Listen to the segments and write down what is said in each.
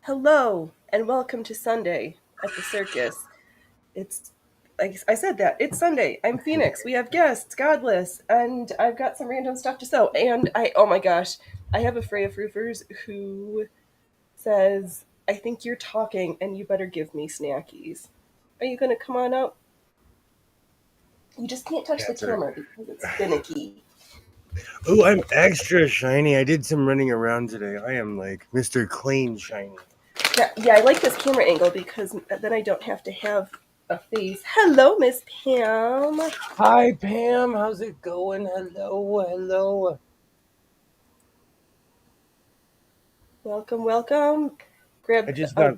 Hello and welcome to Sunday at the circus. It's I said that. It's Sunday. I'm Phoenix. We have guests, Godless, and I've got some random stuff to sew. And oh my gosh, I have a Freya Froofers who says, I think you're talking and you better give me snackies. Are you going to come on up? You just can't touch the Panther. camera because it's finicky. Oh, I'm extra shiny. I did some running around today. I am like Mr. Clean shiny. Yeah, I like this camera angle because then I don't have to have a face. Hello, Miss Pam. Hi, Pam. How's it going? Hello. Welcome, welcome. I Grab. just got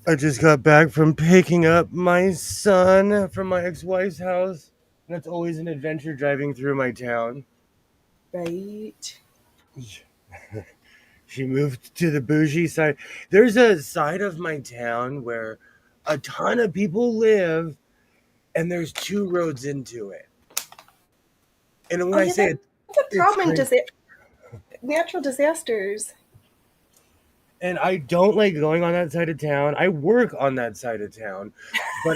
Oh, I just got back from picking up my son from my ex-wife's house. And it's always an adventure driving through my town. right. She moved to the bougie side. There's a side of my town where a ton of people live, and there's two roads into it. And when Oh I yeah, say that's a it's problem in crazy. natural disasters. And I don't like going on that side of town. I work on that side of town, but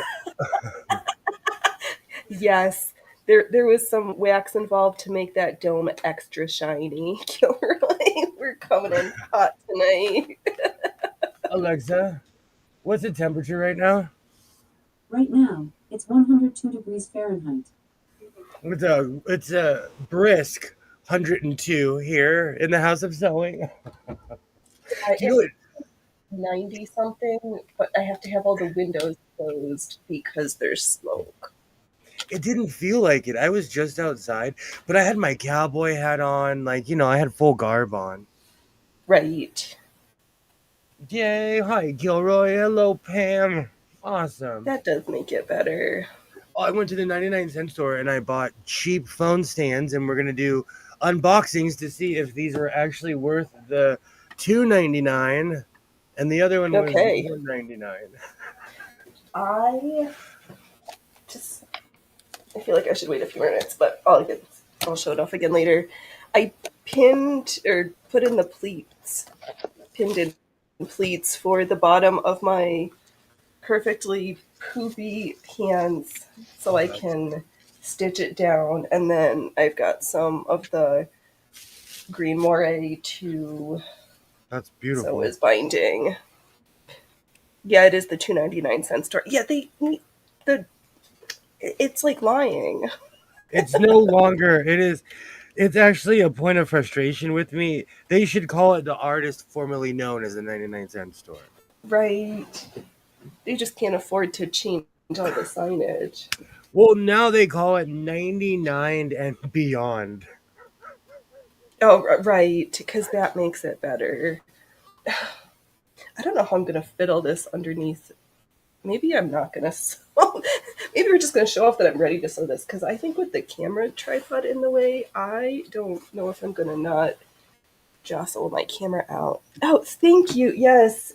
Yes, there was some wax involved to make that dome extra shiny. Kilroy, we're coming in hot tonight. Alexa, what's the temperature right now? Right now, it's 102 degrees Fahrenheit. It's a brisk 102 here in the house of sewing. Do you know It's what? 90 something, but I have to have all the windows closed because there's smoke. It didn't feel like it. I was just outside, but I had my cowboy hat on, I had full garb on. Right. Yay! Hi, Gilroy. Hello, Pam. Awesome. That does make it better. I went to the 99-cent store and I bought cheap phone stands, and we're gonna do unboxings to see if these were actually worth the $2.99, and the other one was Okay. $1.99. I just I feel like I should wait a few minutes, but I'll show it off again later. I pinned or put in the pleats, pinned in pleats for the bottom of my perfectly poofy pants so I can stitch it down. And then I've got some of the green moire to That's sew beautiful. as binding. Yeah, it is the 2.99 store. Yeah, the it's like lying. It's no longer. It is. It's actually a point of frustration with me. They should call it the artist formerly known as the 99-cent store. Right. They just can't afford to change all the signage. Well, now they call it 99 and beyond. Oh, right, because that makes it better. I don't know how I'm going to fiddle this underneath. Maybe I'm not going to sew. Maybe we're just going to show off that I'm ready to sew this, because I think with the camera tripod in the way, I don't know if I'm going to not jostle my camera out. Oh, thank you. Yes,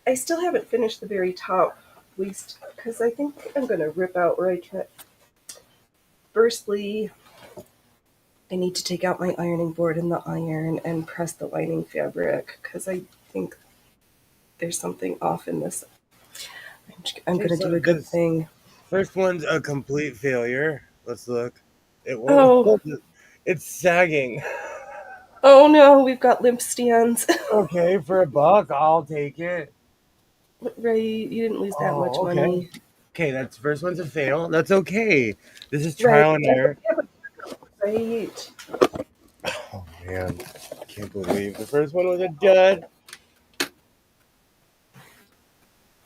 I still haven't finished the very top waist, because I think I'm going to rip out where I can. Firstly, I need to take out my ironing board in the iron and press the lining fabric because I think there's something off in this. I'm going to do a good This thing. first one's a complete failure. Let's look. It won't Oh, hold it. It's sagging. oh no, we've got limp stands. Okay, for $1, I'll take it. Right, you didn't lose that much Oh, okay. money. Okay, that's first one's a fail. That's okay. This is Right, trial and error. right. Oh man, I can't believe the first one was a dud.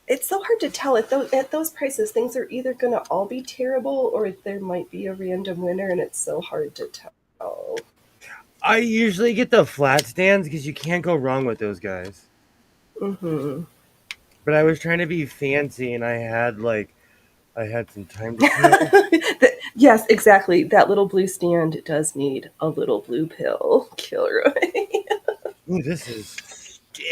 It's so hard to tell. At those prices, things are either going to all be terrible or there might be a random winner, and it's so hard to tell. I usually get the flat stands because you can't go wrong with those guys. Mm-hmm. But I was trying to be fancy, and I had some time to kill. Yes, exactly. That little blue stand does need a little blue pill, Kilroy. Ooh, this is stiff.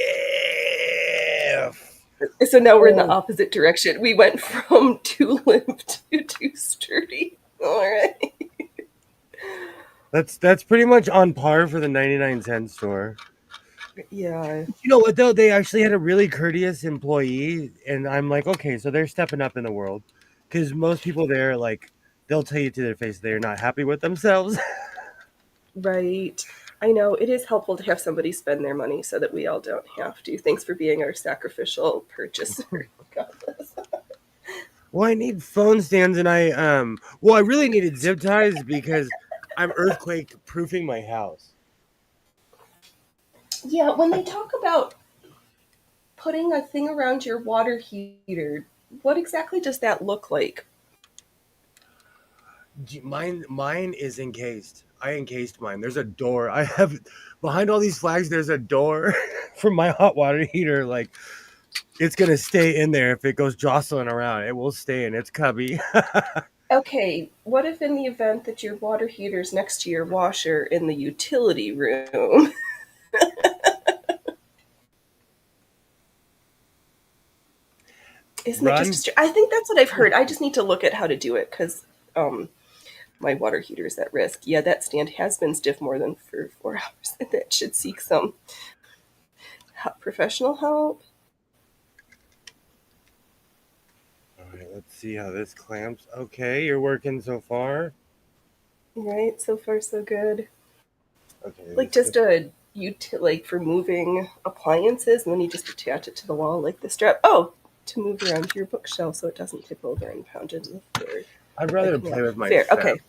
So now we're in the Oh, opposite direction. We went from too limp to too sturdy. All right. that's pretty much on par for the 99-cent store. Yeah. You know what though? They actually had a really courteous employee, and I'm like, okay, so they're stepping up in the world, because most people there, like, they'll tell you to their face they're not happy with themselves. Right. I know it is helpful to have somebody spend their money so that we all don't have to. Thanks for being our sacrificial purchaser. God bless. Well, I need phone stands, and I really needed zip ties because I'm earthquake proofing my house. Yeah, when they talk about putting a thing around your water heater, what exactly does that look like? Mine is encased. I encased mine. There's a door. I have behind all these flags. There's a door for my hot water heater. Like, it's gonna stay in there if it goes jostling around. It will stay in its cubby. Okay, what if in the event that your water heater's next to your washer in the utility room? Isn't it Run. just? I think that's what I've heard. I just need to look at how to do it because um, my water heater is at risk. Yeah, that stand has been stiff more than for 4 hours. That should seek some professional help. All right, let's see how this clamps. Okay, you're working so far. Right, so far so good. Okay, Like this. just like for moving appliances, and then you just attach it to the wall like the strap. Oh, to move around your bookshelf so it doesn't tip over and pound into the floor. I'd rather Like, yeah, play with my fair. fabric. Okay,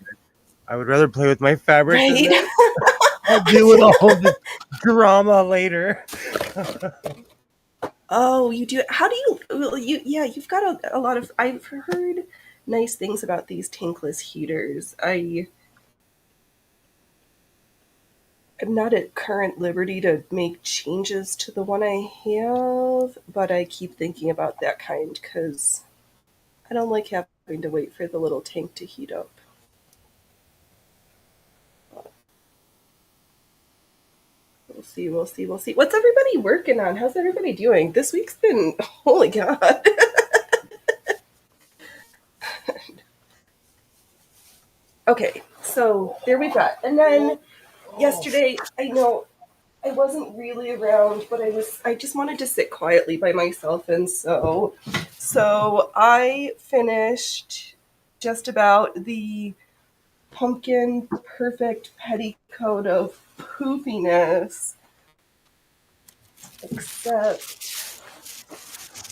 I would rather play with my fabric than right. this. I'll deal with all this drama later. Oh, you do. How do you? Well, yeah, you've got a lot of. I've heard nice things about these tankless heaters. I'm not at current liberty to make changes to the one I have, but I keep thinking about that kind because I don't like having to wait for the little tank to heat up. We'll see, we'll see, we'll see. What's everybody working on? How's everybody doing? This week's been, holy God. Okay, so there we've got. And then yesterday, I know I wasn't really around, but I just wanted to sit quietly by myself, and so I finished just about the pumpkin perfect petticoat of poofiness, except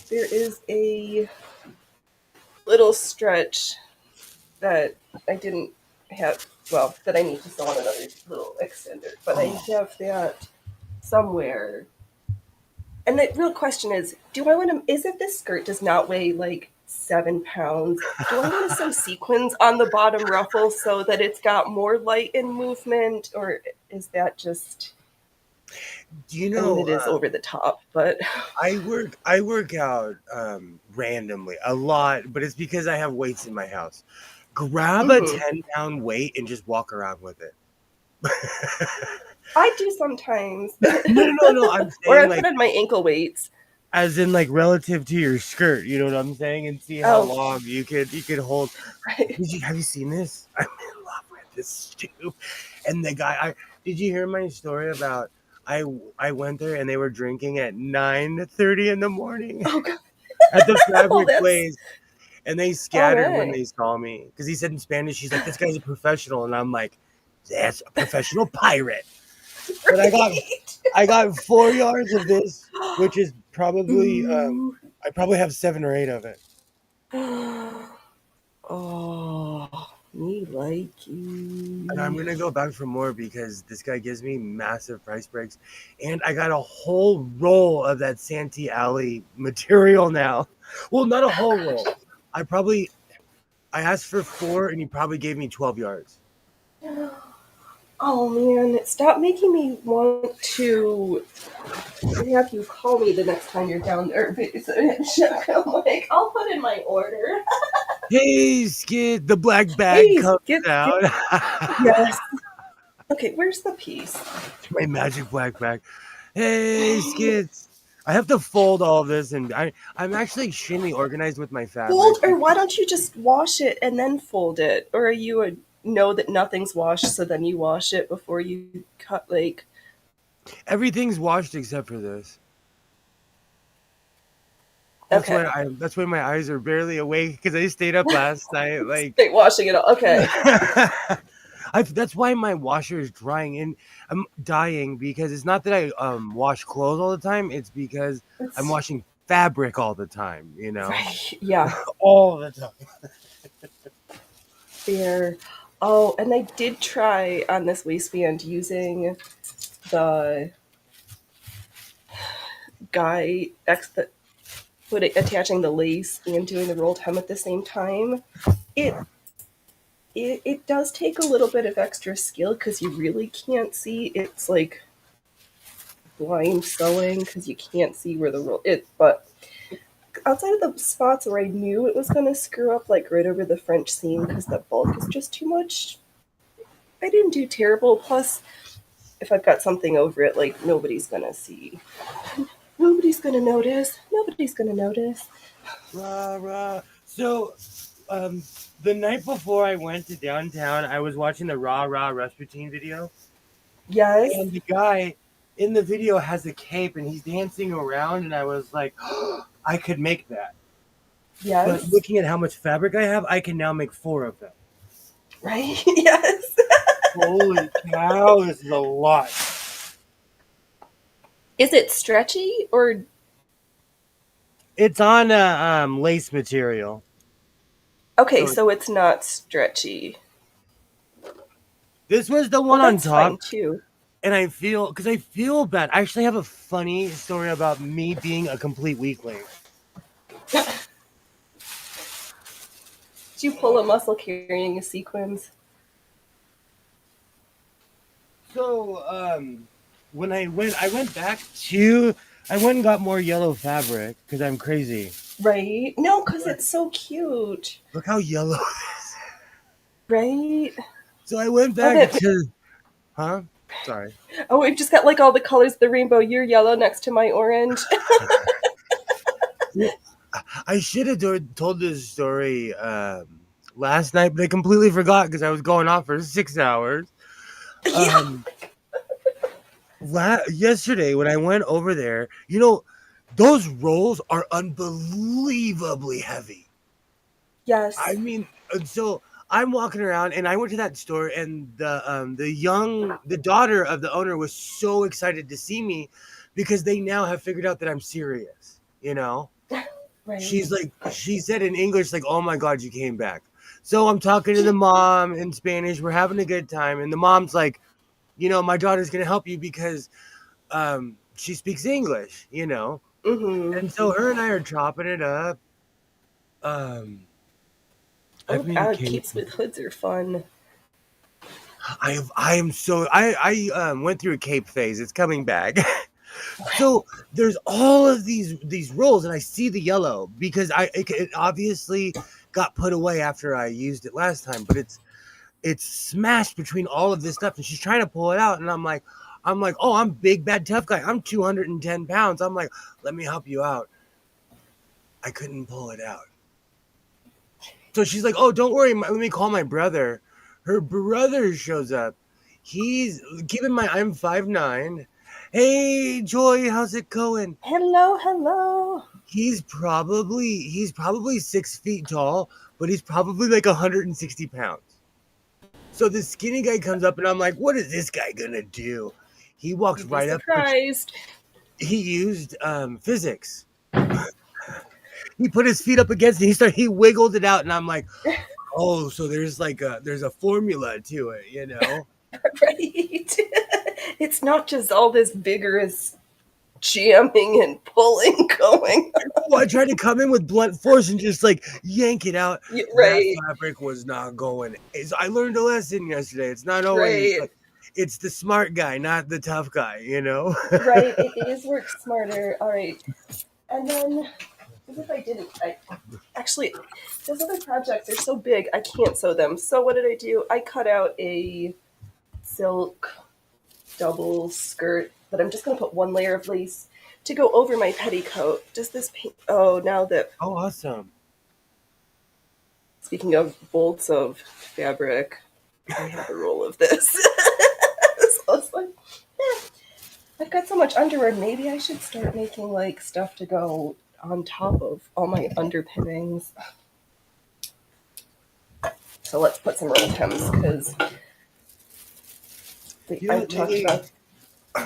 there is a little stretch that I didn't have, well, that I need to sew on another little extender, but I have that somewhere. And the real question is, do I want to, is if this skirt does not weigh like 7 pounds, do I want to sew sequins on the bottom ruffle so that it's got more light and movement, or is that just, Do you I mean, know? it is over the top, but I work out randomly a lot, but it's because I have weights in my house. Grab a mhm. 10-pound weight and just walk around with it. I do sometimes. No. I'm Or saying I put like on my ankle weights. as in like relative to your skirt. You know what I'm saying? And see how Oh, long you could hold. right. Have you seen this? I'm in love with this too. And the guy, did you hear my story about? I I went there and they were drinking at 9:30 in the morning Oh, God. at the Oh, fabric that's place, and they all scattered when right. they saw me because he said in Spanish, he's like, "This guy's a professional," and I'm like, "That's a professional pirate." But Right. I got 4 yards of this, which is probably Ooh. I probably have 7 or 8 of it. Oh, me like And I'm you. gonna go back for more because this guy gives me massive price breaks, and I got a whole roll of that Santee Alley material now. Well, not a whole roll. I asked for 4, and he probably gave me 12 yards. Oh man, stop making me want to have you call me the next time you're down there. I'm like, I'll put in my order. Hey, Skid, the black bag Hey, comes get out. yes. Okay, where's the piece? My magic black bag. Hey, Skids. I have to fold all of this, and I'm actually extremely organized with my Fold, fabric. or why don't you just wash it and then fold it? Or are you a know that nothing's washed, so then you wash it before you cut? Like, Everything's washed except for this. Okay. That's why my eyes are barely awake because I stayed up last night. Like Straight washing it all. Okay. that's why my washer is drying, and I'm dying because it's not that I wash clothes all the time. It's because I'm It's washing fabric all the time. You know, right. Yeah. all the time. Fair. Oh, and I did try on this waistband using the guy X that put it, attaching the lace and doing the rolled hem at the same time. It it does take a little bit of extra skill because you really can't see. It's like blind sewing because you can't see where the roll it. But outside of the spots where I knew it was gonna screw up, like right over the French seam because the bulk is just too much, I didn't do terrible. Plus, if I've got something over it, like nobody's gonna see. Nobody's gonna notice. Nobody's gonna notice. Rah, rah. So, um, the night before I went to downtown, I was watching the Rah Rah Rasputin video, Yes. and the guy in the video has a cape and he's dancing around, and I was like, I could make that. But Yes. looking at how much fabric I have, I can now make 4 of them. Right? Yes. Holy cow, this is a lot. Is it stretchy or It's on lace material. okay? So So it's not stretchy. this was the Well, one on that's top, fine too. and I feel bad. I actually have a funny story about me being a complete weakling. Did you pull a muscle carrying a sequins? So when I went back to, I went and got more yellow fabric because I'm crazy. Right? No, because it's so cute. Look how yellow. Right? So I went Oh, back to, huh? Sorry. oh, we've just got like all the colors of the rainbow. You're yellow next to my orange. Well, I should have told this story last night, but I completely forgot because I was going off for 6 hours. Yeah. Yesterday when I went over there, those rolls are unbelievably heavy. Yes. I mean, so I'm walking around and I went to that store, and the daughter of the owner was so excited to see me because they now have figured out that I'm serious, Right. She said in English, like, "Oh my God, you came back." So I'm talking to the mom in Spanish. We're having a good time. And the mom's like, my daughter's going to help you because she speaks English, Mm-hmm. And so her and I are chopping it up. I Oh, haven't even came. capes with hoods are fun. I am so I went through a cape phase. It's coming back. So there's all of these rolls, and I see the yellow because it obviously got put away after I used it last time, but it's smashed between all of this stuff, and she's trying to pull it out, and I'm like, oh, I'm big bad tough guy. I'm 210 pounds. I'm like, let me help you out. I couldn't pull it out. So she's like, oh, don't worry. Let me call my brother. Her brother shows up. Keep in mind, I'm 5'9". Hey, Joy, how's it going? Hello, hello. He's probably 6 feet tall, but he's probably like 160 pounds. So the skinny guy comes up, and I'm like, what is this guy gonna do? He walks You'd be right up. surprised. He used physics. He put his feet up against it. He wiggled it out, and I'm like, oh, so there's a formula to it, Right. It's not just all this vigorous jamming and pulling going. Well, I tried to come in with blunt force and just like yank it out. Right. That fabric was not going. I learned a lesson yesterday. It's not always Right. like, it's the smart guy, not the tough guy, Right. It is work smarter. All right. And then, as if I didn't, actually, those other projects are so big, I can't sew them. So what did I do? I cut out a silk double skirt that I'm just going to put one layer of lace to go over my petticoat. Does this paint? Oh, now that, Oh, awesome. speaking of bolts of fabric, I have a roll of this. So I was like, I so much underwear. Maybe I should start making like stuff to go on top of all my underpinnings. So let's put some rolled hems because I've talked about.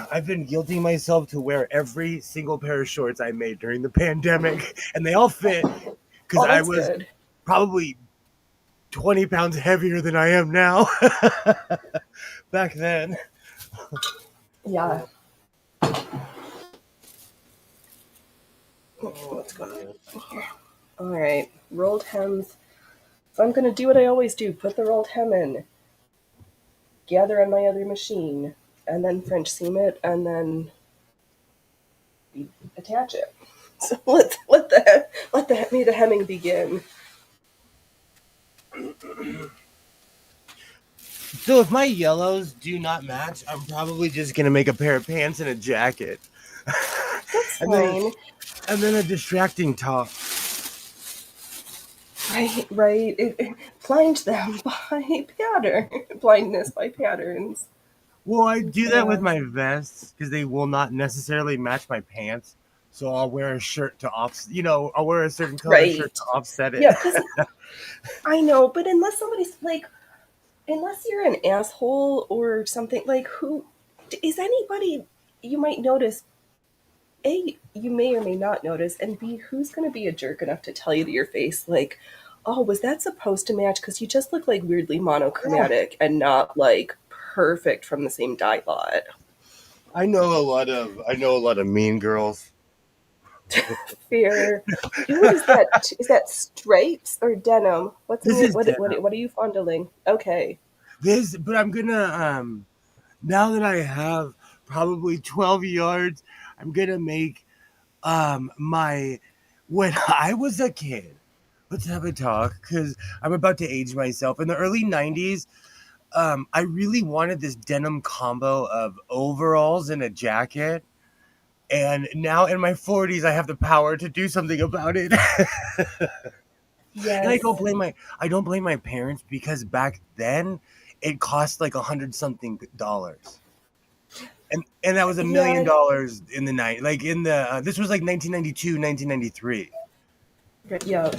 I've been guilting myself to wear every single pair of shorts I made during the pandemic, and they all fit because Oh, I that's was good. probably 20 pounds heavier than I am now back then. Yeah. What's going on here? All right, rolled hems. So I'm gonna do what I always do: put the rolled hem in, gather on my other machine, and then French seam it, and then attach it. So may the hemming begin. So if my yellows do not match, I'm probably just gonna make a pair of pants and a jacket, That's and then fine. a distracting top. Right. Blind them by pattern. Blindness by patterns. Well, I do that with Yeah. my vests because they will not necessarily match my pants. So I'll wear a shirt to I'll wear a certain color shirt to Right. offset it. Yeah, because I know, but unless somebody's like, unless you're an asshole or something, like, who is anybody you might notice? A, you may or may not notice, and B, who's going to be a jerk enough to tell you to your face, like, oh, was that supposed to match? Because you just look like weirdly monochromatic and not like perfect from the same dye lot. I know a lot of mean girls. Fair. What is that? Is that stripes or denim? What's in This your is denim. what are you fondling? Okay. But I'm gonna now that I have probably 12 yards, I'm gonna make my when I was a kid. Let's have a talk because I'm about to age myself. In the early 90s, I really wanted this denim combo of overalls and a jacket. And now in my 40s, I have the power to do something about it. And Yes. I don't blame my parents because back then it cost like $100 something. And that was $1 million Yeah. in the night. Like in the this was like 1992, 1993. Yeah.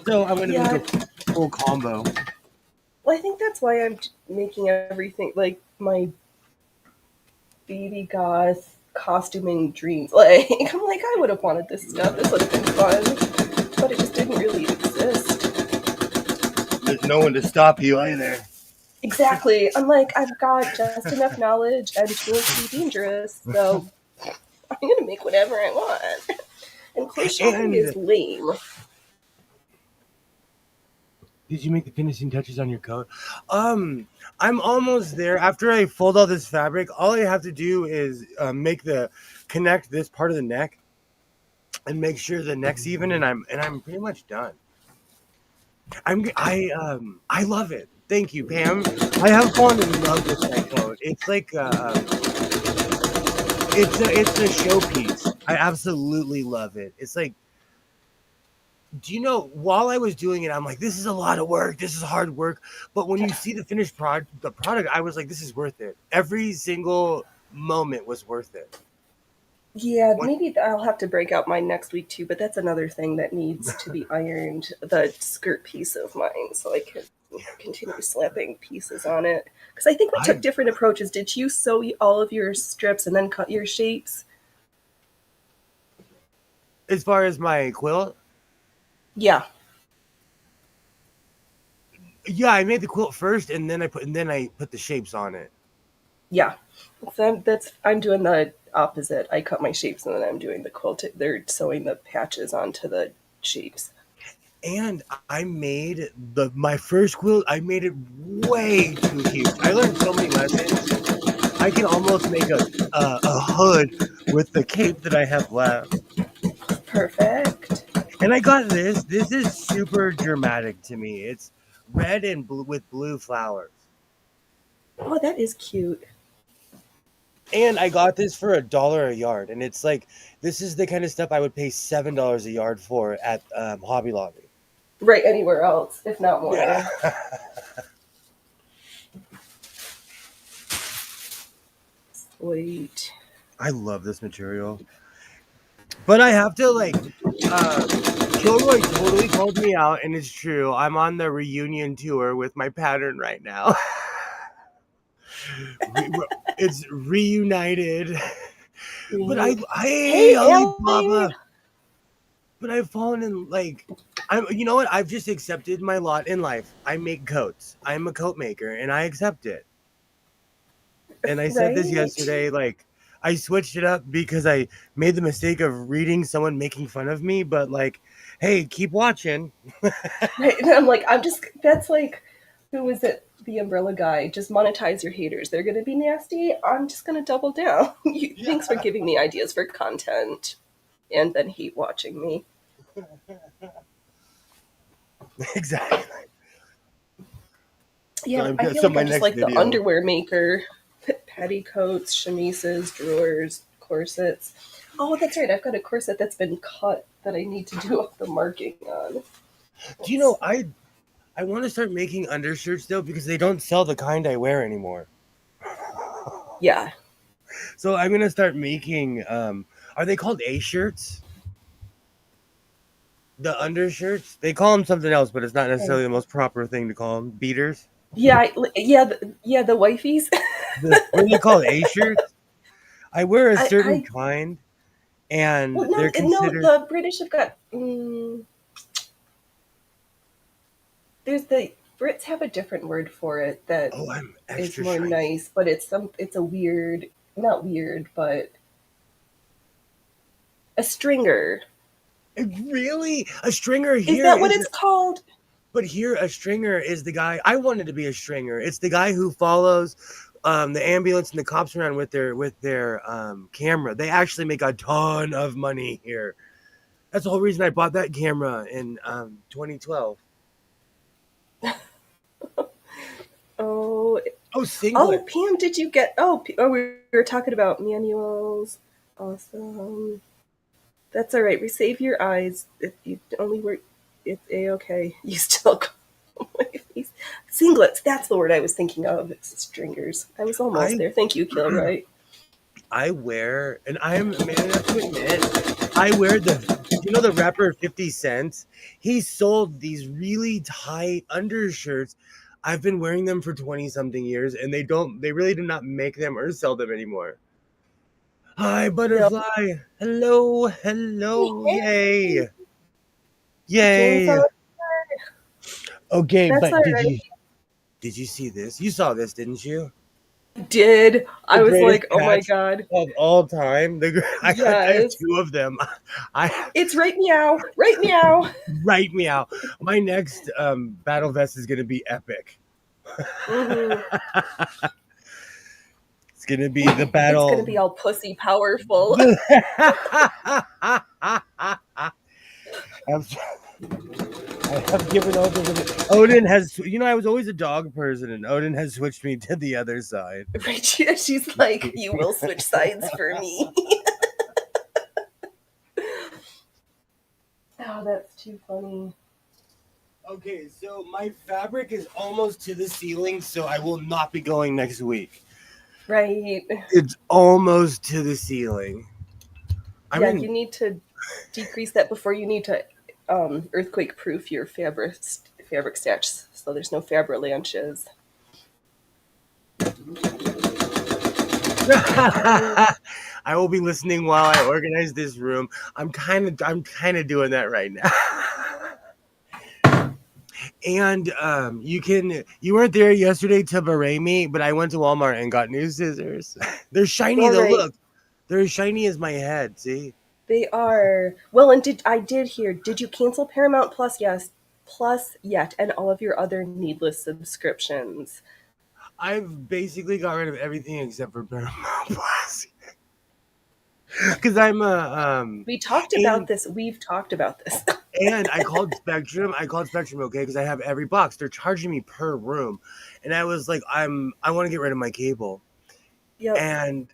So I'm gonna make Yeah. a full combo. Well, I think that's why I'm making everything like my baby goth costuming dreams. Like, I'm like, I would have wanted this stuff. This would have been fun, but it just didn't really exist. There's no one to stop you either. Exactly. I'm like, I've got just enough knowledge and tools to be dangerous, so I'm gonna make whatever I want. And clothes shopping And is lame. did you make the finishing touches on your coat? I'm almost there. After I fold all this fabric, all I have to do is connect this part of the neck and make sure the neck's even, and I'm pretty much done. I love it. Thank you, Pam. I have fallen in love with my coat. It's like it's a showpiece. I absolutely love it. It's like, do you know, while I was doing it, I'm like, this is a lot of work. This is hard work. But when you see the finished product, I was like, this is worth it. Every single moment was worth it. Yeah, When, maybe I'll have to break out mine next week too, but that's another thing that needs to be ironed, the skirt piece of mine, so I can continue slapping pieces on it. Because I think we took I, different approaches. Did you sew all of your strips and then cut your shapes? as far as my quilt, Yeah, yeah, I made the quilt first, and then I put the shapes on it. yeah. So I'm doing the opposite. I cut my shapes and then I'm doing the quilt. They're sewing the patches onto the shapes. And I made my first quilt. I made it way too huge. I learned so many lessons. I can almost make a hood with the cape that I have left. Perfect. And I got this. This is super dramatic to me. It's red and blue with blue flowers. Oh, that is cute. And I got this for $1 a yard. And it's like, this is the kind of stuff I would pay $7 a yard for at Hobby Lobby. Right anywhere else, if not Yeah. more. Wait. I love this material. But I have to like Kilroy totally called me out, and it's true. I'm on the reunion tour with my pattern right now. It's reunited. But Hey, Alibaba. Ellie! But I've fallen in like you know what? I've just accepted my lot in life. I make coats. I'm a coat maker and I accept it. And I said this Right? yesterday, like I switched it up because I made the mistake of reading someone making fun of me, but like, hey, keep watching. Right. And I'm like, that's like, who was it? The umbrella guy. Just monetize your haters. They're going to be nasty. I'm just going to double down. Thanks for giving me ideas for content and then hate watching me. Exactly. Yeah, So I feel so like my I'm just next like the video. underwear maker. Petticoats, chemises, drawers, corsets. Oh, that's right. I've got a corset that's been cut that I need to do the marking on. Do you know I want to start making undershirts though because they don't sell the kind I wear anymore. Yeah. So I'm gonna start making are they called A shirts? The undershirts? They call them something else, but it's not necessarily the most proper thing to call them. Beaters? Yeah, the wifeys. What do they call it? A shirts? I wear a certain I kind, and well, they're no, considered. the British have got. There's the Brits have a different word for it that Oh, I'm is extra more shiny. nice, but it's a weird, not weird, but a stringer. Really? A stringer Is here that what is. it's called? But here, a stringer is the guy. I wanted to be a stringer. It's the guy who follows the ambulance and the cops around with their camera. They actually make a ton of money here. That's the whole reason I bought that camera in 2012. Oh, Oh, oh, singlet. Pam, did you get? Oh, we were talking about manuals. Awesome. That's all right. Resave your eyes. If you only work, it's a-okay. You still singlets. That's the word I was thinking of. It's stringers. I was almost I there. Thank you, Kilroy. I wear, and I'm man enough to admit, I wear the rapper 50 Cent? He sold these really tight undershirts. I've been wearing them for 20 something years, and they really do not make them or sell them anymore. Hi, No. butterfly. Hello, hello, Hey, yay, Jane's yay. on. Okay, That's but all right. did you see this? You saw this, didn't you? Did The I was greatest like, oh my cats god. of all time. I have Yes. two of them. I It's right meow. Right meow. Right me out. My next battle vest is gonna be epic. Mm-hmm. It's gonna be the It's gonna battle. be all pussy powerful. I've, I have given over the Odin has I was always a dog person and Odin has switched me to the other side. Right? She's like, you will switch sides for me. Oh, that's too funny. Okay, so my fabric is almost to the ceiling, so I will not be going next week. Right. It's almost to the ceiling. Yeah, you need to decrease that before you need to earthquake proof your fabric stacks so there's no fabrilanches. I will be listening while I organize this room. I'm kind of doing that right now. And you weren't there yesterday to beret me, but I went to Walmart and got new scissors. They're shiny though. Right. Look, they're as shiny as my head. See? They are. Well, and did hear, did you cancel Paramount Plus? Yes. Plus yet, and all of your other needless subscriptions. I've basically got rid of everything except for Paramount Plus. Because I'm We talked about this. We've talked about this. And I called Spectrum. Okay, because I have every box. They're charging me per room, and I was like, I want to get rid of my cable. Yep. And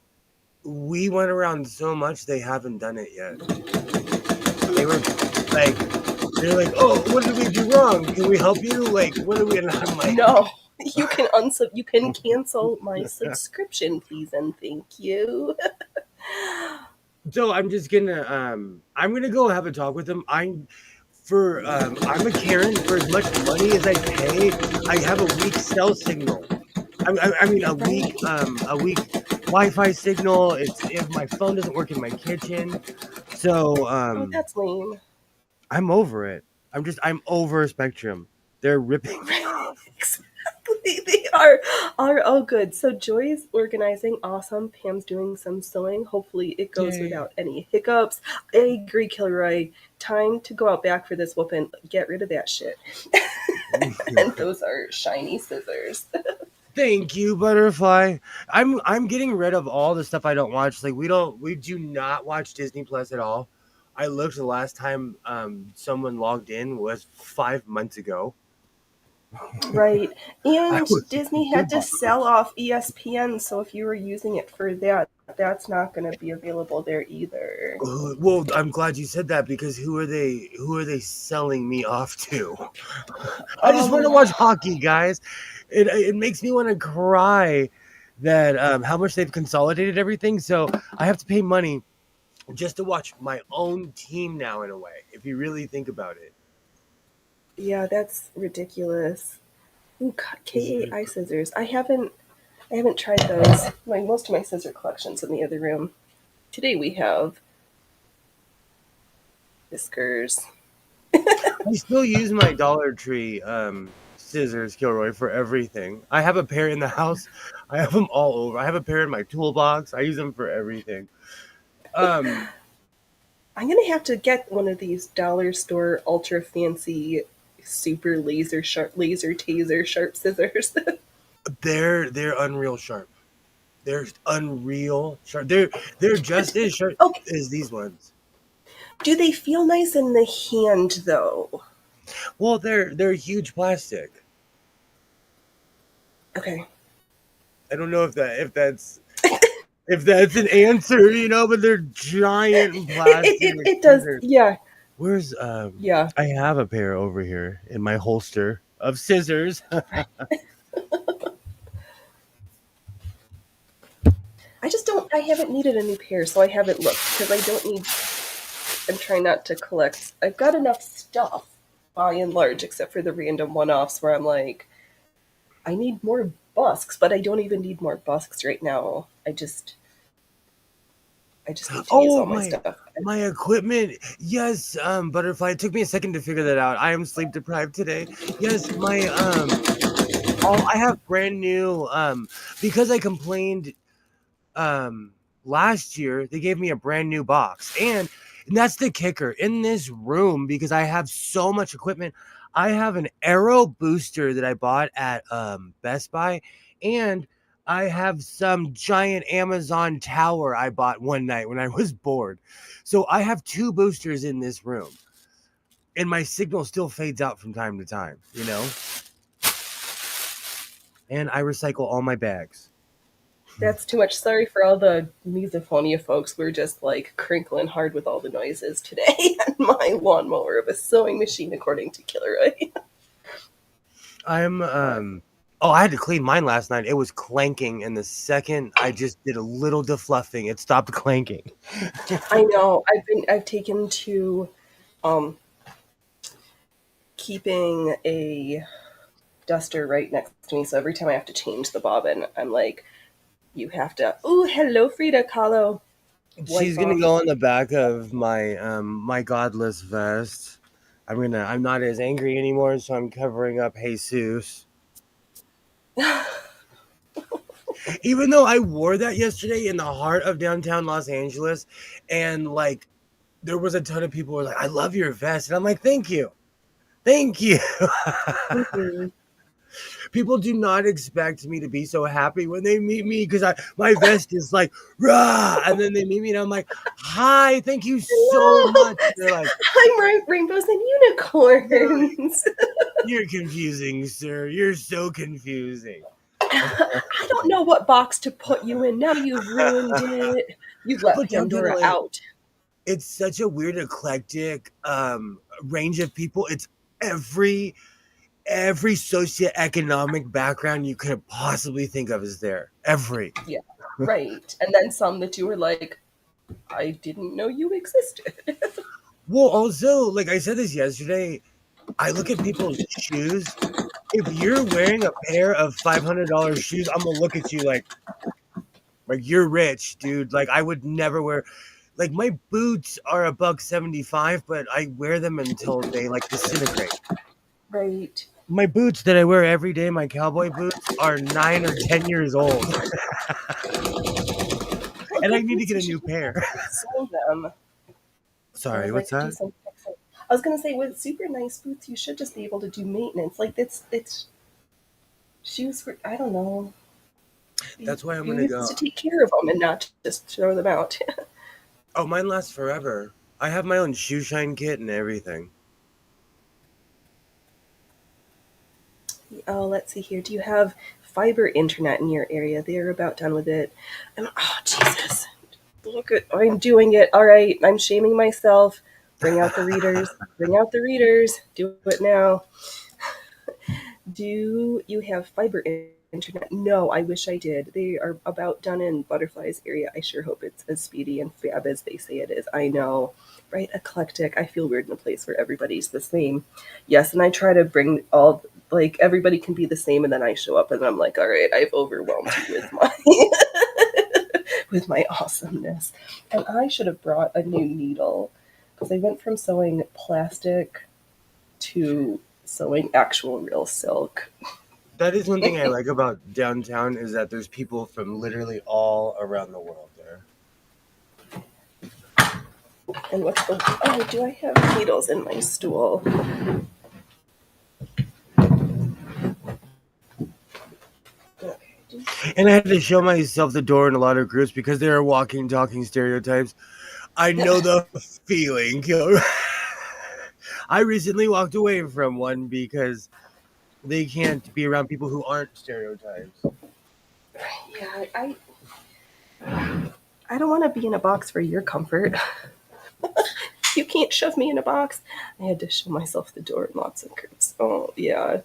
we went around so much they haven't done it yet. They're like, oh, what did we do wrong? Can we help you? Like, what are we? And I'm like, No. You can you can cancel my subscription, please and thank you. So I'm gonna go have a talk with him. I'm a Karen. For as much money as I pay, I have a weak cell signal. I mean a weak Wi-Fi signal. It's if my phone doesn't work in my kitchen. So Oh, that's lame. I'm over it. I'm over Spectrum. They're ripping me off. Exactly. They are all good. So Joy's organizing, awesome. Pam's doing some sewing. Hopefully it goes Yay. without any hiccups. I agree, Kilroy. Time to go out back for this whooping. Get rid of that shit. And those are shiny scissors. Thank you, Butterfly. I'm getting rid of all the stuff I don't watch. Like we do not watch Disney Plus at all. I looked the last time someone logged in was 5 months ago. Right. I And was Disney had to super sell off ESPN, so if you were using it for that, that's not going to be available there either. well, I'm glad you said that because who are they selling me off to? I just want to Um, watch hockey, guys. It makes me want to cry that how much they've consolidated everything. So I have to pay money just to watch my own team now. In a way, if you really think about it, yeah, that's ridiculous. Ooh, Is it- KAI scissors. I haven't tried those. Most of my scissor collection's in the other room. Today we have whiskers. I still use my Dollar Tree scissors, Kilroy, for everything. I have a pair in the house. I have them all over. I have a pair in my toolbox. I use them for everything. Um, I'm gonna have to get one of these dollar store ultra fancy super laser taser sharp scissors. they're unreal sharp. They're unreal sharp. They're just as sharp Okay, as these ones. do they feel nice in the hand though? Well, they're huge plastic. Okay. I don't know if that's an answer, but they're giant plastic It does, scissors. yeah, Where's yeah. I have a pair over here in my holster of scissors. I haven't needed a new pair, so I haven't looked because I'm trying not to collect. I've got enough stuff by and large, except for the random one offs where I'm like, I need more busks, but I don't even need more busks right now. I just need to use Oh, all my my stuff. my equipment. Yes, Butterfly. It took me a second to figure that out. I am sleep deprived today. Yes, my all I have brand new because I complained last year, they gave me a brand new box. And that's the kicker. In this room, because I have so much equipment, I have an Arrow booster that I bought at Best Buy, and I have some giant Amazon tower I bought one night when I was bored. So I have two boosters in this room. And my signal still fades out from time to time. And I recycle all my bags. That's too much. Sorry for all the misophonia folks. We're just like crinkling hard with all the noises today on my lawnmower of a sewing machine, according to Kilroy. I'm I had to clean mine last night. It was clanking, and the second I just did a little defluffing, it stopped clanking. I know. I've taken to um, keeping a duster right next to me, so every time I have to change the bobbin, I'm like, you have to. Ooh, hello, Frida Kahlo. She's Wipe gonna off. go on the back of my godless vest. I'm not as angry anymore, so I'm covering up Jesus. Even though I wore that yesterday in the heart of downtown Los Angeles, and like there was a ton of people who were like, I love your vest. And I'm like, thank you. Thank you. Mhm. People do not expect me to be so happy when they meet me because my vest is like rah, and then they meet me and I'm like, hi, thank you so much. And they're like, I'm rainbows and unicorns. you're confusing, sir. You're so confusing. I don't know what box to put you in. Now you've ruined it. You've let But downtown Pandora LA, out. it's such a weird eclectic range of people. It's every every socioeconomic background you could possibly think of is there. Every. Yeah, right. And then some that you were like, I didn't know you existed. Well, also, like I said this yesterday, I look at people's shoes. If you're wearing a pair of $500 shoes, I'm gonna look at you like you're rich, dude. Like I would never wear. Like my boots are $1.75, but I wear them until they like disintegrate. Right. My boots that I wear every day, my cowboy boots, are 9 or 10 years old, Well, and I good need to boots, get you a new should pair. sell them. Or Sorry, what's like do that? some. I was gonna say with super nice boots, you should just be able to do maintenance. Like it's shoes for I don't know. That's why I'm You gonna used go. to take care of them and not just throw them out. Oh, mine lasts forever. I have my own shoe shine kit and everything. Oh, let's see here. Do you have fiber internet in your area? They are about done with it. Oh, Jesus. Look at, I'm doing it. All right. I'm shaming myself. Bring out the readers. Bring out the readers. Do it now. Do you have fiber internet? No, I wish I did. They are about done in Butterfly's area. I sure hope it's as speedy and fab as they say it is. I know, right? Eclectic. I feel weird in a place where everybody's the same. Yes, and I try to bring all like everybody can be the same, and then I show up and I'm like, all right, I've overwhelmed you with my with my awesomeness. And I should have brought a new needle because I went from sewing plastic to sewing actual real silk. That is one thing I like about downtown is that there's people from literally all around the world there. And what's the oh, do I have needles in my stool? Okay. And I had to show myself the door in a lot of groups because they are walking, talking stereotypes. I know the feeling. I recently walked away from one because they can't be around people who aren't stereotypes. Yeah, I don't want to be in a box for your comfort. You can't shove me in a box. I had to show myself the door in lots of groups. Oh yeah,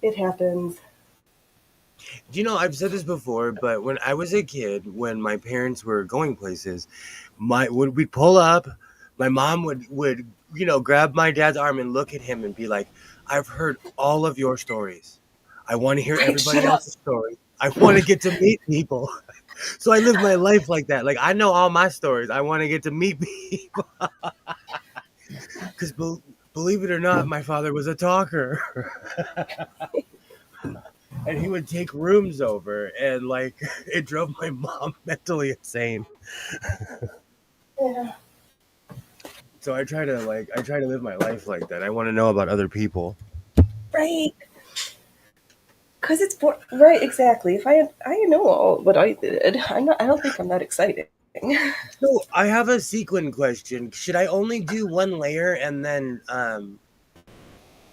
it happens. Do you know, I've said this before, but when I was a kid, when my parents were going places, we'd pull up, my mom would grab my dad's arm and look at him and be like, I've heard all of your stories. I want to hear Right, everybody shut up. else's story. I want to get to meet people. So I live my life like that. Like I know all my stories. I want to get to meet people. Because believe it or not, my father was a talker. And he would take rooms over, and like it drove my mom mentally insane. Yeah. So I try to live my life like that. I want to know about other people. Right. Because right, exactly. If I know all what I did, I don't think I'm that exciting. So I have a sequin question. Should I only do one layer and then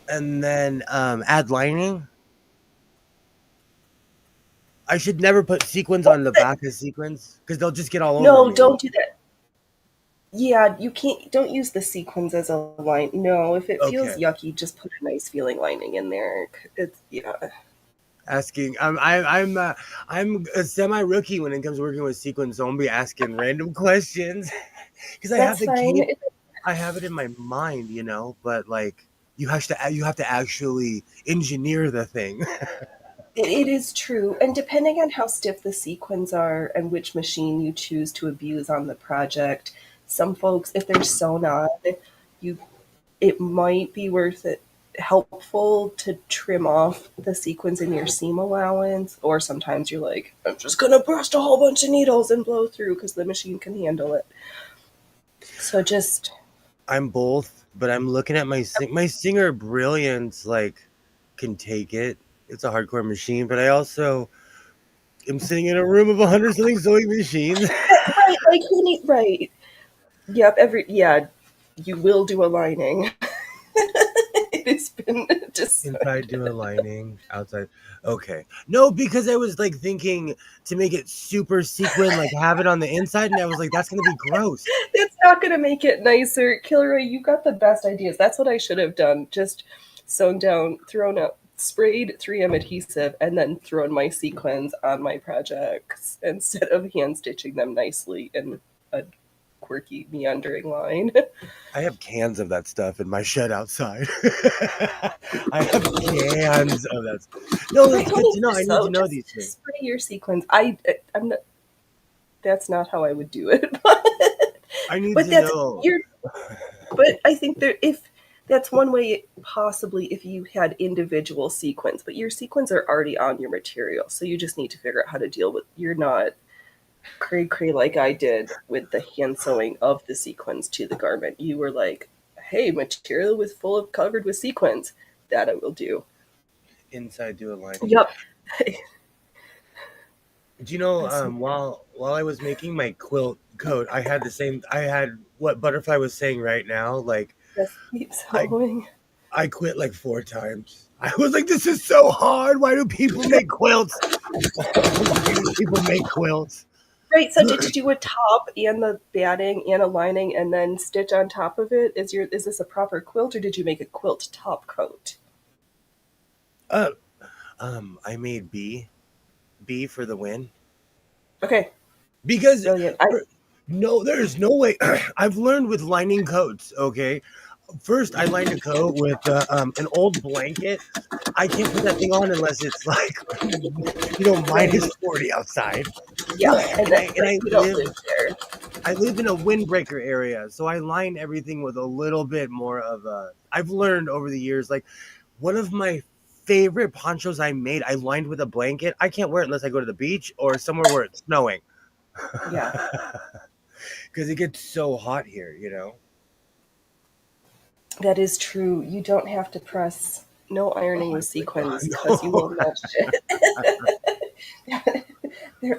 add lining? I should never put sequins on the back of sequins because they'll just get all over No, me. don't do that. Yeah, you can't. Don't use the sequins as a line. No, if it feels Okay. yucky, just put a nice feeling lining in there. It's yeah. Asking, I'm a semi rookie when it comes to working with sequins, so I'm gonna be asking random questions because I have That's the fine. cape. I have it in my mind, but like you have to actually engineer the thing. It is true, and depending on how stiff the sequins are and which machine you choose to abuse on the project, some folks, if they're sewn on, you it might be worth it helpful to trim off the sequins in your seam allowance, or sometimes you're like, I'm just gonna burst a whole bunch of needles and blow through because the machine can handle it. So just I'm both, but I'm looking at my Singer Brilliance like can take it. It's a hardcore machine, but I also am sitting in a room of 100 something sewing machines. right, like who need right. Yep, you will do a lining. It has been Inside decided. do a lining, outside. Okay. No, because I was like thinking to make it super sequin, like have it on the inside, and I was like, that's gonna be gross. It's not going to make it nicer. Kilroy, you got the best ideas. That's what I should have done. Just sewn down, thrown up, sprayed 3M adhesive, and then thrown my sequins on my projects instead of hand stitching them nicely in a quirky meandering line. I have cans of that stuff in my shed outside. I have cans of that stuff. No, Right, it's don't good to need know. to I need sew. to know these Just things. spray your sequins. I'm not. That's not how I would do it. I need But to that's know. you're. But I think there, if that's one way, possibly if you had individual sequins, but your sequins are already on your material, so you just need to figure out how to deal with. You're not cray cray like I did with the hand sewing of the sequins to the garment. You were like, "Hey, material was full of covered with sequins. That I will do." Inside do a lining. Yep. Do you know, That's- while I was making my quilt coat, I had the same. I had what Butterfly was saying right now. Like Just keep I sewing. I quit like 4 times. I was like, this is so hard. Why do people make quilts? Why do people make quilts? Right. So did you do a top and the batting and a lining and then stitch on top of it? Is this a proper quilt or did you make a quilt top coat? Uh, I made B for the win Okay. because Brilliant. no, there's no way. I've learned with lining coats. Okay, first I lined a coat with an old blanket. I can't put that thing on unless it's like minus Right. 40 outside. Yeah. And And then I and like I you don't live live there. I live in a windbreaker area, so I line everything with a little bit more of a. I've learned over the years, like one of my favorite ponchos I made, I lined with a blanket. I can't wear it unless I go to the beach or somewhere where it's snowing. Yeah. Because it gets so hot here. That is true. You don't have to press no ironing with sequins because you No. will melt shit.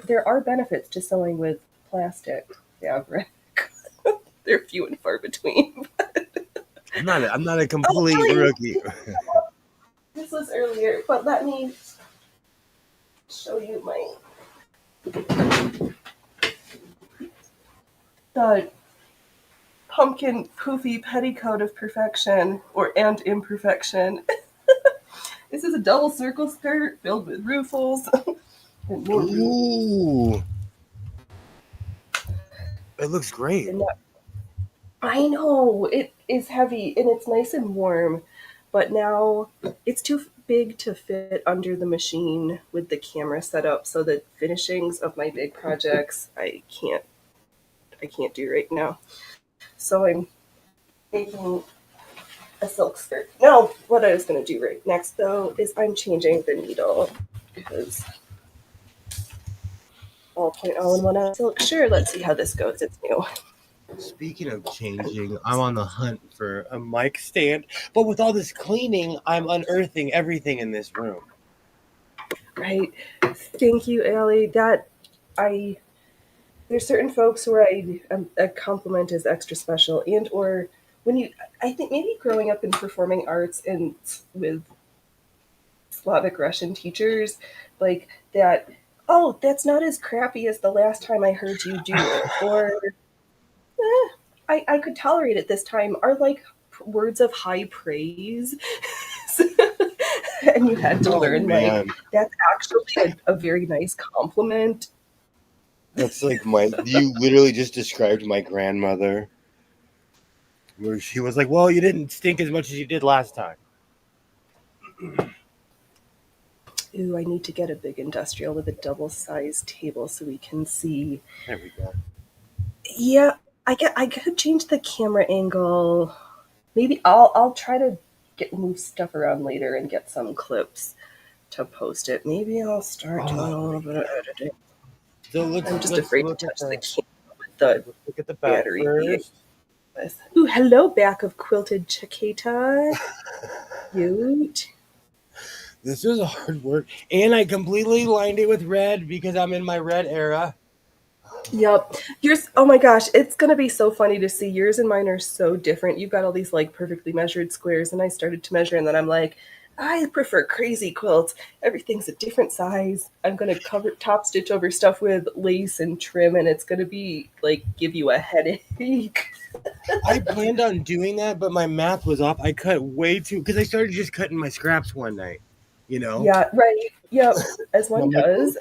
There are benefits to sewing with plastic fabric. They're few and far between. I'm not a Oh, complete Ellie, rookie. this was earlier, but let me show you the pumpkin poofy petticoat of perfection and imperfection. This is a double circle skirt filled with ruffles and more ruffles. Ooh, it looks great. And I know it is heavy and it's nice and warm, but now it's too big to fit under the machine with the camera set up. So the finishings of my big projects I can't do right now. So I'm making a silk skirt. No, what I was going to do right next though is I'm changing the needle because all point all in one on silk. Sure, let's see how this goes. It's new. Speaking of changing, I'm on the hunt for a mic stand, but with all this cleaning, I'm unearthing everything in this room. Right. Thank you, Allie. There's certain folks where a compliment is extra special, and or when I think maybe growing up in performing arts and with Slavic Russian teachers, like that. Oh, that's not as crappy as the last time I heard you do it, or I could tolerate it this time. Are like words of high praise, and you had to Oh learn like man, that's actually a very nice compliment. that's like you literally just described my grandmother, where she was like, "Well, you didn't stink as much as you did last time." Ooh, I need to get a big industrial with a double-sized table so we can see. There we go. Yeah, I could change the camera angle. Maybe I'll try to move stuff around later and get some clips to post it. Maybe I'll start doing a little bit of editing. So I'm just let's afraid to look at touch the the camera with the let's look at the back battery being first. with. Ooh, hello, back of quilted chaqueta. Cute. This was hard work, and I completely lined it with red because I'm in my red era. Yep. Yours, oh my gosh, it's going to be so funny to see. Yours and mine are so different. You've got all these like perfectly measured squares, and I started to measure, and then I'm like, I prefer crazy quilts. Everything's a different size. I'm gonna cover top stitch over stuff with lace and trim, and it's gonna be like give you a headache. I planned on doing that, but my math was off. I cut way too because I started just cutting my scraps one night, you know. Yeah, right. Yep, as And one I'm like, does.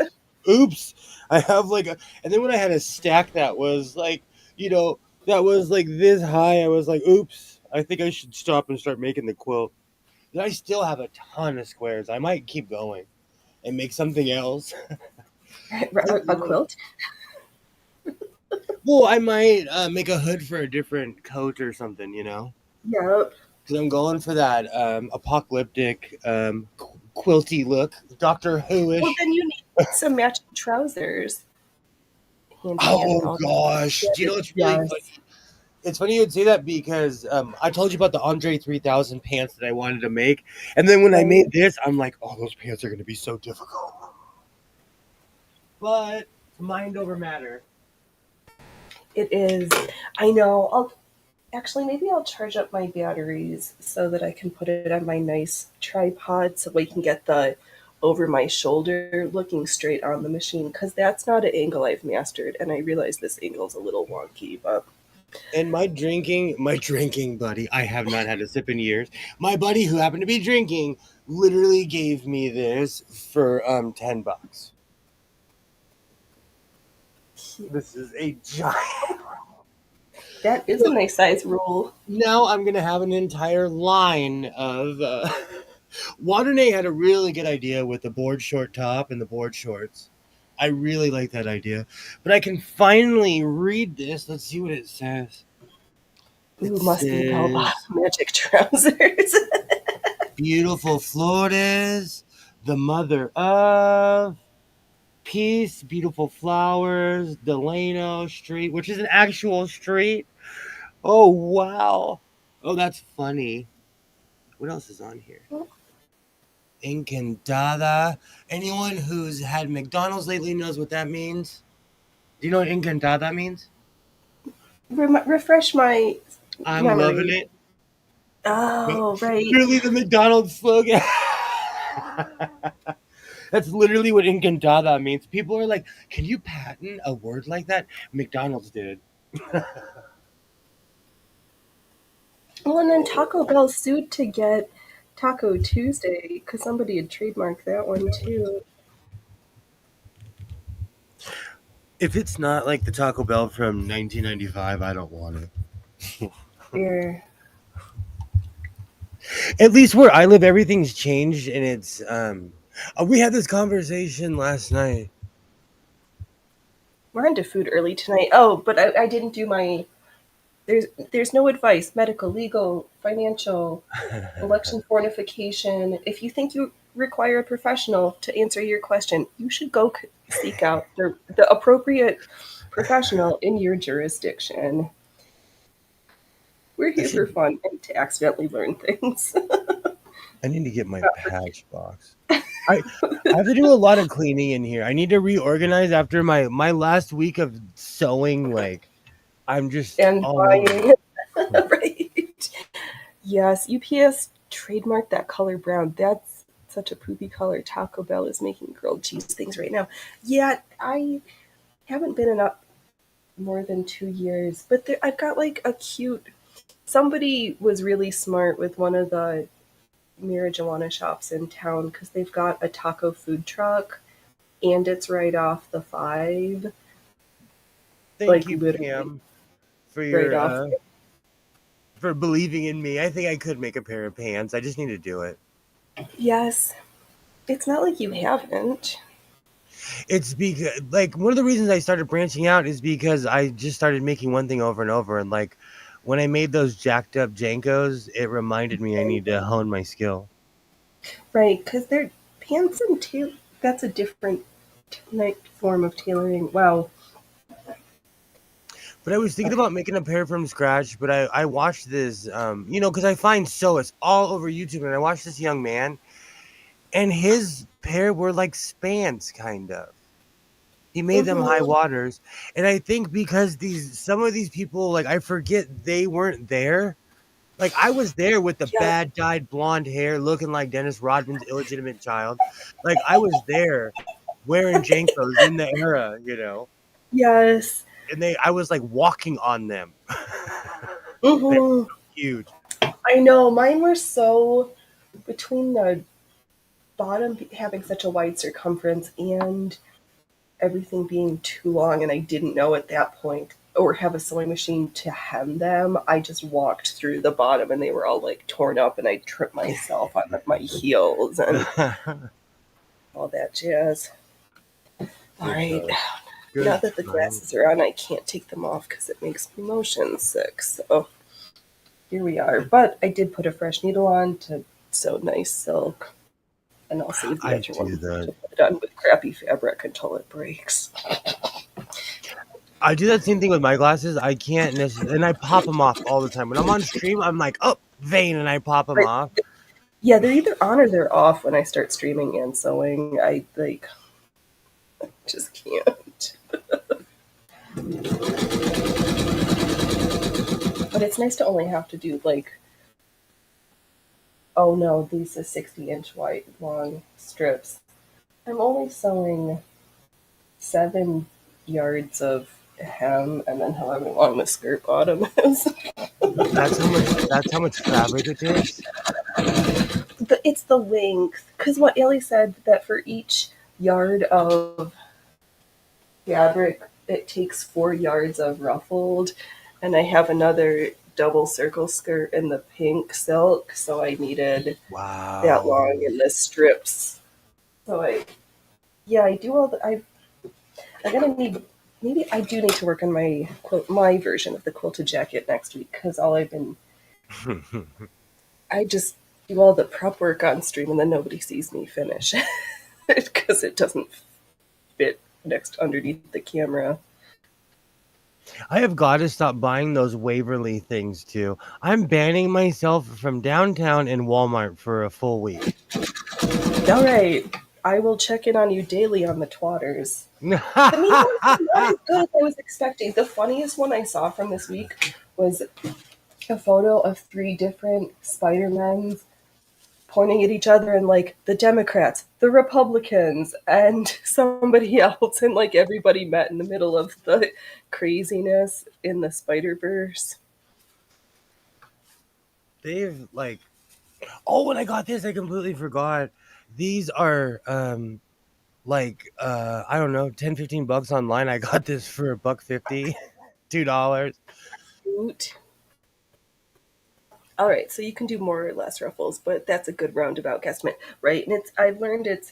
oops. I have like a, and then when I had a stack that was like, that was like this high, I was like, oops. I think I should stop and start making the quilt. And I still have a ton of squares. I might keep going and make something else. I A love. quilt. Well, I might make a hood for a different coat or something, Yep. because I'm going for that apocalyptic quilty look, Doctor Well, Who-ish. then you need some matching trousers, handy dandy. Oh All gosh, do you know what's really funny? yes. It's funny you'd say that because I told you about the Andre 3000 pants that I wanted to make, and then when I Right. made this, I'm like, oh, those pants are going to be so difficult. But mind over matter. It is. I know. I'll actually maybe I'll charge up my batteries so that I can put it on my nice tripod so we can get the over my shoulder looking straight on the machine because that's not an angle I've mastered, and I realize this angle's a little wonky, but And my drinking buddy, I have not had a sip in years. My buddy who happened to be drinking literally gave me this for $10. This is a giant. that is a nice size roll. Now I'm gonna have an entire line of. Waternay had a really good idea with the board short top and the board shorts. I really like that idea, but I can finally read this. Let's see what it says. It Ooh, must be bell bottom says magic trousers. beautiful Flores, the mother of peace, beautiful flowers, Delano Street, which is an actual street. Oh wow. Oh, that's funny. What else is on here? Encantada. Anyone who's had McDonald's lately knows what that means. Do you know what encantada means? Refresh my I'm loving memory. it. Oh, right. Literally the McDonald's slogan. That's literally what encantada means. People are like, can you patent a word like that? McDonald's did. Well, and then Taco Bell sued to get Taco Tuesday because somebody had trademarked that one too. If it's not like the Taco Bell from 1995, I don't want it. Yeah. At least where I live, everything's changed, and it's we had this conversation last night. We're into food early tonight. Oh, but I didn't do my. There's no advice, medical, legal, financial, election fortification. If you think you require a professional to answer your question, you should go seek out the appropriate professional in your jurisdiction. We're I here for should. fun and to accidentally learn things. I need to get my patch box. I have to do a lot of cleaning in here. I need to reorganize after my last week of sewing. Like I'm just and all over buying. it. Right. Yes, UPS trademarked that color brown. That's such a poopy color. Taco Bell is making grilled cheese things right now. Yeah, I haven't been in up more than 2 years, but I've got like a cute. Somebody was really smart with one of the marijuana shops in town because they've got a taco food truck and it's right off the five, Thank like you, literally Pam, for right your off. for believing in me. I think I could make a pair of pants. I just need to do it. Yes, it's not like you haven't. It's because like one of the reasons I started branching out is because I just started making one thing over and over, and like when I made those jacked up Jankos, it reminded me I need to hone my skill. Right, because they're pants and tail. That's a different form of tailoring. Wow. But I was thinking Okay. about making a pair from scratch, but I watched this, because I find sewists all over YouTube, and I watched this young man, and his pair were like spans, kind of. He made them high Mm-hmm. waters, and I think because some of these people, like I forget they weren't there, Like I was there with the Yeah. bad dyed blonde hair, looking like Dennis Rodman's illegitimate child. Like I was there wearing Jankos in the era, Yes. and I was like walking on them. They're Hmm. huge. I know. Mine were so between the bottom having such a wide circumference and everything being too long, and I didn't know at that point or have a sewing machine to hem them. I just walked through the bottom and they were all like torn up, and I tripped myself on my heels and all that jazz. All Good right. time. Now Good that the time. glasses are on, I can't take them off because it makes me motion sick. So here we are. But I did put a fresh needle on to sew nice silk, and I'll save the I other do one that. to put it on with crappy fabric until it breaks. I do that same thing with my glasses. I can't necessarily, and I pop them off all the time. When I'm on stream, I'm like, oh, vein, and I pop them But off. yeah, they're either on or they're off when I start streaming and sewing. I like just can't. But it's nice to only have to do like, oh no, these are 60-inch wide long strips. I'm only sewing 7 yards of hem and then however long the skirt bottom is. That's how much. That's how much fabric it takes. It's the length. Because what Ellie said that for each yard of fabric, it takes 4 yards of ruffled, and I have another double circle skirt in the pink silk, so I needed that Wow. long in the strips. So yeah, I do all the, I'm gonna need, maybe I do need to work on my version of the quilted jacket next week because I just do all the prep work on stream and then nobody sees me finish because it doesn't fit next underneath the camera. I have got to stop buying those Waverly things too. I'm banning myself from downtown and Walmart for a full week. All right, I will check in on you daily on the twatters. The meme ones are not as good as I was expecting. The funniest one I saw from this week was a photo of 3 different Spider-Mens pointing at each other and like the Democrats, the Republicans, and somebody else, and like everybody met in the middle of the craziness in the Spider-Verse. They've like, oh, when I got this, I completely forgot. These are like I don't know, 10-15 bucks online. I got this for $1.50, $2. Oot. All right, so you can do more or less ruffles, but that's a good roundabout guesstimate, right? And I've learned it's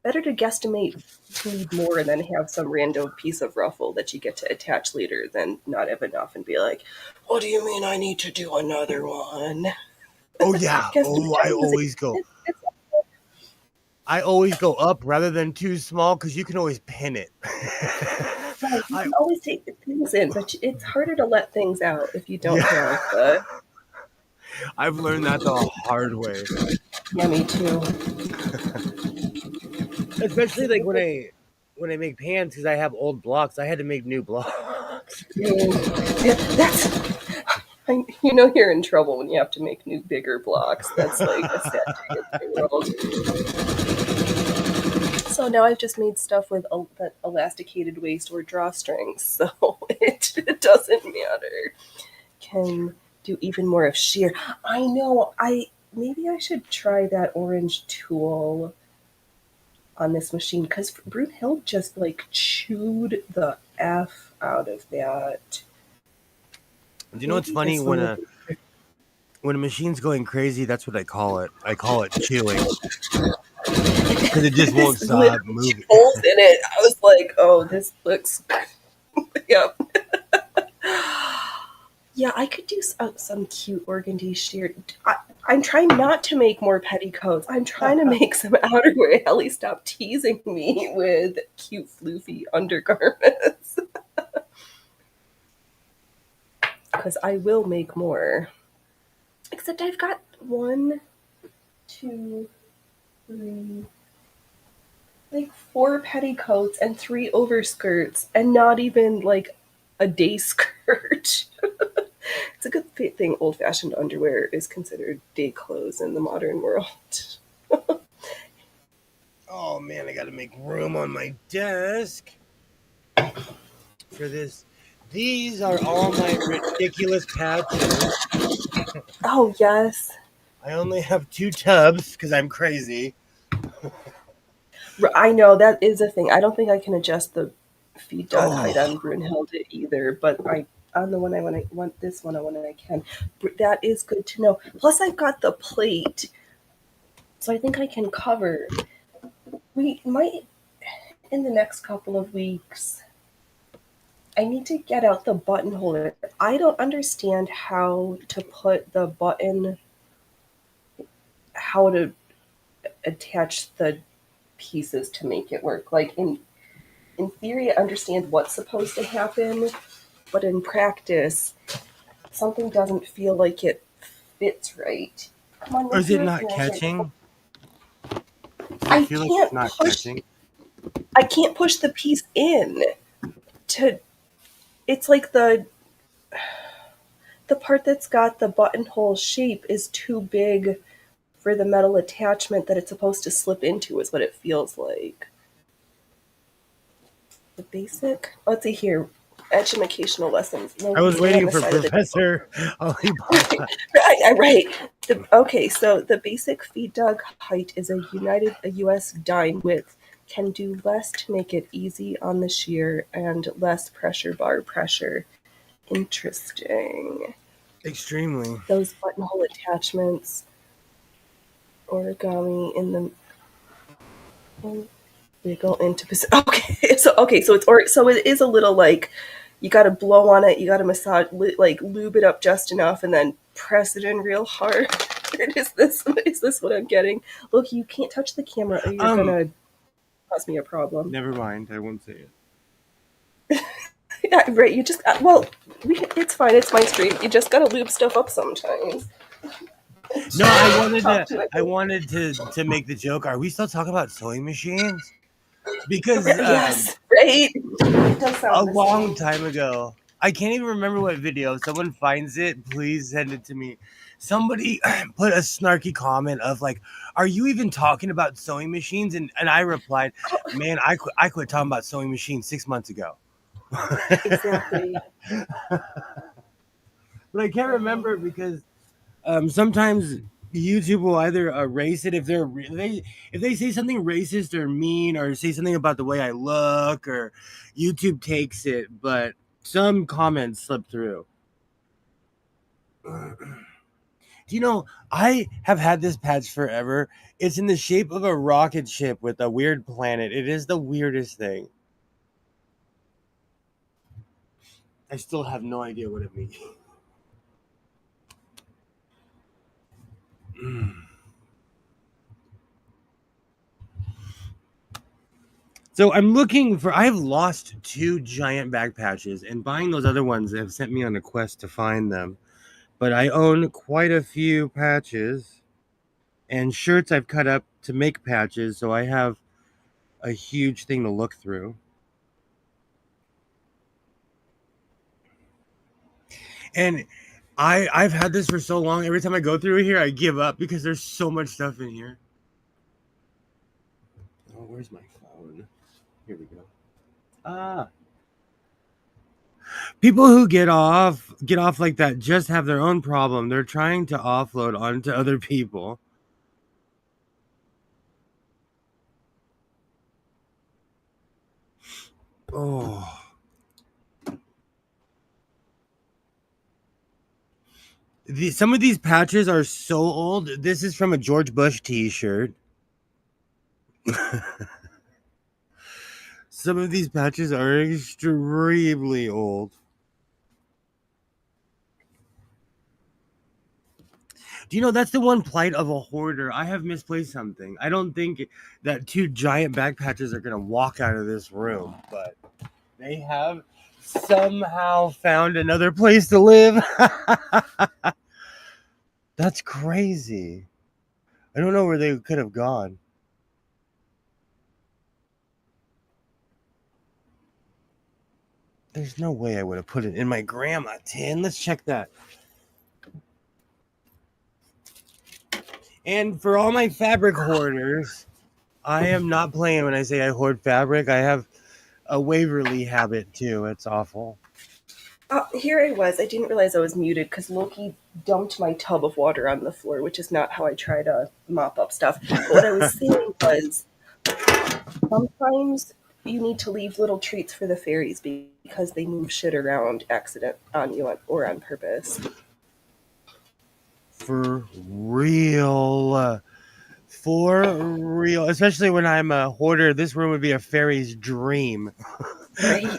better to guesstimate you need more and then have some random piece of ruffle that you get to attach later than not have enough and be like, what do you mean I need to do another one? Oh yeah. Guesstimate. Oh, I always go up rather than too small because you can always pin it. Right, you I can always take the things in, but it's harder to let things out if you don't Yeah, have the. I've learned that the hard way. Yeah, me too. Especially like when I make pants because I have old blocks. I had to make new blocks. Yeah, you're in trouble when you have to make new bigger blocks. That's like a sad day in my world. So now I've just made stuff with that elasticated waist or drawstrings, so it doesn't matter. Can do even more of sheer. I know. Maybe I should try that orange tulle on this machine because Brunhild just like chewed the f out of that. Do you know what's Maybe funny this when one will a be. when a machine's going crazy? That's what I call it. I call it chewing because it just won't This stop literally two moving. holes in it. I was like, oh, this looks. Yep. Yeah, I could do some cute organdy sheer. I'm trying not to make more petticoats. I'm trying to make some outerwear. Ellie, stop teasing me with cute floofy undergarments. Because I will make more. Except I've got 1, 2, 3, like 4 petticoats and 3 overskirts, and not even like a day skirt. It's a good thing old-fashioned underwear is considered day clothes in the modern world. Oh man, I gotta make room on my desk for this. These are all my ridiculous patches. Oh yes, I only have 2 tubs because I'm crazy. I know that is a thing. I don't think I can adjust the feed dug height on Oh, Brunhilde either, but I on the one I want this one I want I can. That is good to know. Plus, I've got the plate, so I think I can cover. We might in the next couple of weeks. I need to get out the button holder. I don't understand how to put the button, how to attach the pieces to make it work. Like in theory, I understand what's supposed to happen, but in practice, something doesn't feel like it fits right. Come on, or move is it here, not here, here. catching? Does it I feel like it's can't not push. catching? I can't push the piece in to. It's like the part that's got the buttonhole shape is too big for the metal attachment that it's supposed to slip into. Is what it feels like. The basic. Let's see here. Educational lessons. I Will you was stay on waiting the for side of the table? Professor Alibaba. Right. Okay, so the basic feed dug height is a U.S. dime width. Can do less to make it easy on the shear and less pressure bar pressure. Interesting. Extremely. Those buttonhole attachments, origami in the they go into so so it is a little like you got to blow on it, you got to massage like lube it up just enough, and then press it in real hard. Is this what I'm getting? Look, you can't touch the camera, or you're Um, gonna cause me a problem. Never mind. I won't say it. Yeah, right. You just well, it's fine. It's my stream. You just gotta lube stuff up sometimes. No, Talk to it. I wanted to make the joke. Are we still talking about sewing machines? Because Yes, right. It does a sound the long same. time ago, I can't even remember what video. If someone finds it, please send it to me. Somebody put a snarky comment of like, "Are you even talking about sewing machines?" And I replied, "Man, I quit talking about sewing machines 6 months ago." Exactly. But I can't remember because sometimes YouTube will either erase it if they say something racist or mean or say something about the way I look, or YouTube takes it, but some comments slip through. Do you know, I have had this patch forever. It's in the shape of a rocket ship with a weird planet. It is the weirdest thing. I still have no idea what it means. So I'm looking for. I've lost 2 giant back patches, and buying those other ones have sent me on a quest to find them. But I own quite a few patches and shirts I've cut up to make patches, so I have a huge thing to look through. And I've had this for so long. Every time I go through here, I give up because there's so much stuff in here. Oh, where's my phone? Here we go. Ah. People who get off like that just have their own problem. They're trying to offload onto other people. Oh. Some of these patches are so old. This is from a George Bush t-shirt. Some of these patches are extremely old. Do you know that's the one plight of a hoarder? I have misplaced something. I don't think that 2 giant back patches are going to walk out of this room, but they have somehow found another place to live. That's crazy. I don't know where they could have gone. There's no way I would have put it in my grandma tin. Let's check that. And for all my fabric hoarders, I am not playing when I say I hoard fabric. I have a Waverly habit too. It's awful. Here I was. I didn't realize I was muted because Loki dumped my tub of water on the floor, which is not how I try to mop up stuff. But what I was saying was sometimes you need to leave little treats for the fairies because they move shit around accident on you or on purpose. For real. For real. Especially when I'm a hoarder, this room would be a fairy's dream. Right.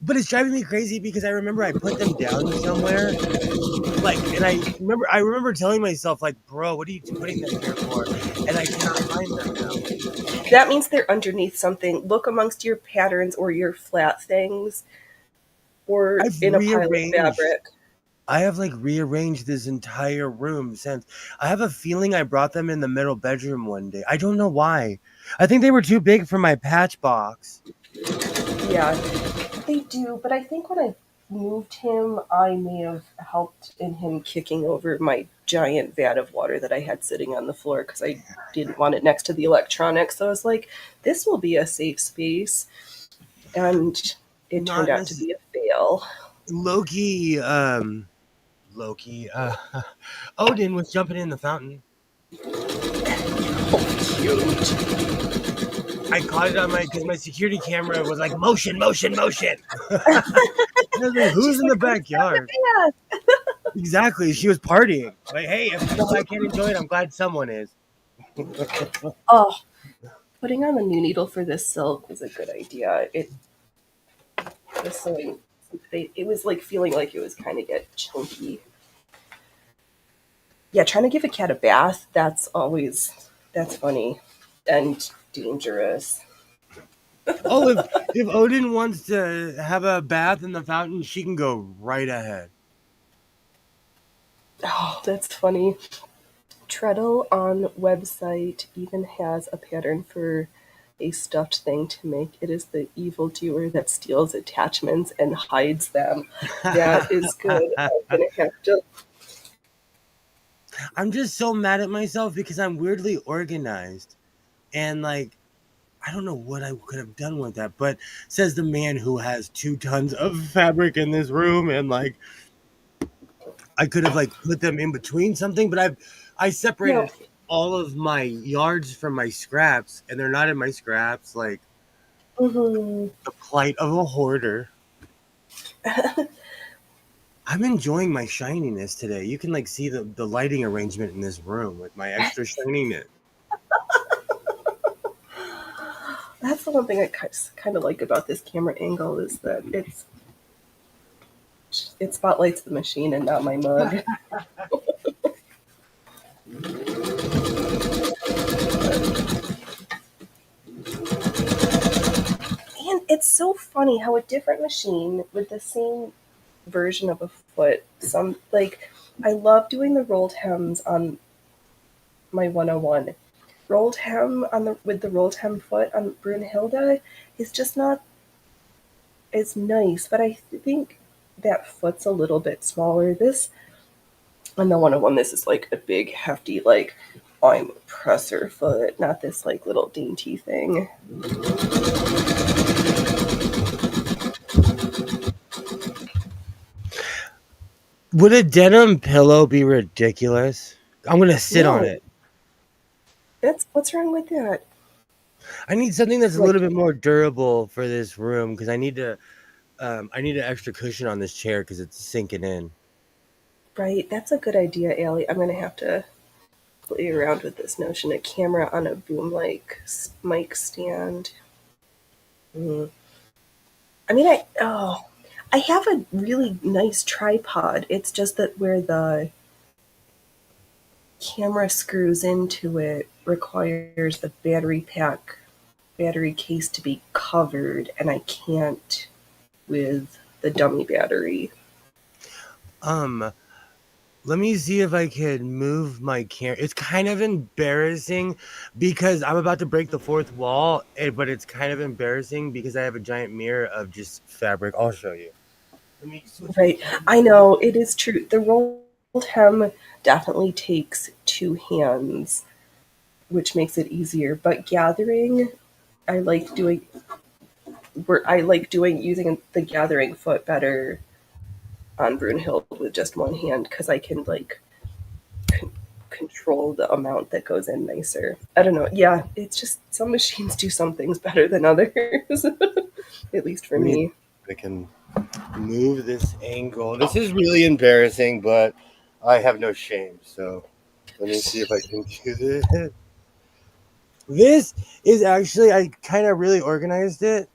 But it's driving me crazy because I remember I put them down somewhere. Like, and I remember telling myself, like, bro, what are you putting them here for? And I cannot find them now. That means they're underneath something. Look amongst your patterns or your flat things or I've in a pile of rearranged. fabric. I have like rearranged this entire room since. I have a feeling I brought them in the middle bedroom one day. I don't know why. I think they were too big for my patch box. Yeah, they do. But I think when I moved him, I may have helped in him kicking over my giant vat of water that I had sitting on the floor because I didn't want it next to the electronics. So I was like, this will be a safe space. And it turned Not out to be a fail. Loki. Odin was jumping in the fountain. Oh, cute. I caught it on because my security camera was like motion, motion, motion. I was like, who's She's in the like, "Who's backyard? that?" Exactly. She was partying. Like, hey, if I can't enjoy it, I'm glad someone is. Oh, putting on the new needle for this silk was a good idea. It was sewing. It was like feeling like it was kind of get chunky. Yeah, trying to give a cat a bath, that's funny and dangerous. Oh, if Odin wants to have a bath in the fountain, she can go right ahead. Oh, that's funny. Treadle on website even has a pattern for a stuffed thing to make. It is the evildoer that steals attachments and hides them. That is good. I'm gonna have to. I'm just so mad at myself because I'm weirdly organized. And like, I don't know what I could have done with that, but says the man who has 2 tons of fabric in this room, and like I could have like put them in between something, but I No. separated all of my yards from my scraps, and they're not in my scraps. Like Mhm. the plight of a hoarder. I'm enjoying my shininess today. You can like see the lighting arrangement in this room with my extra shininess. That's the one thing I kind of like about this camera angle is that it spotlights the machine and not my mug. And it's so funny how a different machine with the same version of a foot, some like I love doing the rolled hems on my 101. Rolled hem on the with the rolled hem foot on Brunhilde is just not as nice, but I think that foot's a little bit smaller. This on the 101, this is like a big hefty like I'm a presser foot, not this like little dainty thing. Would a denim pillow be ridiculous? I'm gonna sit on No, it. that's what's wrong with that? I need something that's a Like little bit more durable for this room because I need an extra cushion on this chair because it's sinking in. right, that's a good idea, Allie. I'm gonna have to play around with this notion of camera on a boom like mic stand. Mm. I mean, I have a really nice tripod. It's just that where the camera screws into it requires the battery case to be covered, and I can't with the dummy battery. Um, Let me see if I can move my camera. It's kind of embarrassing because I'm about to break the fourth wall, but it's kind of embarrassing because I have a giant mirror of just fabric. I'll show you. Let me switch my Right. camera. I know, it is true. The rolled hem definitely takes two hands, which makes it easier. But gathering, I like doing using the gathering foot better on Brunhild with just one hand because I can like control the amount that goes in nicer. I don't know. Yeah, it's just some machines do some things better than others. At least for Let me. me. I can move this angle. This is really embarrassing, but I have no shame. So let me see if I can do this. This is actually, I kind of really organized it.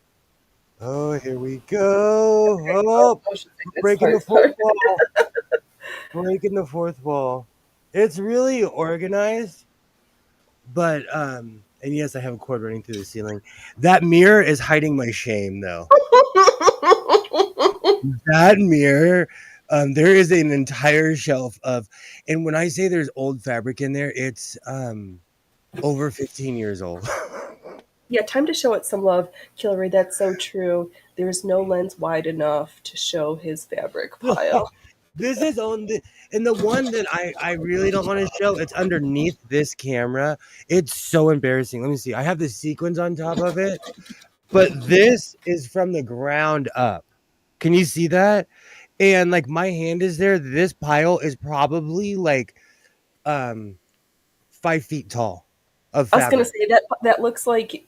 Oh, here we go. Oh, Motion sickness breaking the part. fourth wall. Breaking the fourth wall. It's really organized, but and yes, I have a cord running through the ceiling. That mirror is hiding my shame though. That mirror, there is an entire shelf of, and when I say there's old fabric in there, it's over 15 years old. Yeah, time to show it some love, Kilroy. That's so true. There's no lens wide enough to show his fabric pile. This is on the, and the one that I really don't want to show, it's underneath this camera. It's so embarrassing. Let me see. I have the sequins on top of it, but this is from the ground up. Can you see that? And like my hand is there. This pile is probably like um 5 feet tall of I was gonna fabric. say that looks like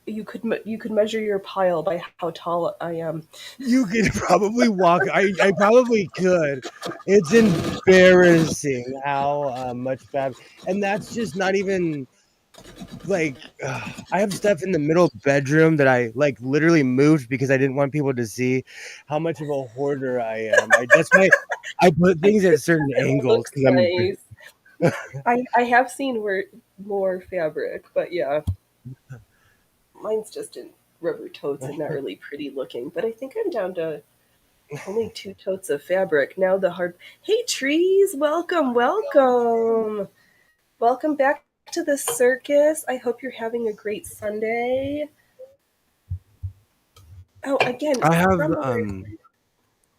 you could measure your pile by how tall I am. You could probably walk. I probably could. It's embarrassing how much fabric, and that's just not even like I have stuff in the middle bedroom that I like literally moved because I didn't want people to see how much of a hoarder I am. That's why I put things at certain It angles looks because I'm. nice. I have seen more fabric, but yeah, mine's just in rubber totes and not really pretty looking. But I think I'm down to only two totes of fabric. Now the hard. Hey, trees! Welcome, welcome, welcome back to the circus. I hope you're having a great Sunday. Oh, again, I have Rumblers.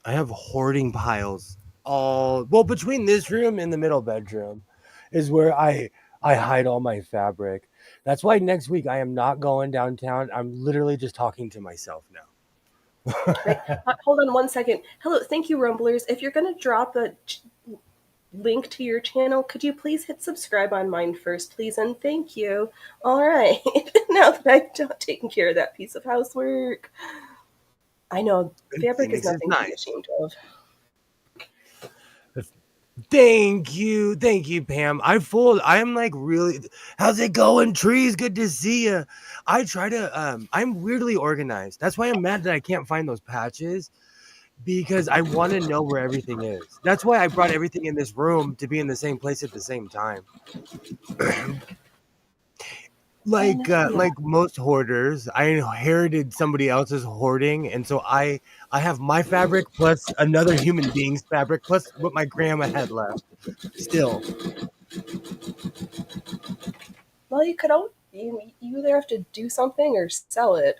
I have hoarding piles all well between this room and the middle bedroom is where I hide all my fabric. That's why next week I am not going downtown. I'm literally just talking to myself now. Right. Hold on one second. Hello, thank you, Rumblers. If you're gonna drop a link to your channel, could you please hit subscribe on mine first, please? And thank you. All right. Now that I've taken care of that piece of housework, I know fabric is Phoenix is nothing to be nice. ashamed of. Thank you, Pam. I'm like really. How's it going, trees? Good to see you. I try to. I'm weirdly organized. That's why I'm mad that I can't find those patches because I want to know where everything is. That's why I brought everything in this room to be in the same place at the same time. And yeah, Like most hoarders, I inherited somebody else's hoarding, and so I have my fabric plus another human being's fabric plus what my grandma had left. Still, well, you either have to do something or sell it.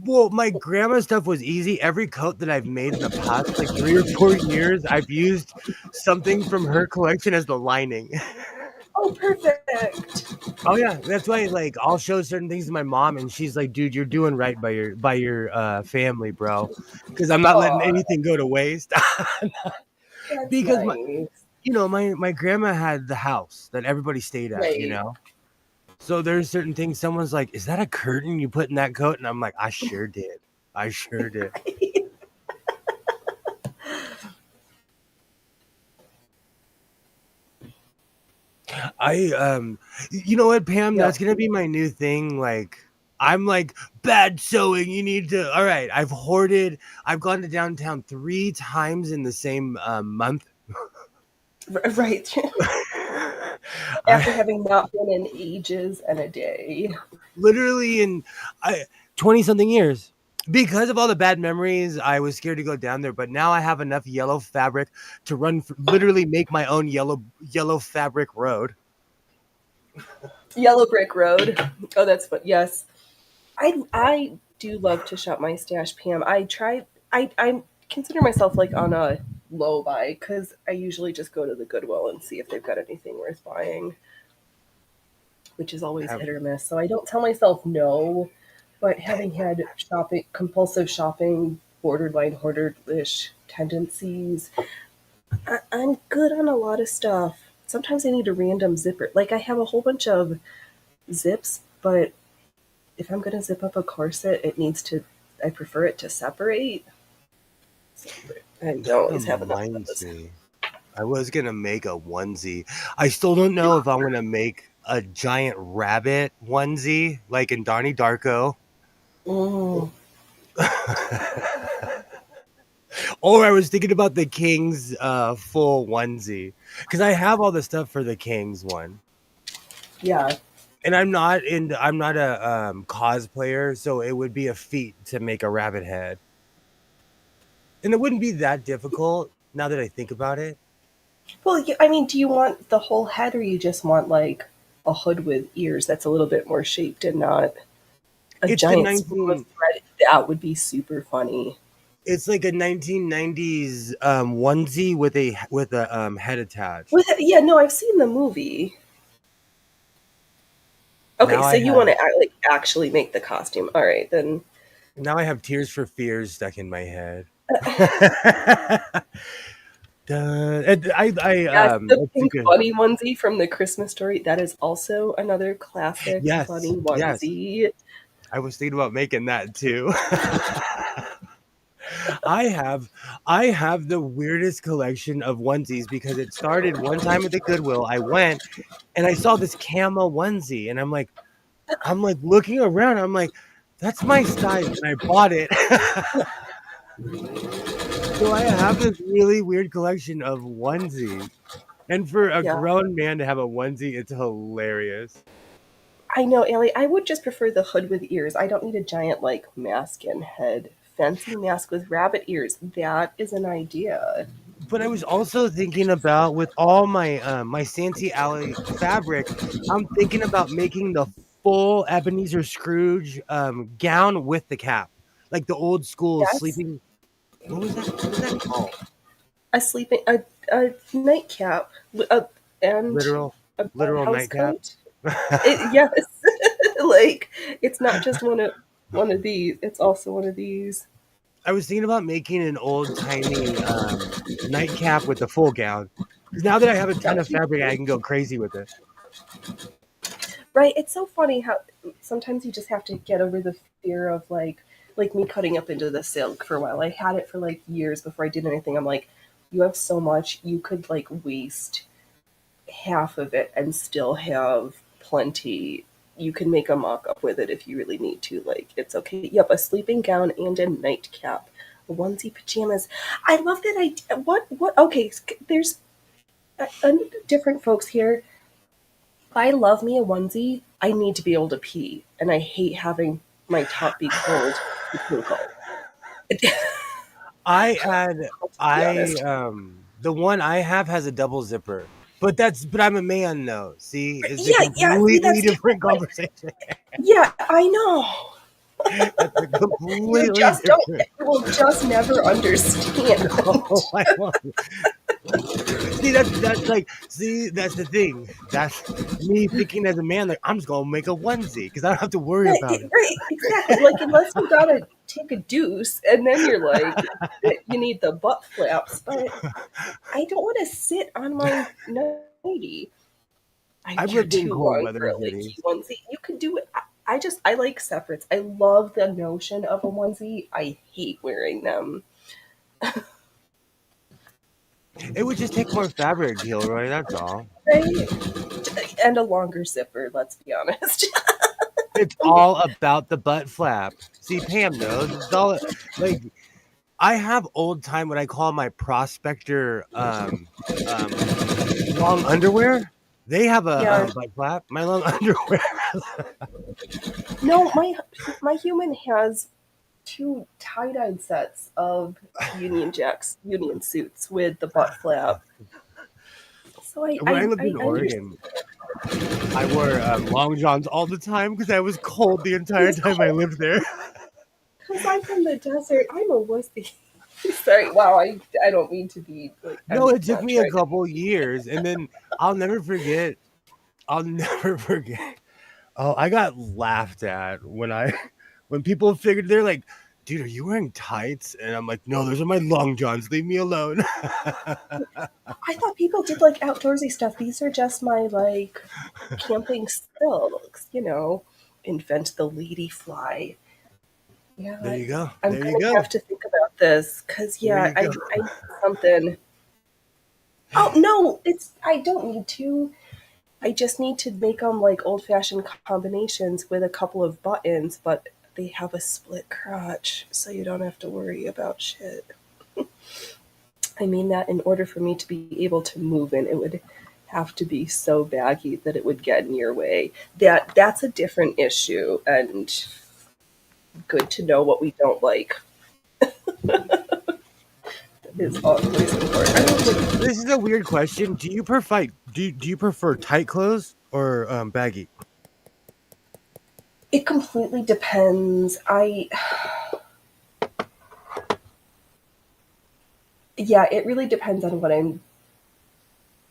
well, my grandma's stuff was easy. Every coat that I've made in the past like 3 or 4 years, I've used something from her collection as the lining. Oh, perfect. Oh yeah, that's why like I'll show certain things to my mom and she's like, "Dude, you're doing right by your family, bro." Cuz I'm not letting Oh, anything go to waste. that's Because my nice. my grandma had the house that everybody stayed at, you Right. know. So there's certain things someone's like, "Is that a curtain you put in that coat?" And I'm like, "I sure did. I sure did." I you know what, Pam, Yeah. that's going to be my new thing like I'm like bad sewing. You need to. All right, I've hoarded. I've gone to downtown 3 times in the same month. Right. After I having not been in ages and a day. literally in I 20 something years. Because of all the bad memories, I was scared to go down there. But now I have enough yellow fabric to literally make my own yellow fabric road. Yellow Brick Road. Oh, that's what. Yes, I do love to shop my stash, Pam. I consider myself like on a low buy because I usually just go to the Goodwill and see if they've got anything worth buying, which is always Have- hit or miss. So I don't tell myself no, but having had compulsive shopping, borderline hoarder-ish tendencies, I'm good on a lot of stuff. Sometimes I need a random zipper. Like I have a whole bunch of zips, but if I'm going to zip up a corset, it needs to, I prefer it to separate. So I That don't always have enough of reminds those. me. I was gonna make a onesie. I still don't know if I'm gonna make a giant rabbit onesie like in Donnie Darko. Mm, Or I was thinking about the King's full onesie. Because I have all the stuff for the King's one. yeah. And I'm not a cosplayer, so it would be a feat to make a rabbit head. And it wouldn't be that difficult now that I think about it. Well, I mean, do you want the whole head or you just want like a hood with ears that's a little bit more shaped and not a It's the giant spool of 19 thread? That would be super funny. it's like a 1990s onesie with a head attached. Yeah, no, I've seen the movie. Okay, Now so I you want have to like actually make the costume. All right, then. now I have Tears for Fears stuck in my head. Yes, the Let's pink think of, bunny onesie from the Christmas story. That is also another classic yes, bunny yes. onesie. I was thinking about making that too. I have I have the weirdest collection of onesies because it started one time at the Goodwill. I went and I saw this camo onesie and I'm like looking around. I'm like, that's my size, and I bought it. So I have this really weird collection of onesies. And for a Yeah, grown man to have a onesie, it's hilarious. I know, Ellie. I would just prefer the hood with ears. I don't need a giant like mask and head. Fancy mask with rabbit ears. That is an idea. But I was also thinking about with all my my Santee Alley fabric, I'm thinking about making the full Ebenezer Scrooge gown with the cap, like the old school Yes, sleeping. What was that? What is that called? a sleeping a nightcap and Literal, a literal house nightcap. coat. Yes, like it's not just one of these. It's also one of these. I was thinking about making an old timey nightcap with the full gown. Because now that I have a That ton would of be fabric, I cool. can go crazy with it. Right, it's so funny how sometimes you just have to get over the fear of like me cutting up into the silk for a while. I had it for like years before I did anything. I'm like, you have so much, you could like waste half of it and still have plenty. You can make a mock up with it if you really need to. Like, it's okay. Yep, a sleeping gown and a nightcap. Onesie pajamas. I love that idea. What? Okay, there's different folks here. I love me a onesie. I need to be able to pee, and I hate having my top be cold and twinkle. I had To be I honest. the one I have has a double zipper. But I'm a man though. See, it's a Yeah, yeah. See, completely that's different. different conversation. Yeah, I know. That's a You completely just don't. different. You will just never understand. No, I won't. See, that's like, see, that's the thing. That's me thinking as a man, like I'm just gonna make a onesie because I don't have to worry Right, about it. right, exactly. Like unless you gotta take a deuce, and then you're like, you need the butt flaps. But I don't want to sit on my nightie. I've You're lived in too cold long weather for a leaky cities. onesie. You could do it. I like separates. I love the notion of a onesie. I hate wearing them. It would just take more fabric, Gilroy. That's all. Right? And a longer zipper, let's be honest. It's all about the butt flap. See, Pam knows. It's all like I have old time what I call my prospector long underwear. They have a Yeah. butt flap. My long underwear. No, my human has. two tie-dyed sets of Union Jacks, Union suits with the butt flap. So When I lived in I understand. Oregon, I wore long johns all the time because I was cold the It entire was time I cold lived there. because I'm from the desert. I'm a wussy. Sorry, wow. I don't mean to be like. No, I'm it took not me a trying to. couple years, and then I'll never forget. I'll never forget. Oh, I got laughed at when people figured they're like, "Dude, are you wearing tights?" And I'm like, "No, those are my long johns. Leave me alone." I thought people did like outdoorsy stuff. These are just my like camping silks. Invent the lady fly. There Yeah, you go. I'm There you gonna go. have to think about this because There yeah, you go. I need something. Oh no, I don't need to. I just need to make them like old fashioned combinations with a couple of buttons, but they have a split crotch, so you don't have to worry about shit. I mean that in order for me to be able to move in, it would have to be so baggy that it would get in your way. That's a different issue, and good to know what we don't like is always important. I mean, This is a weird question. Do you prefer tight clothes or baggy? it completely depends. Yeah, it really depends on what I'm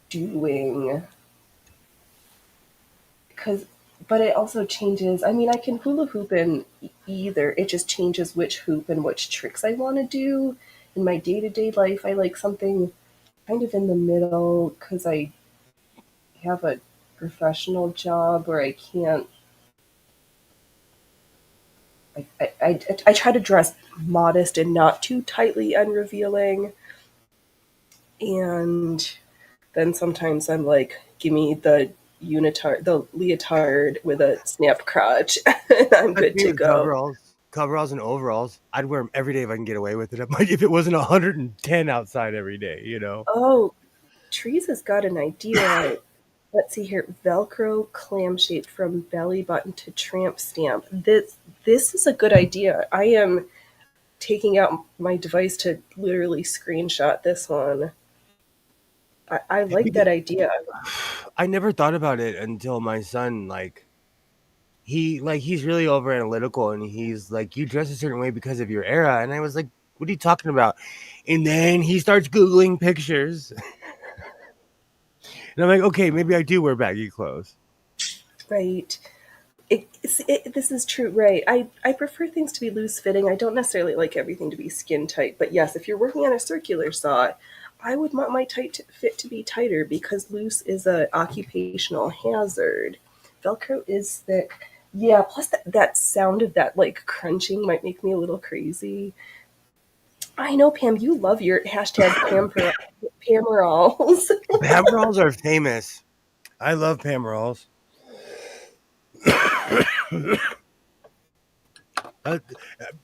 doing. Because, but it also changes. I mean, I can hula hoop in either. It just changes which hoop and which tricks I want to do. In my day to day life, I like something kind of in the middle because I have a professional job where I can't. I try to dress modest and not too tightly unrevealing. And then sometimes I'm like, give me the leotard with a snap crotch, and I'm That's good me to with go. coveralls and overalls. I'd wear them every day if I can get away with it. If it wasn't 110 outside every day, you know. Oh, Trees has got an idea. Let's see here. Velcro clam shaped from belly button to tramp stamp. This is a good idea. I am taking out my device to literally screenshot this one. I like Because that idea. I never thought about it until my son he's really over analytical and he's like, you dress a certain way because of your era, and I was like, what are you talking about? And then he starts googling pictures, and I'm like, okay, maybe I do wear baggy clothes. Right. This is true, right? I prefer things to be loose fitting. I don't necessarily like everything to be skin tight, but yes, if you're working on a circular saw, I would want my fit to be tighter because loose is a occupational hazard. Velcro is thick. Yeah, plus that sound of that like crunching might make me a little crazy. I know, Pam, you love your hashtag Pamerals. Pamperalls are famous. I love Pamperalls. Uh,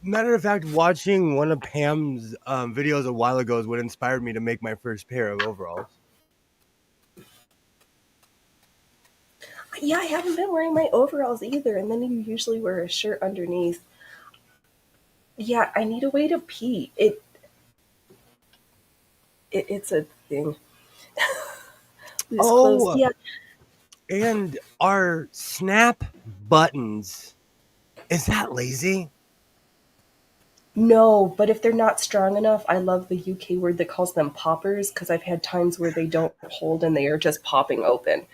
Matter of fact, watching one of Pam's videos a while ago is what inspired me to make my first pair of overalls. Yeah, I haven't been wearing my overalls either, and then you usually wear a shirt underneath. Yeah, I need a way to pee. It's a thing. Loose clothes. Oh, Yeah, and our snap buttons. Is that lazy? no, but if they're not strong enough, I love the UK word that calls them poppers because I've had times where they don't hold and they are just popping open.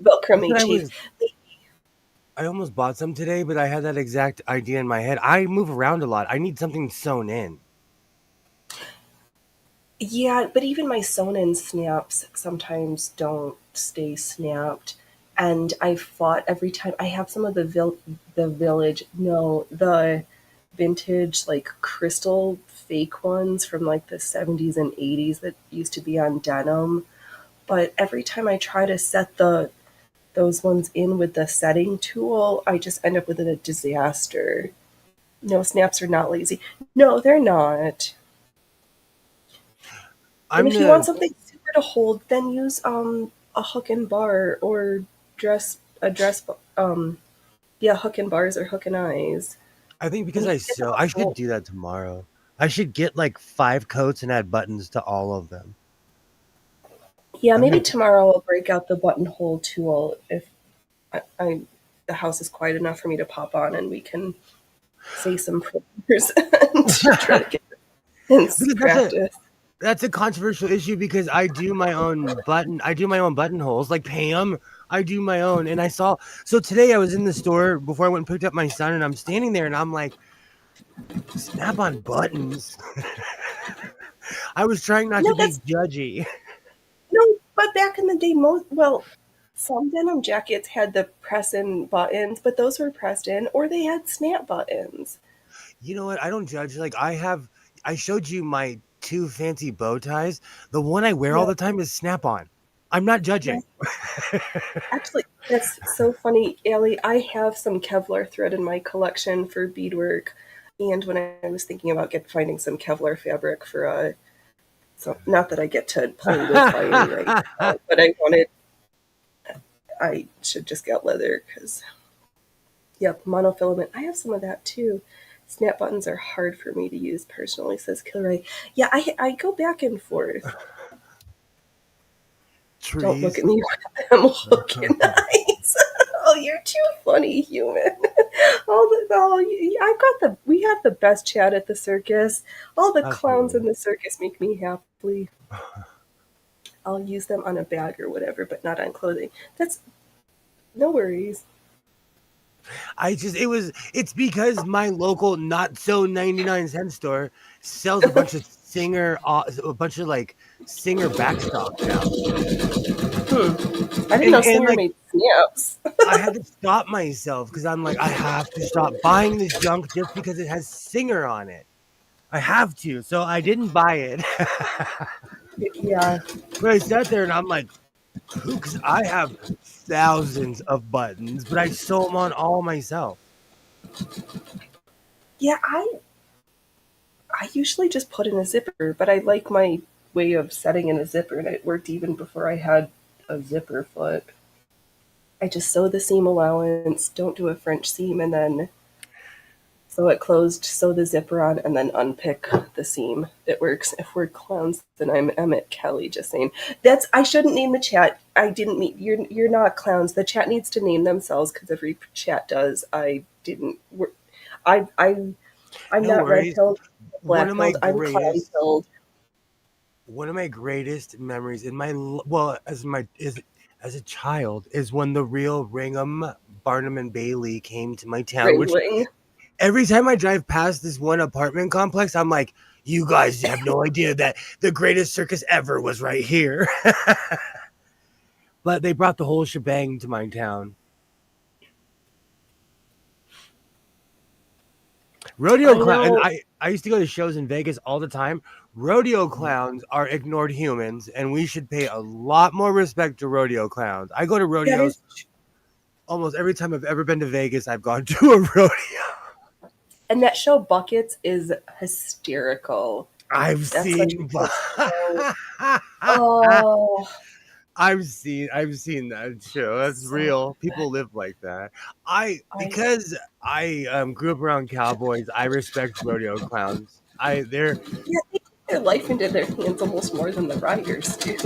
Velcro That's may what chafe. I almost bought some today, but I had that exact idea in my head. I move around a lot. I need something sewn in. Yeah, but even my sewn-in snaps sometimes don't stay snapped, and I fought every time. I have some of the village, no, the vintage like crystal fake ones from like the 70s and 80s that used to be on denim. But every time I try to set those ones in with the setting tool, I just end up with a disaster. No, snaps are not lazy. No, they're not. And I'm if you want the something super to hold, then use a hook and bar or dress a dress yeah, hook and bars or hook and eyes. I think because We I can get sew, the I should whole. do that tomorrow. I should get like 5 coats and add buttons to all of them. Yeah, I'm maybe gonna. tomorrow I'll break out the buttonhole tool if I the house is quiet enough for me to pop on and we can say some prayers and try to get in Because practice. that's a controversial issue because I do my own buttonholes like Pam. I do my own, and I saw. So today I was in the store before I went and picked up my son, and I'm standing there and I'm like, snap on buttons. I was trying not to No, be that's judgy. no, but back in the day, some denim jackets had the press-in buttons, but those were pressed in, or they had snap buttons. You know what? I don't judge. Like I showed you my 2 fancy bow ties. The one I wear all Yeah, the time is snap on. I'm not yeah. judging. Actually, that's so funny, Allie. I have some Kevlar thread in my collection for beadwork, and when I was thinking about finding some Kevlar fabric for so not that I get to play with fire right now, but I should just get leather because yep, monofilament. I have some of that too. Snap buttons are hard for me to use personally, says Kilray. Yeah, I go back and forth. Don't look Trees. at me when I'm looking nice. Oh, you're too funny, human. We had the best chat at the circus. All the clowns in Absolutely. the circus make me happy. I'll use them on a bag or whatever, but not on clothing. That's no worries. It's because my local not so 99-cent store sells a bunch of a bunch of like Singer backstock now. I didn't know And Singer like made snaps. I had to stop myself because I'm like, I have to stop buying this junk just because it has Singer on it. I have to. So I didn't buy it. Yeah, But I sat there and I'm like, who? Because I have thousands of buttons, but I sew them on all myself. yeah. I usually just put in a zipper, but I like my way of setting in a zipper, and it worked even before I had a zipper foot. I just sew the seam allowance, don't do a French seam, and then sew it closed, sew the zipper on, and then unpick the seam. It works. If we're clowns, then I'm Emmett Kelly. Just saying. I shouldn't name the chat. I didn't mean you're not clowns. The chat needs to name themselves because every chat does. I didn't. I'm No not red worries. pilled, One black of my pilled. I'm clown greatest pilled. one of my greatest memories in well as a child is when the real Ringham Barnum and Bailey came to my town, which Ringling. every time I drive past this one apartment complex, I'm like, you guys have no idea that the greatest circus ever was right here. But they brought the whole shebang to my town. Rodeo I clown, and know. I used to go to shows in Vegas all the time. Rodeo clowns are ignored humans, and we should pay a lot more respect to rodeo clowns. I go to That rodeos is, almost every time I've ever been to Vegas. I've gone to a rodeo. and that show Buckets is hysterical. I've That's such a seen. good show. Oh, I've seen that show. That's so real. good. People live like that. I Because I grew up around cowboys. I respect rodeo clowns. They're Yeah, they take their life into their hands almost more than the riders do.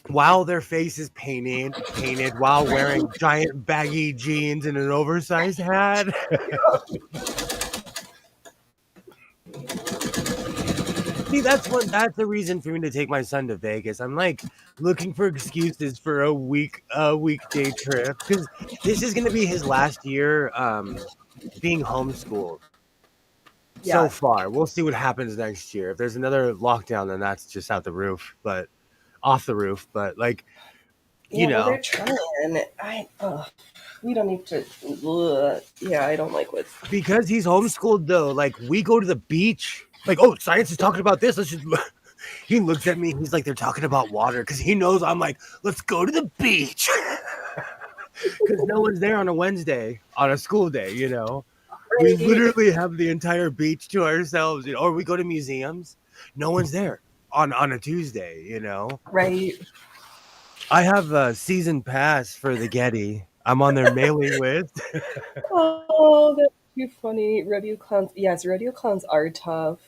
while their face is painted while wearing giant baggy jeans and an oversized hat. See, that's the reason for me to take my son to Vegas. I'm like looking for excuses for a weekday trip because this is gonna be his last year being homeschooled so Yeah, far. We'll see what happens next year. If there's another lockdown, then that's just out the roof, but off the roof. But like, you yeah. Well, know, they're trying. We don't need to. Ugh. Yeah, I don't like what. because he's homeschooled though, like we go to the beach. Like, oh, science is talking about this. Let's just. He looks at me. He's like, they're talking about water because he knows I'm like, let's go to the beach because no one's there on a Wednesday on a school day. We Right, literally have the entire beach to ourselves. Or we go to museums. No one's there on a Tuesday. right. I have a season pass for the Getty. I'm on their mailing list. Oh, that's Too funny. Rodeo clowns. Yes, rodeo clowns are tough,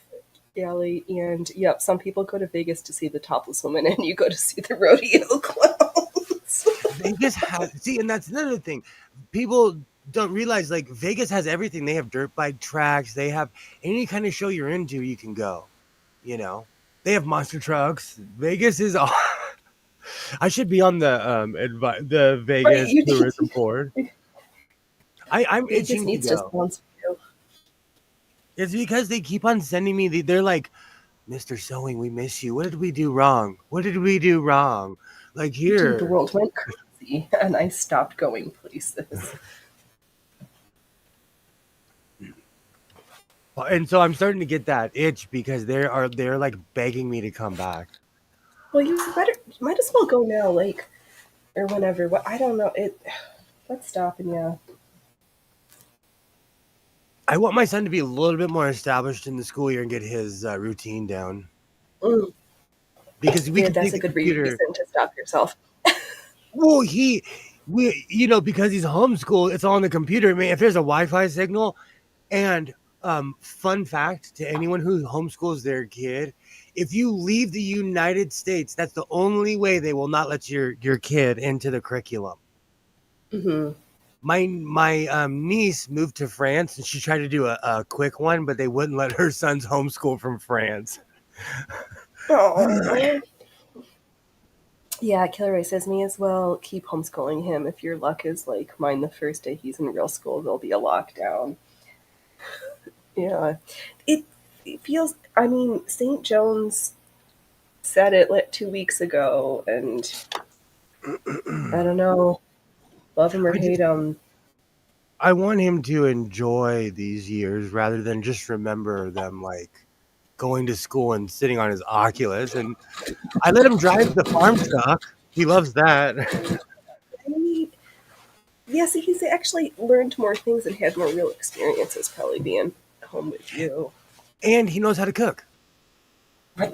Allie. And yep, some people go to Vegas to see the topless woman, and you go to see the rodeo clowns. Vegas has see, and that's another thing. People don't realize like Vegas has everything. They have dirt bike tracks. They have any kind of show you're into, you can go. You know, they have monster trucks. Vegas is. I should be on the Right? Vegas You tourism board. I'm Vegas itching to needs to go. sponsor you. It's because they keep on sending me. They're like, Mr. Sewing, we miss you. What did we do wrong? What did we do wrong? Like Dude, the here. world went crazy, and I stopped going places. And so I'm starting to get that itch because they're like begging me to come back. Well, might as well go now, like or whenever. What I don't know. What's stopping you? I want my son to be a little bit more established in the school year and get his routine down Mm, because we yeah, can that's take a the good computer. reason to stop yourself. Well, because he's homeschooled, it's all on the computer. I mean, if there's a Wi-Fi signal, and fun fact to anyone who homeschools their kid, if you leave the United States, that's the only way they will not let your kid into the curriculum. Hmm. My niece moved to France and she tried to do a quick one, but they wouldn't let her sons homeschool from France. Oh. Yeah, Killer Ray says me as well. Keep homeschooling him. If your luck is like mine, the first day he's in real school, there'll be a lockdown. Yeah, it, it feels. I mean, St. John's said it like 2 weeks ago, and I don't know, love him or I just hate him. I want him to enjoy these years rather than just remember them like going to school and sitting on his Oculus. And I let him drive the farm truck. He loves that. He, yeah, see, he's actually learned more things and had more real experiences probably being home with you. And he knows how to cook. Right?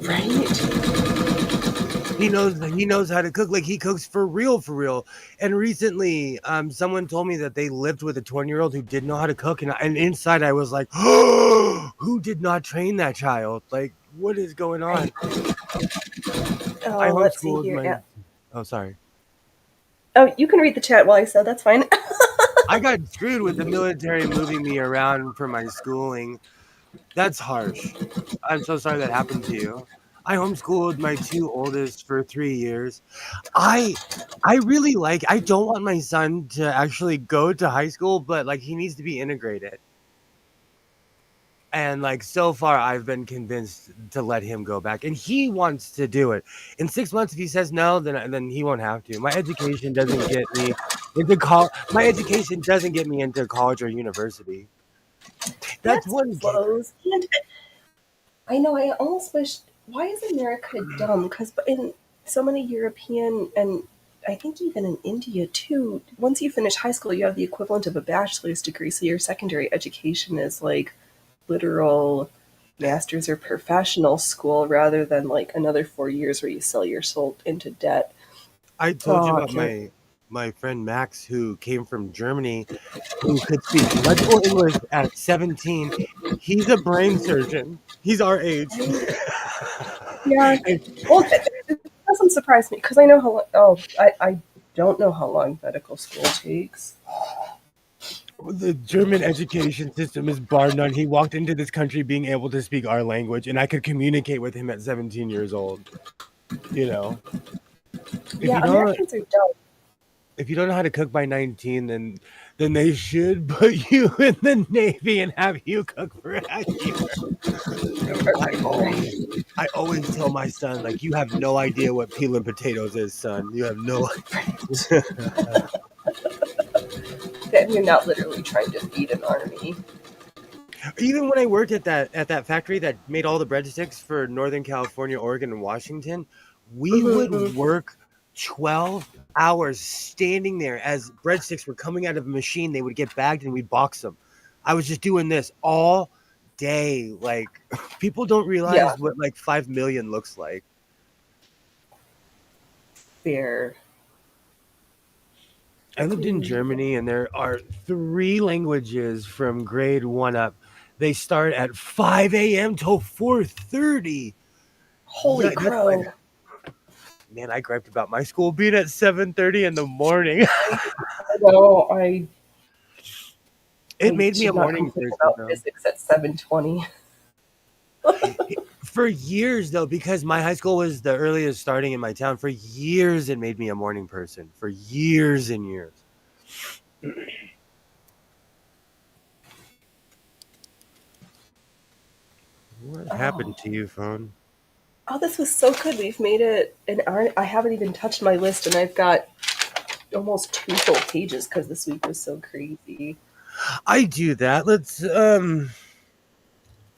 He knows how to cook. Like he cooks for real, for real. And recently, someone told me that they lived with a 20-year-old who didn't know how to cook, and inside I was like, oh, who did not train that child? Like, what is going on? Right. I Oh, let's see homeschooled here. my. Yeah. Oh, sorry. Oh, you can read the chat while I said that's fine. I got screwed with the military moving me around for my schooling. That's harsh. I'm so sorry that happened to you. I homeschooled my two oldest for 3 years. I I really like I don't want my son to actually go to high school, but like he needs to be integrated. And like so far I've been convinced to let him go back and he wants to do it. In 6 months if he says no, then he won't have to. My education doesn't get me into college or university. That's That's one kicker. blows. And I know. I almost wish. Why is America dumb? Because in so many European and I think even in India too, once you finish high school, you have the equivalent of a bachelor's degree. So your secondary education is like literal master's or professional school rather than like another 4 years where you sell your soul into debt. I told you Oh, about killer. my friend Max who came from Germany who could speak legible English at 17. He's a brain surgeon. He's our age. Yeah. And Well, it doesn't surprise me because I know how. Oh, I don't know how long medical school takes. the German education system is bar none. He walked into this country being able to speak our language, and I could communicate with him at 17 years old. You know, if Yeah, you don't Americans are dumb. if you don't know how to cook by 19, then they should put you in the Navy and have you cook for a year. I always Right. I always tell my son, like, you have no idea what peeling potatoes is, son. You have no idea. Then you're not literally trying to feed an army. Even when I worked at that factory that made all the breadsticks for Northern California, Oregon, and Washington, we would Hmm. work 12 hours standing there as breadsticks were coming out of a machine. They would get bagged and we'd box them. I was just doing this all day. Like people don't Yeah, realize what like 5 million looks like. fair. I lived in Germany, and there are 3 languages from grade 1 up. They start at 5 a.m. till 4:30. Holy Yeah, that's why. crow. Man, I griped about my school being at 7:30 in the morning. I know. It I made me a should not morning complain person, about though. physics at 7:20. For years, though, because my high school was the earliest starting in my town, for years it made me a morning person. For years and years. What happened to Oh. you, phone? Oh, this was so good. We've made it an hour. I haven't even touched my list, and I've got almost 2 full pages because this week was so crazy. I do that. Let's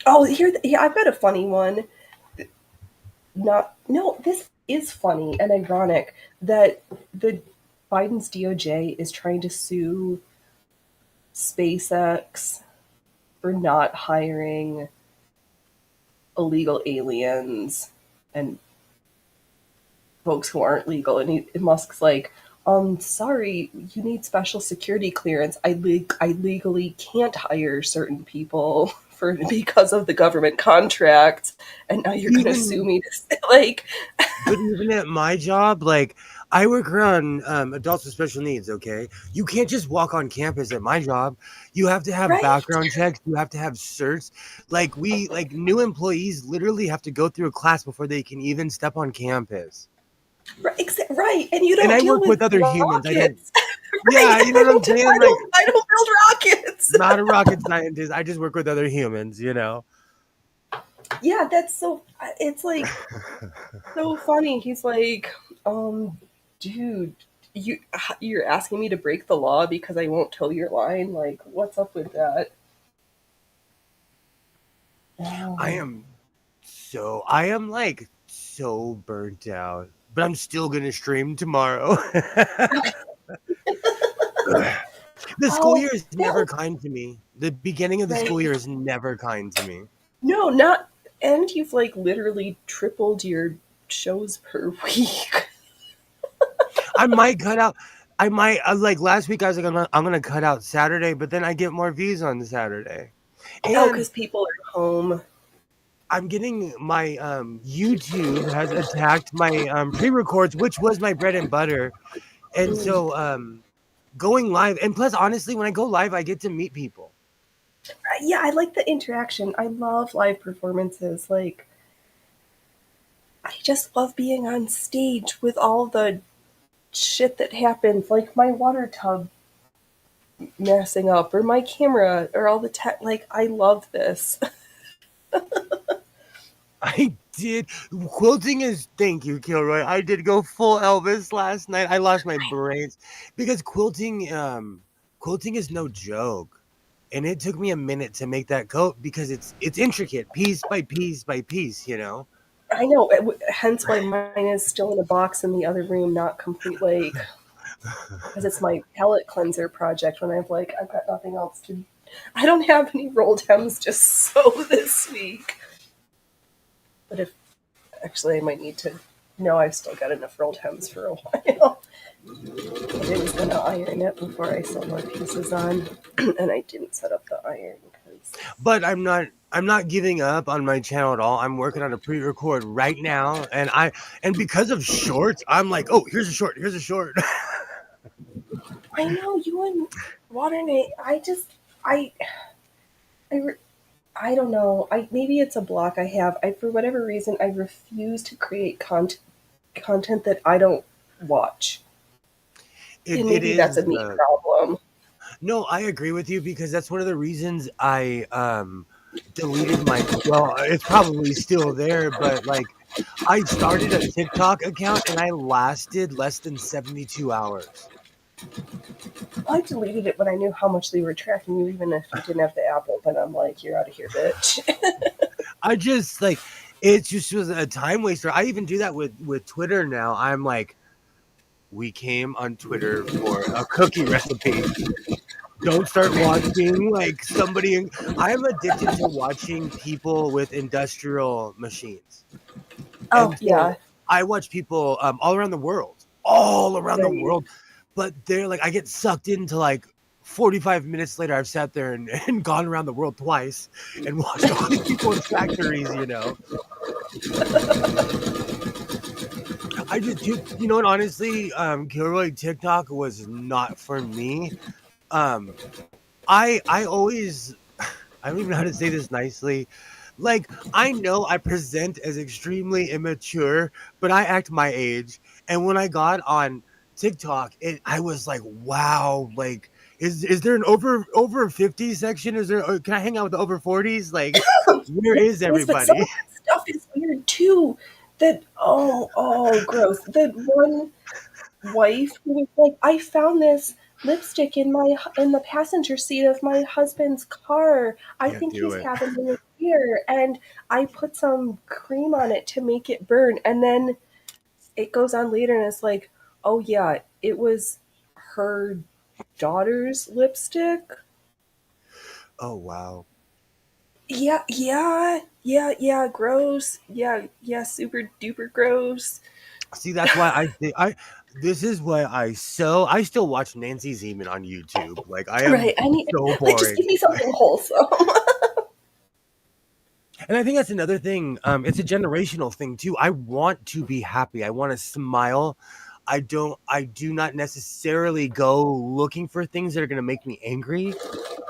Oh, here, I've got a funny one. Not no, this is funny and ironic that the Biden's DOJ is trying to sue SpaceX for not hiring illegal aliens and folks who aren't legal. And Musk's like, sorry, you need special security clearance. I legally can't hire certain people for because of the government contract, and now you're gonna sue even me to say, like, But even at my job, like I work around adults with special needs. Okay, you can't just walk on campus at my job. You have to have right, background checks. You have to have certs. Like new employees literally have to go through a class before they can even step on campus. right, and you And don't I deal work with with other humans. I don't. rockets, right? Yeah, you know what I'm saying? Like, I don't build rockets. not a rocket scientist. I just work with other humans. You know. Yeah, that's so. It's like so funny. He's like, dude, you're asking me to break the law because I won't toe your line. Like, what's up with that? I Oh. am I am like so burnt out, but I'm still gonna stream tomorrow. The school Oh, year is that never was kind to me. The beginning of the right. school year is never kind to me. No, not. And you've like literally tripled your shows per week. I might cut out. I might like last week. I was like, I'm gonna cut out Saturday, but then I get more views on the Saturday, Oh, and because people are home. I'm getting my YouTube has attacked my pre-records, which was my bread and butter, and Mm. so going live, and plus, honestly, when I go live, I get to meet people. Yeah, I like the interaction. I love live performances. Like, I just love being on stage with all the shit that happens, like my water tub messing up, or my camera, or all the tech. Like, I love this. I did. Quilting is, thank you, Kilroy. I did go full Elvis last night. I lost my brains because quilting is no joke. And it took me a minute to make that coat because it's intricate, piece by piece by piece, you know. I know, hence why mine is still in a box in the other room, not complete. Like, because it's my palette cleanser project. When I've got nothing else to. I don't have any rolled hems to sew this week. But if actually, I might need to. No, I've still got enough rolled hems for a while. But I was gonna iron it before I set more pieces on, and I didn't set up the iron because. But I'm not giving up on my channel at all. I'm working on a pre-record right now, and because of shorts, I'm like, oh, here's a short, here's a short. I know you and Water Nate. I, I, I don't know. Maybe it's a block I have. For whatever reason, I refuse to create content that I don't watch, and It maybe that's is a me problem. no, I agree with you because that's one of the reasons I deleted my well, it's probably still there, but like I started a TikTok account and I lasted less than 72 hours. I deleted it when I knew how much they were tracking you, even if you didn't have the app open. I'm like, you're out of here, bitch. I just like it just was a time waster. I even do that with Twitter now. I'm like, we came on Twitter for a cookie recipe. Don't start watching like somebody. I'm addicted to watching people with industrial machines. Oh And so yeah, I watch people all around the world, right. but they're like I get sucked into like 45 minutes later. I've sat there and gone around the world twice and watched all these people in factories. I just do, and honestly, Kilroy, TikTok was not for me. Um, I always, I don't even know how to say this nicely. Like, I know I present as extremely immature, but I act my age. And when I got on TikTok, I was like, wow, like, is there an over 50 section? Can I hang out with the over 40s? Like, where is Yes, but some everybody? of that stuff is weird too. That gross. The one wife who was like, I found this lipstick in the passenger seat of my husband's car. I Can't think do he's it. having an affair, and I put some cream on it to make it burn. And then it goes on later, and it's like, oh yeah, it was her daughter's lipstick. Oh, wow. Yeah, gross. Yeah, super duper gross. See, that's why I think this is why I still watch Nancy Zeman on YouTube. Like I am Right. I need so like just boring. give me something wholesome. And I think that's another thing. It's a generational thing too. I want to be happy. I want to smile. I do not necessarily go looking for things that are going to make me angry.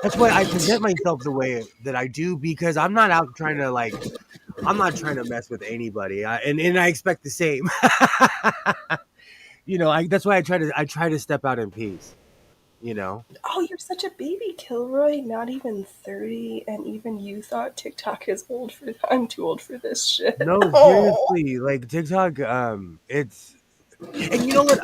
That's why I present myself the way that I do because I'm not out trying to I'm not trying to mess with anybody. And I expect the same. That's why I try to step out in peace, you know. Oh, you're such a baby, Kilroy. Not even 30, and even you thought TikTok is old for. I'm too old for this shit. No, Oh. seriously, like TikTok, it's and you know what?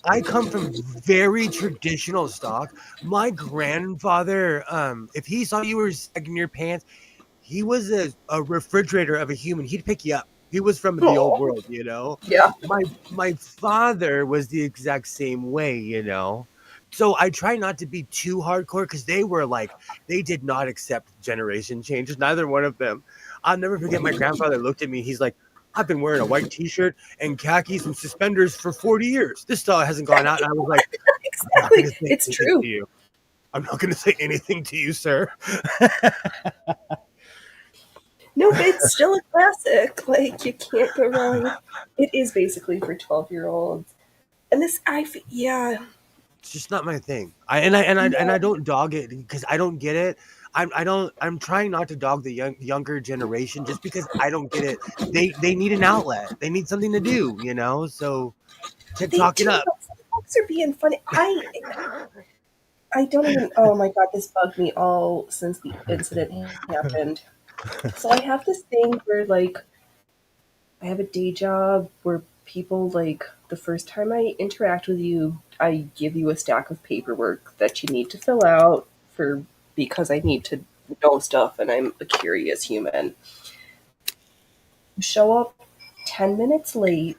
I come from very traditional stock. My grandfather, if he saw you were sagging your pants, he was a refrigerator of a human. He'd pick you up. He was from the old Oh. world. Yeah. My father was the exact same way. So I try not to be too hardcore because they did not accept generation changes. Neither one of them. I'll never forget my grandfather looked at me. He's like, I've been wearing a white t-shirt and khakis and suspenders for 40 years. This style hasn't gone out. And I was like, I'm not Exactly. going to say It's anything true. to you. I'm not going to say anything to you, sir. No, but it's still a classic. Like you can't go wrong. It is basically for 12-year-olds. And yeah. It's just not my thing. I No, don't dog it because I don't get it. I'm trying not to dog the younger generation just because I don't get it. They need an outlet. They need something to do. So they TikTok it do, up. but some folks are being funny. I don't even. Oh my god, this bugged me all since the incident happened. So I have this thing where like I have a day job where people like the first time I interact with you, I give you a stack of paperwork that you need to fill out for because I need to know stuff and I'm a curious human. You show up 10 minutes late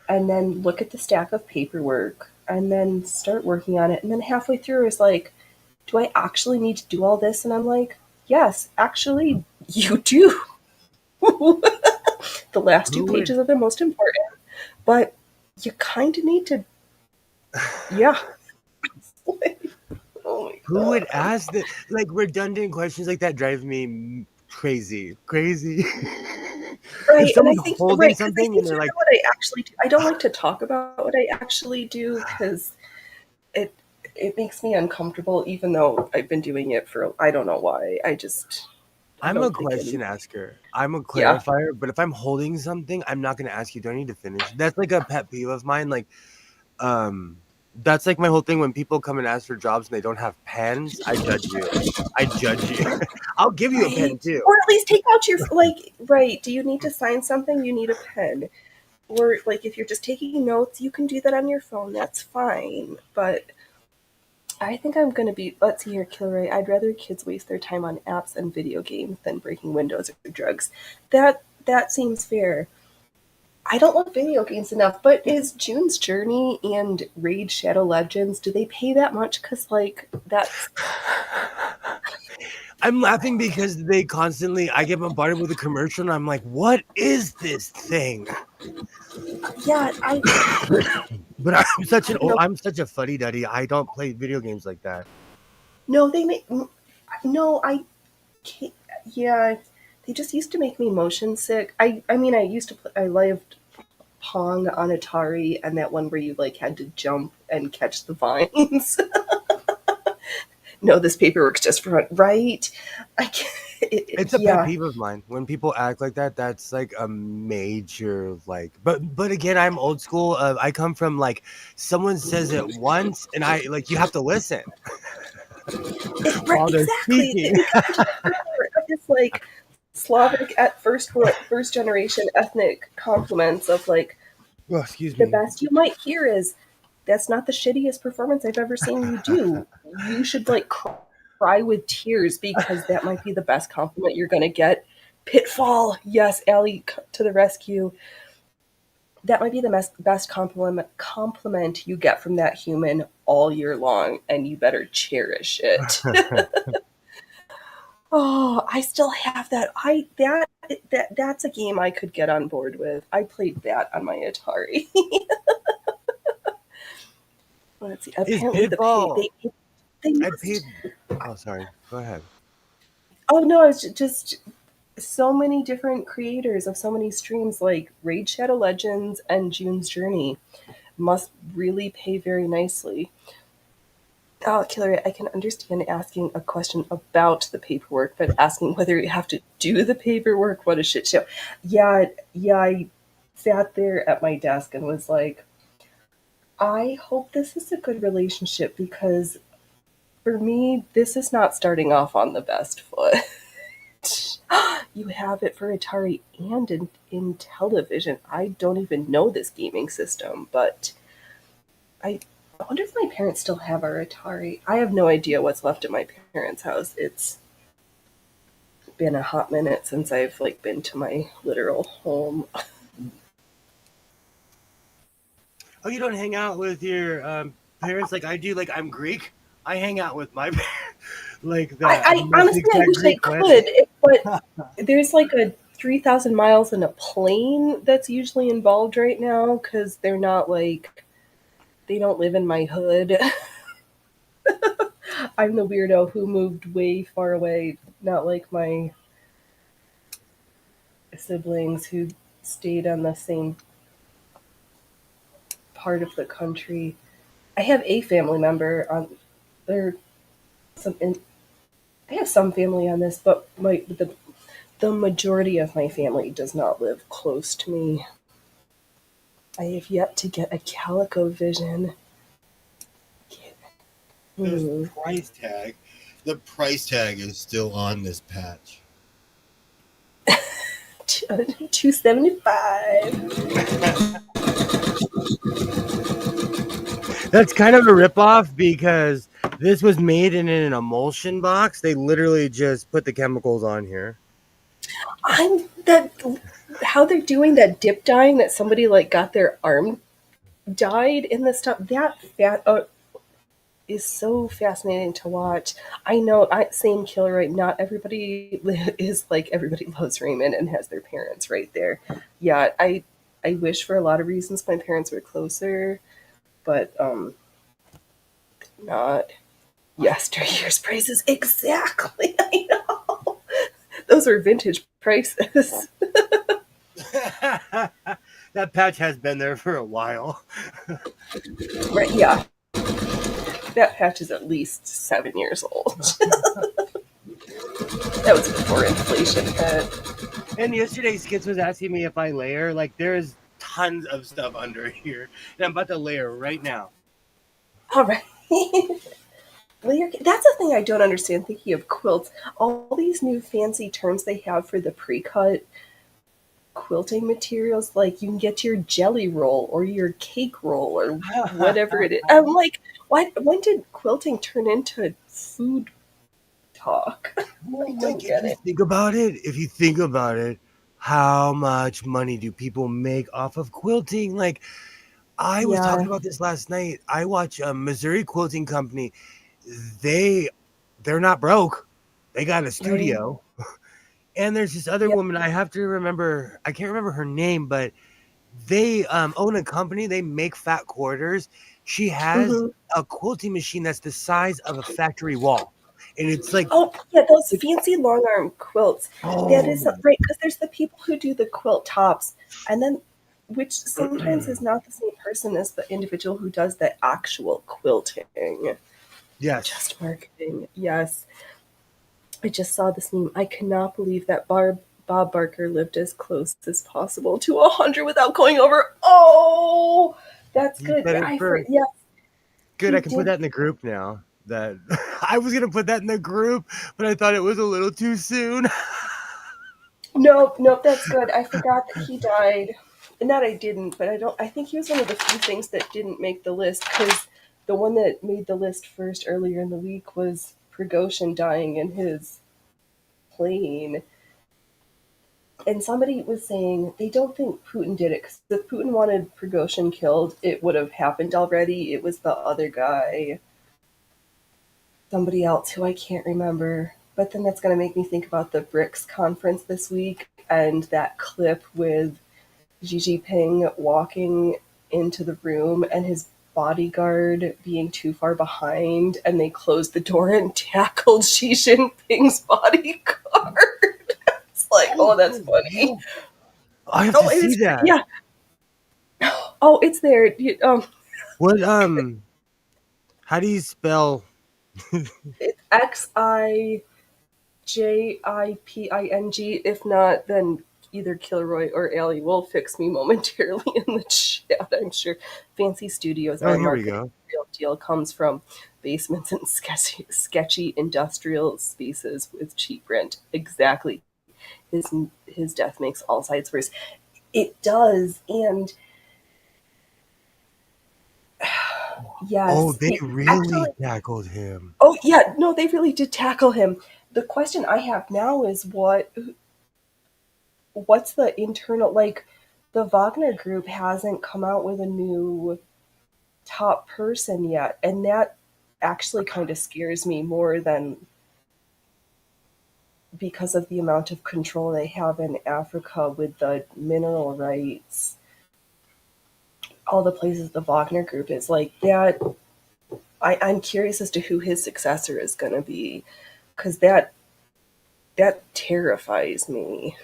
and then look at the stack of paperwork and then start working on it and then halfway through is like, do I actually need to do all this? And I'm like, yes, actually you do. The last two Who would pages are the most important, but you kind of need to, yeah. Oh my who would god. ask the like redundant questions like that drive me crazy, crazy. If Right, and I someone's think holding right because I something and think they're you like, know what I actually do. I don't like to talk about what I actually do because it it makes me uncomfortable, even though I've been doing it for I don't know why. I I'm a don't think any. question asker. I'm a Yeah, clarifier, but if I'm holding something, I'm not gonna ask you, do I need to finish? That's like a pet peeve of mine. Um, that's like my whole thing when people come and ask for jobs and they don't have pens, I judge you. I judge you. I'll give you a pen right. too. Or at least take out your like right. Do you need to sign something? You need a pen. Or like if you're just taking notes, you can do that on your phone. That's fine. But I think I'm gonna be. Let's see here, Kilroy. I'd rather kids waste their time on apps and video games than breaking windows or drugs. That seems fair. I don't love video games enough, but is June's Journey and Raid Shadow Legends, do they pay that much? Because, like, that's. I'm laughing because I get bombarded with a commercial and I'm like, what is this thing? Yeah, But I don't know. I'm such a fuddy duddy. I don't play video games like that. No, they make no. I can't. Yeah, they just used to make me motion sick. I mean, I used to play. I loved Pong on Atari, and that one where you like had to jump and catch the vines. No, this paperwork's just for right. I can't. It's a pet Yeah. peeve of mine when people act like that. That's like a major like. But again, I'm old school. I come from like someone says it once, and I like you have to listen Right, while they're exactly. speaking. You can't just it's like Slavic at first generation ethnic compliments of like Oh, excuse the me. best you might hear is that's not the shittiest performance I've ever seen you do. You should like cry with tears because that might be the best compliment you're gonna get. Pitfall, yes, Allie to the rescue. That might be the best compliment you get from that human all year long, and you better cherish it. Oh, I still have that. That's a game I could get on board with. I played that on my Atari. Let's see. Is Apparently, Pitfall? they I must. paid. Oh, sorry. Go ahead. Oh no, it's just so many different creators of so many streams like Raid Shadow Legends and June's Journey must really pay very nicely. Oh, Killer, I can understand asking a question about the paperwork, but asking whether you have to do the paperwork, what a shit show. Yeah, I sat there at my desk and was like, I hope this is a good relationship because for me, this is not starting off on the best foot. You have it for Atari and in television. I don't even know this gaming system, but I wonder if my parents still have our Atari. I have no idea what's left at my parents' house. It's been a hot minute since I've like been to my literal home. Oh, you don't hang out with your parents like I do. Like I'm Greek. I hang out with my parents like that. I Most honestly I exact wish I Greek could, way. but there's like a 3,000 miles in a plane that's usually involved right now because they're not like they don't live in my hood. I'm the weirdo who moved way far away, not like my siblings who stayed on the same part of the country. I have a family member on there. Some in, I have some family on this, but the majority of my family does not live close to me. I have yet to get a Calico Vision. This Hmm. price tag. The price tag is still on this patch. 275. That's kind of a ripoff because this was made in an emulsion box. They literally just put the chemicals on here. I'm that how they're doing that dip dyeing that somebody like got their arm dyed in the stuff that fat is so fascinating to watch. I know same killer right. Not everybody is like everybody loves Raymond and has their parents right there. Yeah, I wish for a lot of reasons my parents were closer, but not yesteryear's prices exactly. I know those are vintage prices. That patch has been there for a while. Right? Yeah, that patch is at least 7 years old. That was before inflation hit. And yesterday, Skits was asking me if I layer. Like, there's tons of stuff under here, and I'm about to layer right now. All right. That's the thing I don't understand. Thinking of quilts, all these new fancy terms they have for the pre-cut quilting materials, like you can get your jelly roll or your cake roll or whatever it is. I'm like, why? When did quilting turn into food talk? Well, I like don't get it. if you think about it, how much money do people make off of quilting? Like, I was Yeah, talking about this last night. I watch a Missouri Quilting Company. They they're not broke. They got a right. studio. And there's this other Yeah, woman I have to remember. I can't remember her name, but They own a company. They make fat quarters. She has a quilting machine that's the size of a factory wall, and it's like, Oh, yeah, those fancy long arm quilts. That oh, is right, because there's the people who do the quilt tops, and then which sometimes is not the same person as the individual who does the actual quilting. yes. Just marketing, yes. I just saw this meme. I cannot believe that Bob Barker lived as close as possible to 100 without going over. Oh, that's He good. said it first. Yeah, Good, he I can put did. that in the group now. That I was gonna put that in the group, but I thought it was a little too soon. Nope, nope, that's good. I forgot that he died. Not I didn't, but I don't. I think he was one of the few things that didn't make the list because the one that made the list first earlier in the week was Prigozhin dying in his plane. And somebody was saying they don't think Putin did it because if Putin wanted Prigozhin killed, it would have happened already. It was the other guy, somebody else who I can't remember. But then that's going to make me think about the BRICS conference this week and that clip with Xi Jinping walking into the room and his bodyguard being too far behind, and they closed the door and tackled Xi Jinping's bodyguard. It's like, oh, that's funny. I have Oh, to it see is, that. yeah. Oh, it's there. What how do you spell? It's XIJIPING. If not, then either Kilroy or Allie will fix me momentarily in the chat. I'm sure Fancy Studios, Oh, our here we marketing go. real deal, comes from basements and sketchy industrial spaces with cheap rent. Exactly. His death makes all sides worse. It does, and Oh, yes, they really actually, tackled him. oh yeah, no, they really did tackle him. The question I have now is what's the internal, like, the Wagner group hasn't come out with a new top person yet, and that actually kind of scares me more than because of the amount of control they have in Africa with the mineral rights, all the places the Wagner group is like that. I'm curious as to who his successor is going to be, because that terrifies me.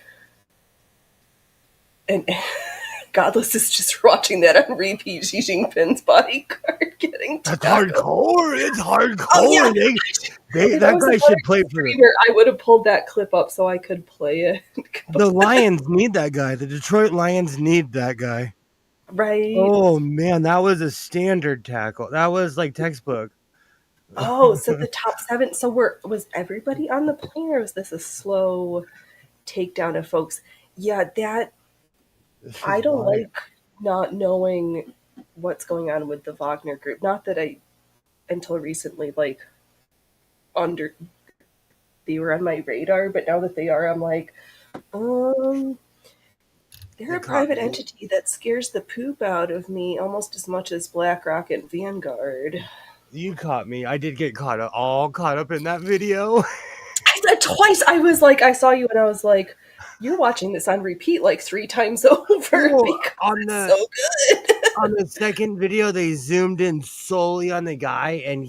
And Godless is just watching that on repeat. Xi Jinping's bodyguard getting That's tackled. hardcore. It's Oh yeah, hardcore. if I That was guy another should play for the streamer, I would have pulled that clip up so I could play it. Lions. Need that guy. The Detroit Lions need that guy. Right. Oh man, that was a standard tackle. That was like textbook. Oh, so the top seven. So was everybody on the plane, or was this a slow takedown of folks? Yeah, that This is I don't why. like not knowing what's going on with the Wagner group. Not that I until recently like under they were on my radar, but now that they are, I'm like, um, they're You a caught private me. entity that scares the poop out of me almost as much as BlackRock and Vanguard. You caught me. I did get all caught up in that video. I said twice. I was like, I saw you, and I was like, you're watching this on repeat like 3 times over Well, because on it's so good. the second video, they zoomed in solely on the guy, and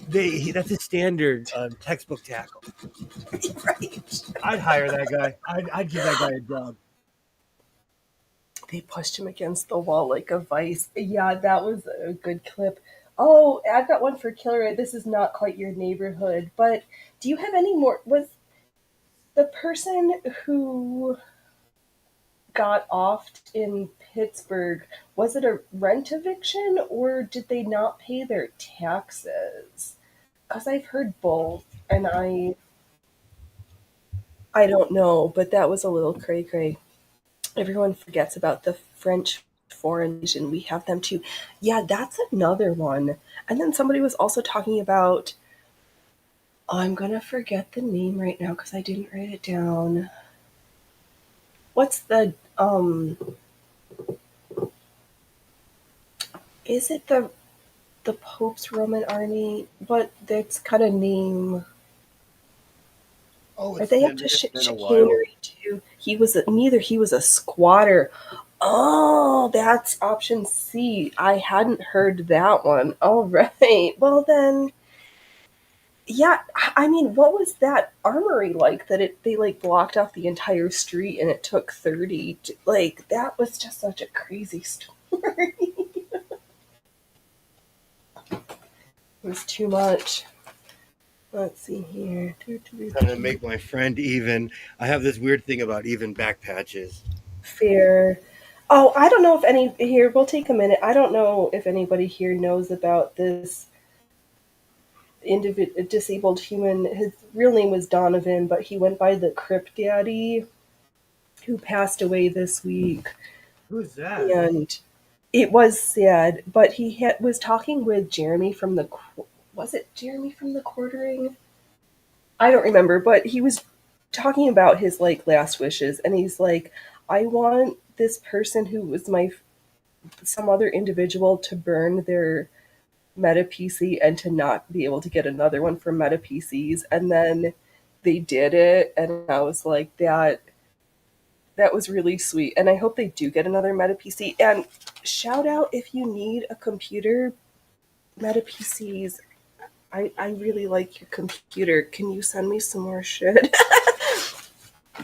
that's a standard textbook tackle. Right. I'd hire that guy. I'd give that guy a job. They pushed him against the wall like a vice. Yeah, that was a good clip. Oh, I've got one for Killer. This is not quite your neighborhood, but do you have any more? Was the person who got offed in Pittsburgh, was it a rent eviction or did they not pay their taxes? Because I've heard both, and I don't know, but that was a little cray cray. Everyone forgets about the French Foreign Legion. We have them too. Yeah, that's another one. And then somebody was also talking about. Oh, I'm gonna forget the name right now because I didn't write it down. What's the Is it the Pope's Roman Army? What that's kind of name? Oh, Are they up to it's been a while. chicanery too? He was a squatter. Oh, that's option C. I hadn't heard that one. All right. Well then, yeah. I mean, what was that armory like? They like blocked off the entire street and it took 30. Like that was just such a crazy story. It was too much. Let's see here. Trying to make my friend even. I have this weird thing about even back patches. Fair. Oh, I don't know if any here. We'll take a minute. I don't know if anybody here knows about this disabled human. His real name was Donovan, but he went by the Crip Daddy, who passed away this week. Who's that? And it was sad, but was talking with Jeremy from the. Was it Jeremy from the Quartering? I don't remember, but he was talking about his like last wishes, and he's like, I want this person who was some other individual to burn their Meta PC and to not be able to get another one from Meta PCs. And then they did it, and I was like, that was really sweet. And I hope they do get another Meta PC. And shout out if you need a computer, Meta PCs. I really like your computer. Can you send me some more shit?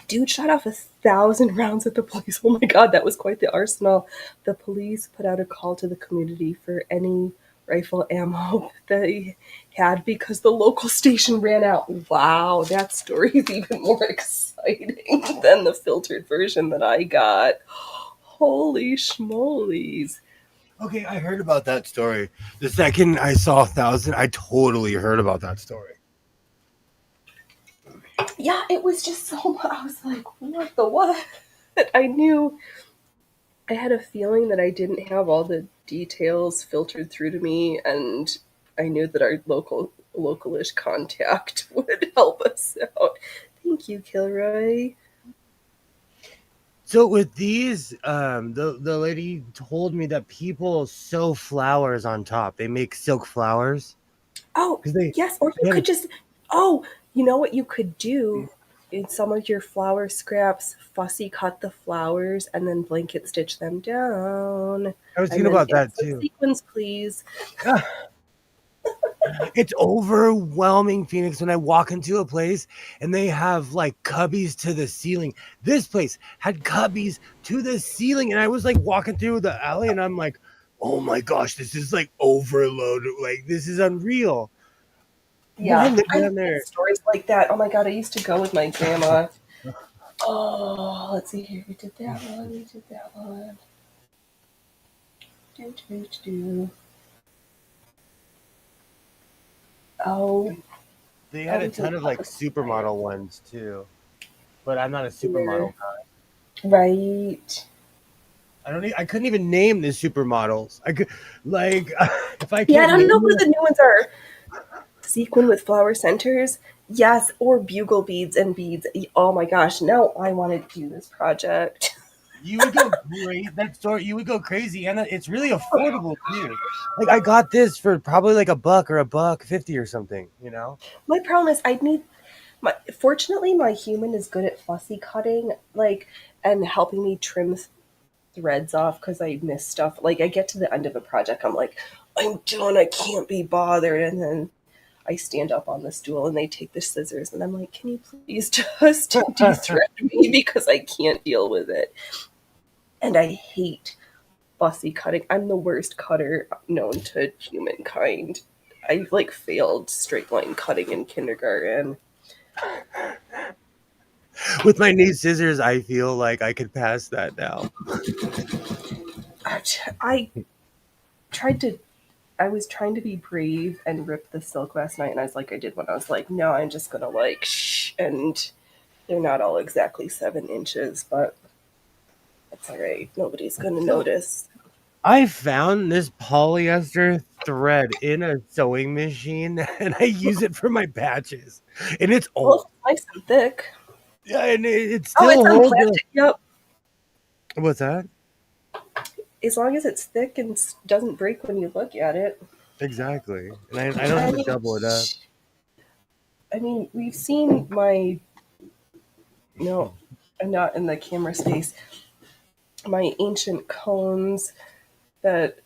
Dude shot off 1,000 rounds at the police. Oh my god, that was quite the arsenal. The police put out a call to the community for any rifle ammo they had because the local station ran out. Wow, that story is even more exciting than the filtered version that I got. Holy schmolies. Okay, I heard about that story. The second I saw 1,000, I totally heard about that story. Yeah, it was just so much. I was like, what the what? I knew I had a feeling that I didn't have all the details filtered through to me, and I knew that our localish contact would help us out. Thank you, Kilroy. So with these, the lady told me that people sew flowers on top. They make silk flowers. Oh, 'Cause they yes, or you could just. Oh, you know what you could do? In some of your flower scraps, fussy cut the flowers and then blanket stitch them down. I was And thinking then about add that some too. sequins, please. It's overwhelming, Phoenix, when I walk into a place and they have like cubbies to the ceiling. This place had cubbies to the ceiling, and I was like walking through the alley and I'm like, oh my gosh, this is like overload. Like, this is unreal. Why Yeah, live I down love there? stories like that. Oh my god, I used to go with my grandma. Oh, let's see here. We did that one. We did that one. Do, do, do. Oh, They oh, had a we did ton of like supermodel ones too, but I'm not a supermodel guy. right. I couldn't even name the supermodels. I could like if I Yeah, I can't don't know name who them. the new ones are. Sequin with flower centers. Yes, or bugle beads and beads. Oh my gosh, now I want to do this project. You would go crazy. That store, you would go crazy, and it's really affordable too. Like I got this for probably like $1 or $1.50 or something. You know. My problem is I'd need fortunately my human is good at fussy cutting, like, and helping me trim threads off because I miss stuff. Like I get to the end of a project, I'm like, I'm done, I can't be bothered, and then I stand up on the stool and they take the scissors and I'm like, can you please just de-thread me because I can't deal with it. And I hate fussy cutting. I'm the worst cutter known to humankind. I like failed straight line cutting in kindergarten. With my new scissors, I feel like I could pass that now. I tried to I was trying to be brave and rip the silk last night, and I was like, I did one. I was like, no, I'm just gonna like shh, and they're not all exactly 7 inches, but it's all right. Nobody's gonna notice. I found this polyester thread in a sewing machine, and I use it for my patches, and it's old. Well, it's nice and thick. Yeah, and it Oh, still it's on holds. plastic. Yep. What's that? As long as it's thick and doesn't break when you look at it. Exactly, and I don't I have to mean, double it up. I mean, we've seen my no. not in the camera space. My ancient cones that,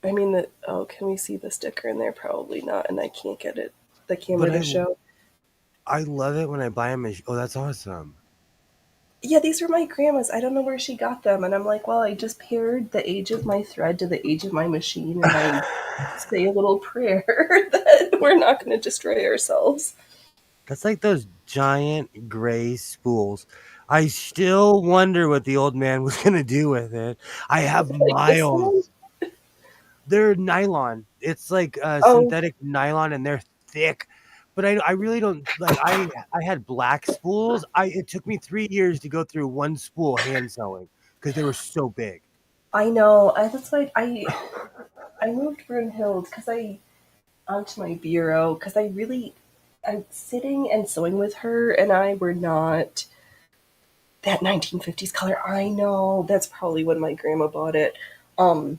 I mean, can we see the sticker in there? Probably not, and I can't get the camera But to show. I love it when I buy them. Oh, that's awesome. Yeah, these are my grandma's. I don't know where she got them. And I'm like, well, I just paired the age of my thread to the age of my machine, and I say a little prayer that we're not going to destroy ourselves. That's like those giant gray spools. I still wonder what the old man was going to do with it. I have Like this one? miles. They're nylon. It's like Oh, synthetic nylon, and they're thick. But I really don't like. I had black spools. It took me 3 years to go through one spool hand sewing because they were so big. I know. That's why I moved Brunhild because I onto my bureau because I'm sitting and sewing with her, and I were not that 1950s color. I know that's probably when my grandma bought it. Um,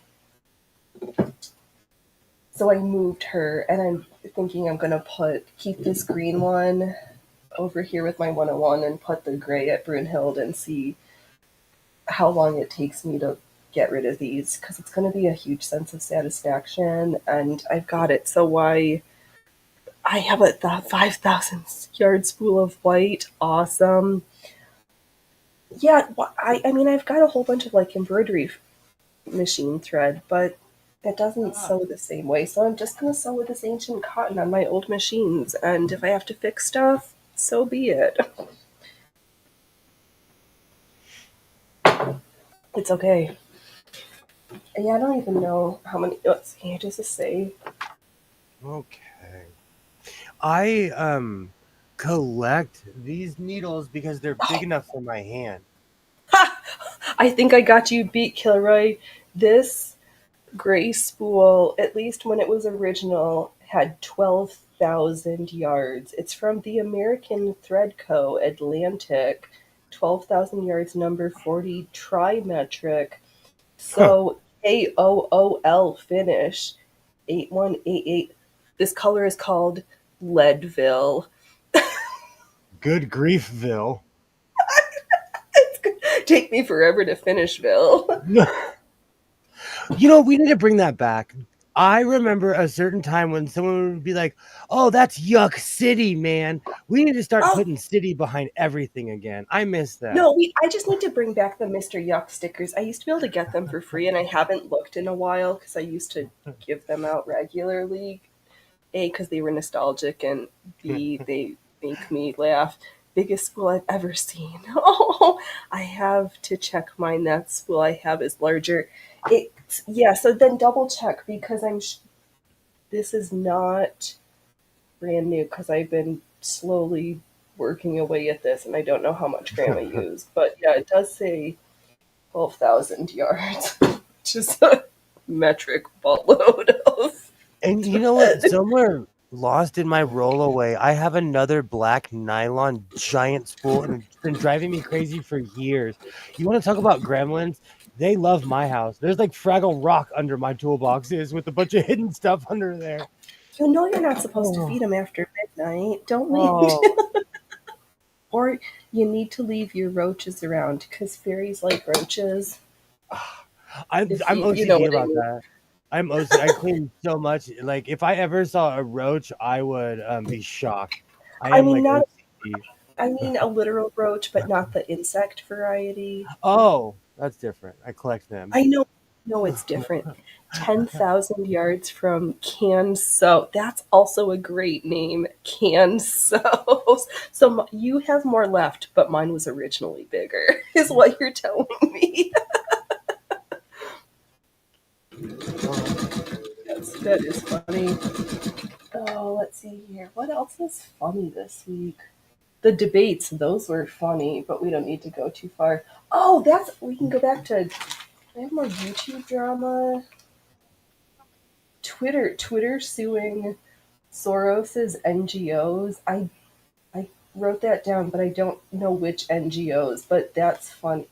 so I moved her, and I'm thinking I'm gonna keep this green one over here with my 101 and put the gray at Brunhild and see how long it takes me to get rid of these because it's going to be a huge sense of satisfaction, and I've got it. So why I have the 5,000 yard spool of white. Awesome. Yeah, I mean, I've got a whole bunch of like embroidery machine thread, but it doesn't sew the same way. So I'm just going to sew with this ancient cotton on my old machines. And if I have to fix stuff, so be it. It's okay. Yeah, I don't even know how many. Let's see, does it say? Okay. I collect these needles because they're big enough for my hand. Ha! I think I got you beat, Kilroy. This gray spool, at least when it was original, had 12,000 yards. It's from the American Thread Co. Atlantic, 12,000 yards, number 40, trimetric. Huh. So AOOL finish, 8188. This color is called Leadville. Good griefville. Take me forever to Finishville. We need to bring that back. I remember a certain time when someone would be like, "Oh, that's Yuck City, man." We need to start Oh, putting city behind everything again. I miss that. no, I just need to bring back the Mr. Yuck stickers. I used to be able to get them for free, and I haven't looked in a while because I used to give them out regularly. A, because they were nostalgic, and B, they make me laugh. Biggest spool I've ever seen. Oh, I have to check mine. That spool I have is larger. Yeah. So then double check because this is not brand new because I've been slowly working away at this, and I don't know how much Grandma used. But yeah, it does say 12,000 yards, which is a metric buttload of And you know what? thread. Somewhere lost in my rollaway, I have another black nylon giant spool, and it's been driving me crazy for years. You want to talk about gremlins? They love my house. There's like Fraggle Rock under my toolboxes with a bunch of hidden stuff under there. You know you're not supposed to Oh, feed them after midnight. Don't leave. oh. Or you need to leave your roaches around because fairies like roaches. If I'm you know OCD what I about mean. that. I'm OCD. I clean so much. Like if I ever saw a roach, I would be shocked. I I am mean, like not. OCD. I mean a literal roach, but not the insect variety. Oh, that's different. I collect them. I know. No, it's different. 10,000 yards from Canso. That's also a great name, Canso. So you have more left, but mine was originally bigger, is what you're telling me. That is funny. Oh, let's see here. What else is funny this week? The debates, those were funny, but we don't need to go too far. Oh, we can go back to, I have more YouTube drama. Twitter suing Soros's NGOs. I wrote that down, but I don't know which NGOs, but that's fun.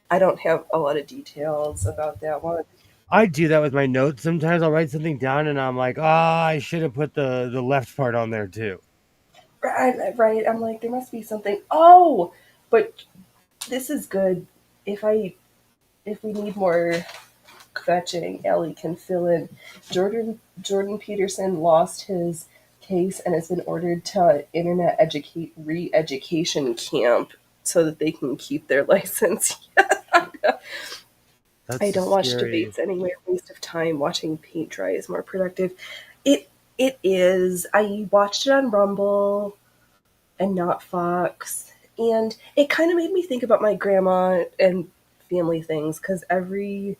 I don't have a lot of details about that one. I do that with my notes. Sometimes I'll write something down and I'm like, I should have put the left part on there too. Right, right. I'm like, there must be something. Oh, but This is good. If we need more fetching, Ellie can fill in. Jordan Peterson lost his case and has been ordered to internet re-education camp so that they can keep their license. I That's don't watch scary. debates anyway. Waste of time. Watching paint dry is more productive. It it is. I watched it on Rumble and not Fox, and it kind of made me think about my grandma and family things because every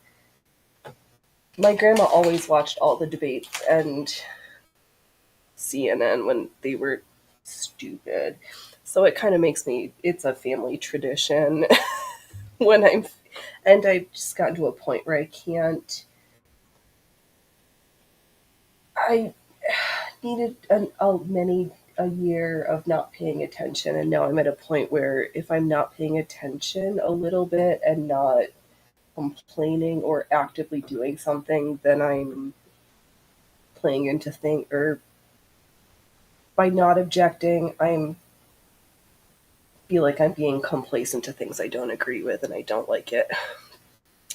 my grandma always watched all the debates and CNN when they were stupid. So it kind of makes me. It's a family tradition when I'm, and I've just gotten to a point where I can't. I needed a year of not paying attention, and now I'm at a point where if I'm not paying attention a little bit and not complaining or actively doing something, then I'm playing into things, or by not objecting, I'm feel like I'm being complacent to things I don't agree with, and I don't like it.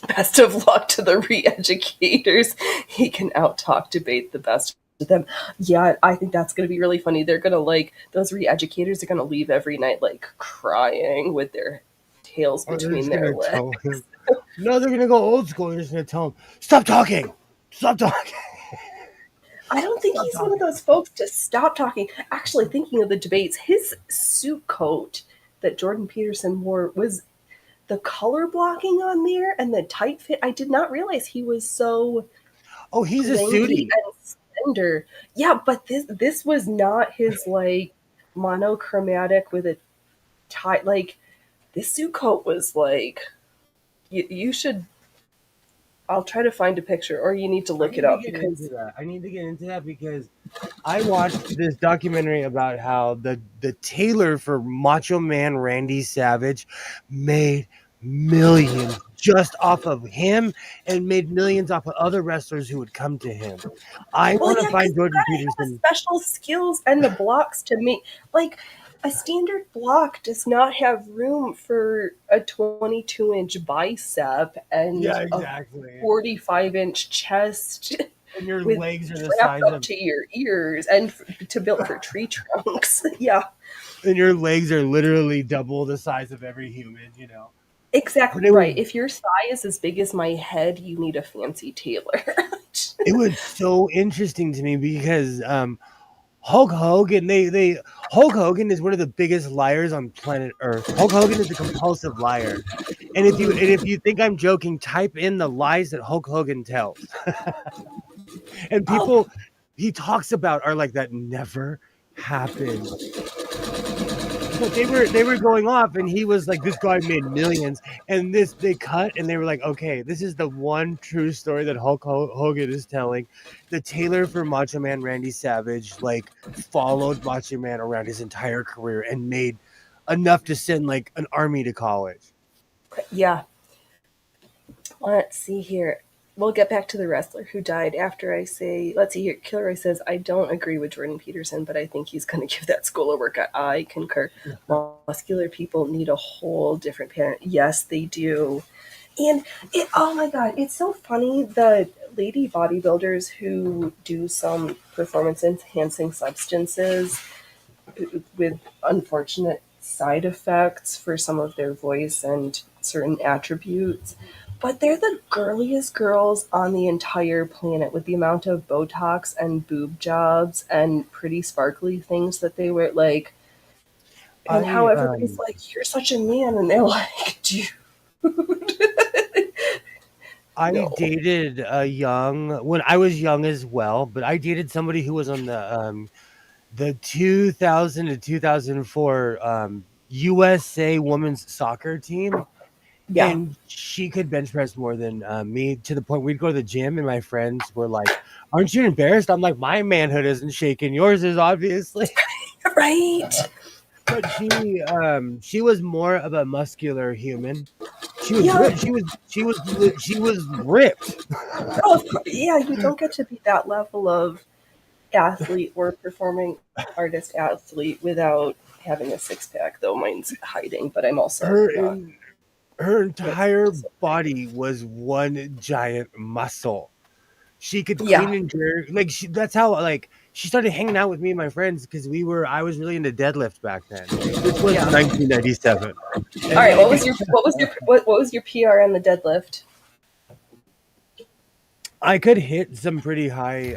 Best of luck to the re-educators. He can out-talk debate the best of them. Yeah, I think that's going to be really funny. They're going to those re-educators are going to leave every night crying with their tails Or they're between just their gonna legs. tell him. No, they're gonna go old school. They're just gonna tell him, "Stop talking, stop talking, I don't think stop he's one of talking." those folks to stop talking. Actually, thinking of the debates, his suit coat that Jordan Peterson wore was the color blocking on there and the tight fit. I did not realize he was so Oh, he's a lanky sooty. and slender. Yeah, but this was not his monochromatic with a tie. This suit coat was you should. I'll try to find a picture, or you need to I look it need to up get into because that. I need to get into that because I watched this documentary about how the tailor for Macho Man Randy Savage made millions just off of him and made millions off of other wrestlers who would come to him. I well, want to yeah, because find you Jordan gotta have the Peterson. special skills and the blocks to make like a standard block does not have room for a 22-inch bicep Yeah, and a exactly. 45-inch chest And your with legs are the strapped size up of to your ears and to build for tree trunks. Yeah, and your legs are literally double the size of every human. But exactly right. If your thigh is as big as my head, you need a fancy tailor. it was so interesting to me because Hulk Hogan, they Hulk Hogan is one of the biggest liars on planet Earth. Hulk Hogan is a compulsive liar. And if you think I'm joking, type in the lies that Hulk Hogan tells. And Oh, people he talks about are like that never happened. But they were going off and he was like, this guy made millions. And this they cut and they were like, okay, this is the one true story that Hulk Hogan is telling. The tailor for Macho Man Randy Savage followed Macho Man around his entire career and made enough to send an army to college. yeah. Let's see here. We'll get back to the wrestler who died after I say, let's see here. Kilroy says, I don't agree with Jordan Peterson, but I think he's going to give that school a workout. I concur. Muscular people need a whole different parent. Yes, they do. And oh my God, it's so funny. The lady bodybuilders who do some performance enhancing substances with unfortunate side effects for some of their voice and certain attributes. But they're the girliest girls on the entire planet with the amount of Botox and boob jobs and pretty sparkly things that they wear. And how I everybody's like, you're such a man. And they're like, dude, I no. dated a young when I was young as well, but I dated somebody who was on the 2000 to 2004 USA women's soccer team, Yeah. and she could bench press more than me to the point we'd go to the gym, and my friends were like, "Aren't you embarrassed?" I'm like, "My manhood isn't shaking. Yours is obviously." Right. But she was more of a muscular human. She was Yeah. ripped. She was ripped. Oh, yeah. You don't get to be that level of athlete or performing artist athlete without having a six pack, though mine's hiding, but I'm also Her not. Her entire body was one giant muscle. She could Yeah. clean and jerk. Like that's how like she started hanging out with me and my friends because I was really into deadlift back then. This was Yeah. 1997. All And right. like What was your PR on the deadlift? I could hit some pretty high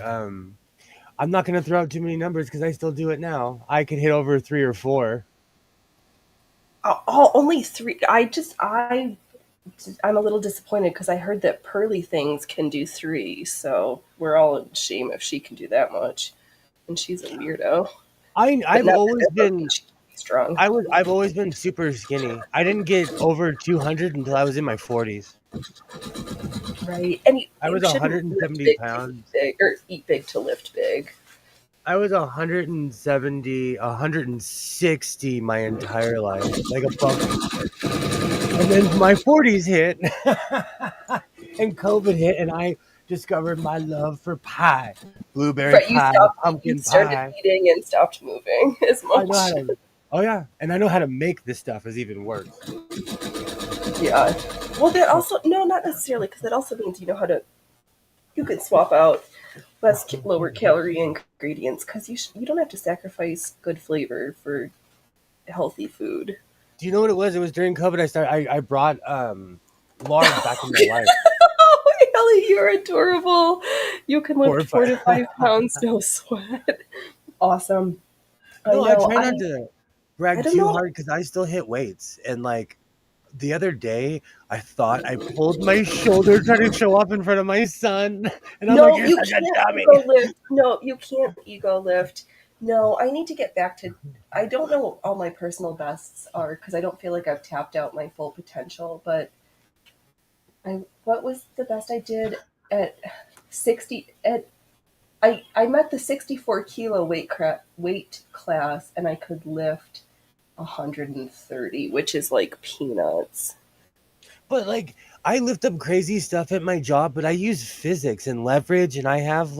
I'm not gonna throw out too many numbers because I still do it now. I could hit over 3 or 4. Oh, only three. I'm a little disappointed because I heard that Pearly Things can do three. So we're all in shame if she can do that much, and she's a weirdo. But I've not always that it doesn't mean been she can be strong. I've always been super skinny. I didn't get over 200 until I was in my 40s. Right. And I you was shouldn't lift 170 big to eat pounds. big, or eat big to lift big. I was 170, 160 my entire life, like a puffy. And then my 40s hit and COVID hit, and I discovered my love for pie, blueberry Right. pie, You pumpkin started pie. eating and stopped moving as I know how much. to, oh yeah, and I know how to make this stuff is even worse. Yeah. Well, that also, no, not necessarily, because that also means you can swap out lower calorie ingredients because you don't have to sacrifice good flavor for healthy food. Do you know what it was? It was during COVID. I brought lard back in my life. Oh, Ellie, you're adorable. You can Four lift or 4 to 5 pounds, no sweat. Awesome. I No, I know. try not to I brag don't too know. hard because I still hit weights. And like the other day, I thought I pulled my shoulder trying to show off in front of my son, and I'm like, No, "You're you such a can't dummy." ego lift. No, you can't ego lift. No, I need to get back to. I don't know what all my personal bests are because I don't feel like I've tapped out my full potential. But what was the best I did at 60? I met the 64 kilo weight class, and I could lift 130, which is like peanuts. But like, I lift up crazy stuff at my job, but I use physics and leverage, and I have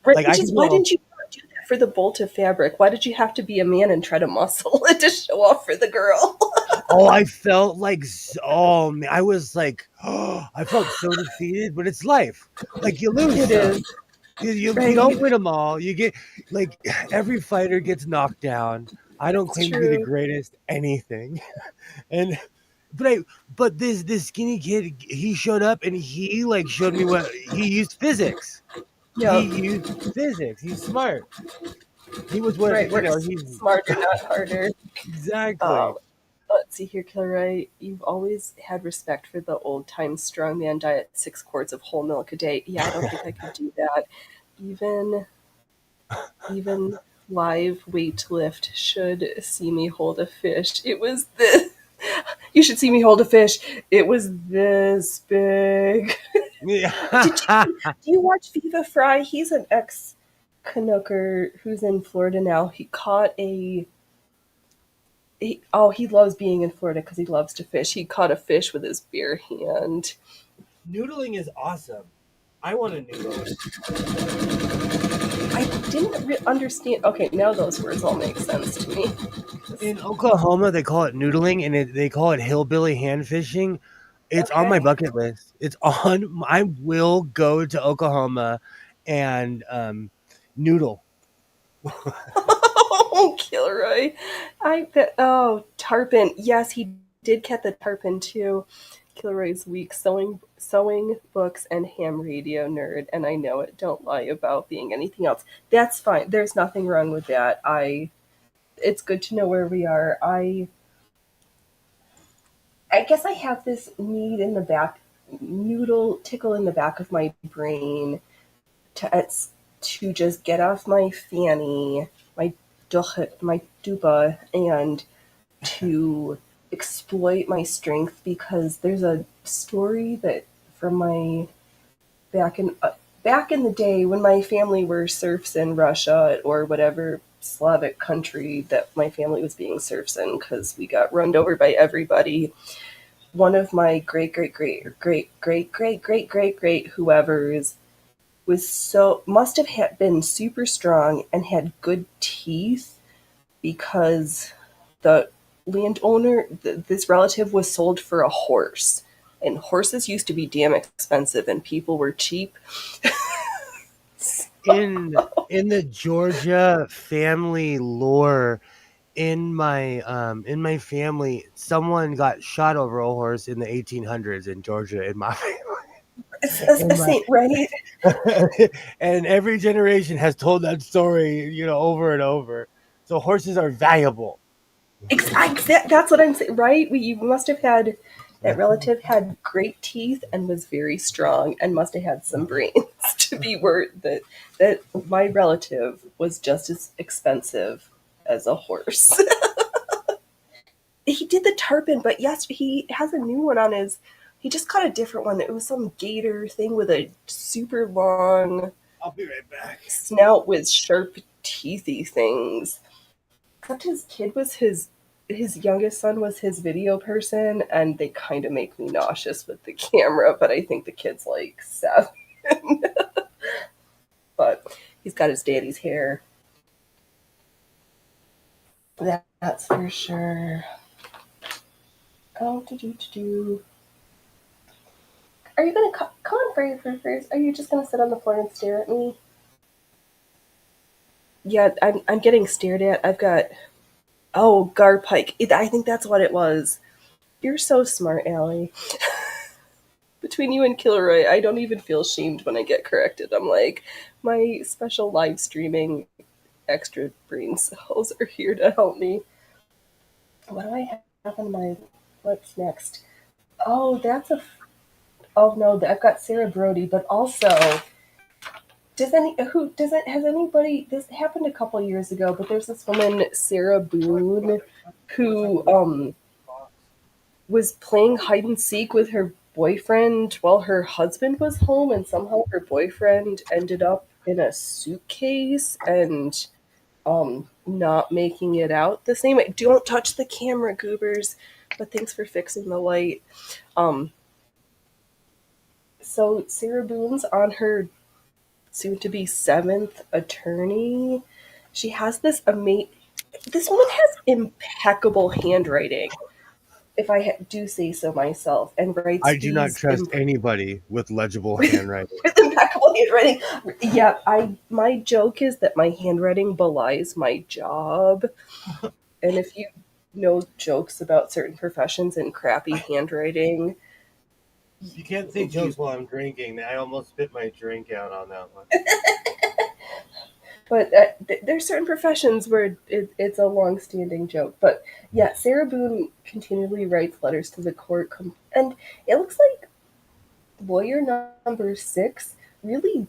Right, like I which can is why go. didn't you do that for the bolt of fabric? Why did you have to be a man and try to muscle it to show off for the girl? Oh, I felt like oh man, I was like, oh, I felt so defeated. But it's life. Like you lose It some. is You right. don't win them all. You get like every fighter gets knocked down. I don't It's claim to be the true. greatest anything, and but this skinny kid he showed up and he like showed me what he used physics. He Yep. used physics. He's smart. He was what Right. you Work know. He's smarter, not harder. Um, exactly. let's see here, Killer Ray. You've always had respect for the old time strongman diet, 6 quarts of whole milk a day. Yeah, I don't think I could do that. Even even live weight lift should see me hold a fish. It was this. You should see me hold a fish. It was this big. Did Yeah. do you watch Viva Fry? He's an ex Canooker who's in Florida now. He caught he loves being in Florida because he loves to fish. He caught a fish with his bare hand. Noodling is awesome. I want to noodle. I didn't understand. Okay, now those words all make sense to me. In Oklahoma, they call it noodling, and they call it hillbilly hand fishing. It's on my Okay. bucket list. It's on. I will go to Oklahoma and noodle. Oh, Kilroy. Tarpon. Yes, he did get the tarpon too. Kilroy's weak sewing books and ham radio nerd, and I know it. Don't lie about being anything else. That's fine. There's nothing wrong with that. It's good to know where we are. I guess I have this need in the back, noodle tickle in the back of my brain to just get off my fanny, my dupa, and to exploit my strength because there's a story that from my back in back in the day when my family were serfs in Russia or whatever Slavic country that my family was being serfs in because we got run over by everybody. One of my great whoever's must have been super strong and had good teeth because the landowner, this relative was sold for a horse. And horses used to be damn expensive, and people were cheap. In the Georgia family lore, in my family, someone got shot over a horse in the 1800s in Georgia. In my A saint, right? and every generation has told that story, over and over. So horses are valuable. That's what I'm saying, right? You must have had that relative had great teeth and was very strong and must have had some brains to be worth that my relative was just as expensive as a horse. He did the tarpon, but yes, he has a new one on his. He just got a different one. It was some gator thing with a super long I'll be right back. snout with sharp teethy things. Except his kid was his youngest son was his video person, and they kind of make me nauseous with the camera, but I think the kid's like 7. But he's got his daddy's hair. That's for sure. Oh, do. Are you gonna come on, first? Are you just gonna sit on the floor and stare at me? Yeah, I'm getting stared at. I've got Garpike. I think that's what it was. You're so smart, Allie. Between you and Kilroy, I don't even feel shamed when I get corrected. I'm like, my special live streaming extra brain cells are here to help me. What do I have on my? What's next? Oh, oh no, I've got Sarah Brody, but also has anybody? This happened a couple years ago, but there's this woman, Sarah Boone, who was playing hide and seek with her boyfriend while her husband was home, and somehow her boyfriend ended up in a suitcase and not making it out the same way. Don't touch the camera, goobers. But thanks for fixing the light. So Sarah Boone's on her soon-to-be 7th attorney. She has this This woman has impeccable handwriting, if I do say so myself, and writes I do not these trust anybody with legible handwriting. with impeccable handwriting. Yeah, my joke is that my handwriting belies my job. And if you know jokes about certain professions and crappy handwriting, You can't say jokes while I'm drinking. I almost spit my drink out on that one. but there's certain professions where it's a long-standing joke. But yeah, Sarah Boone continually writes letters to the court, and it looks like lawyer number 6 really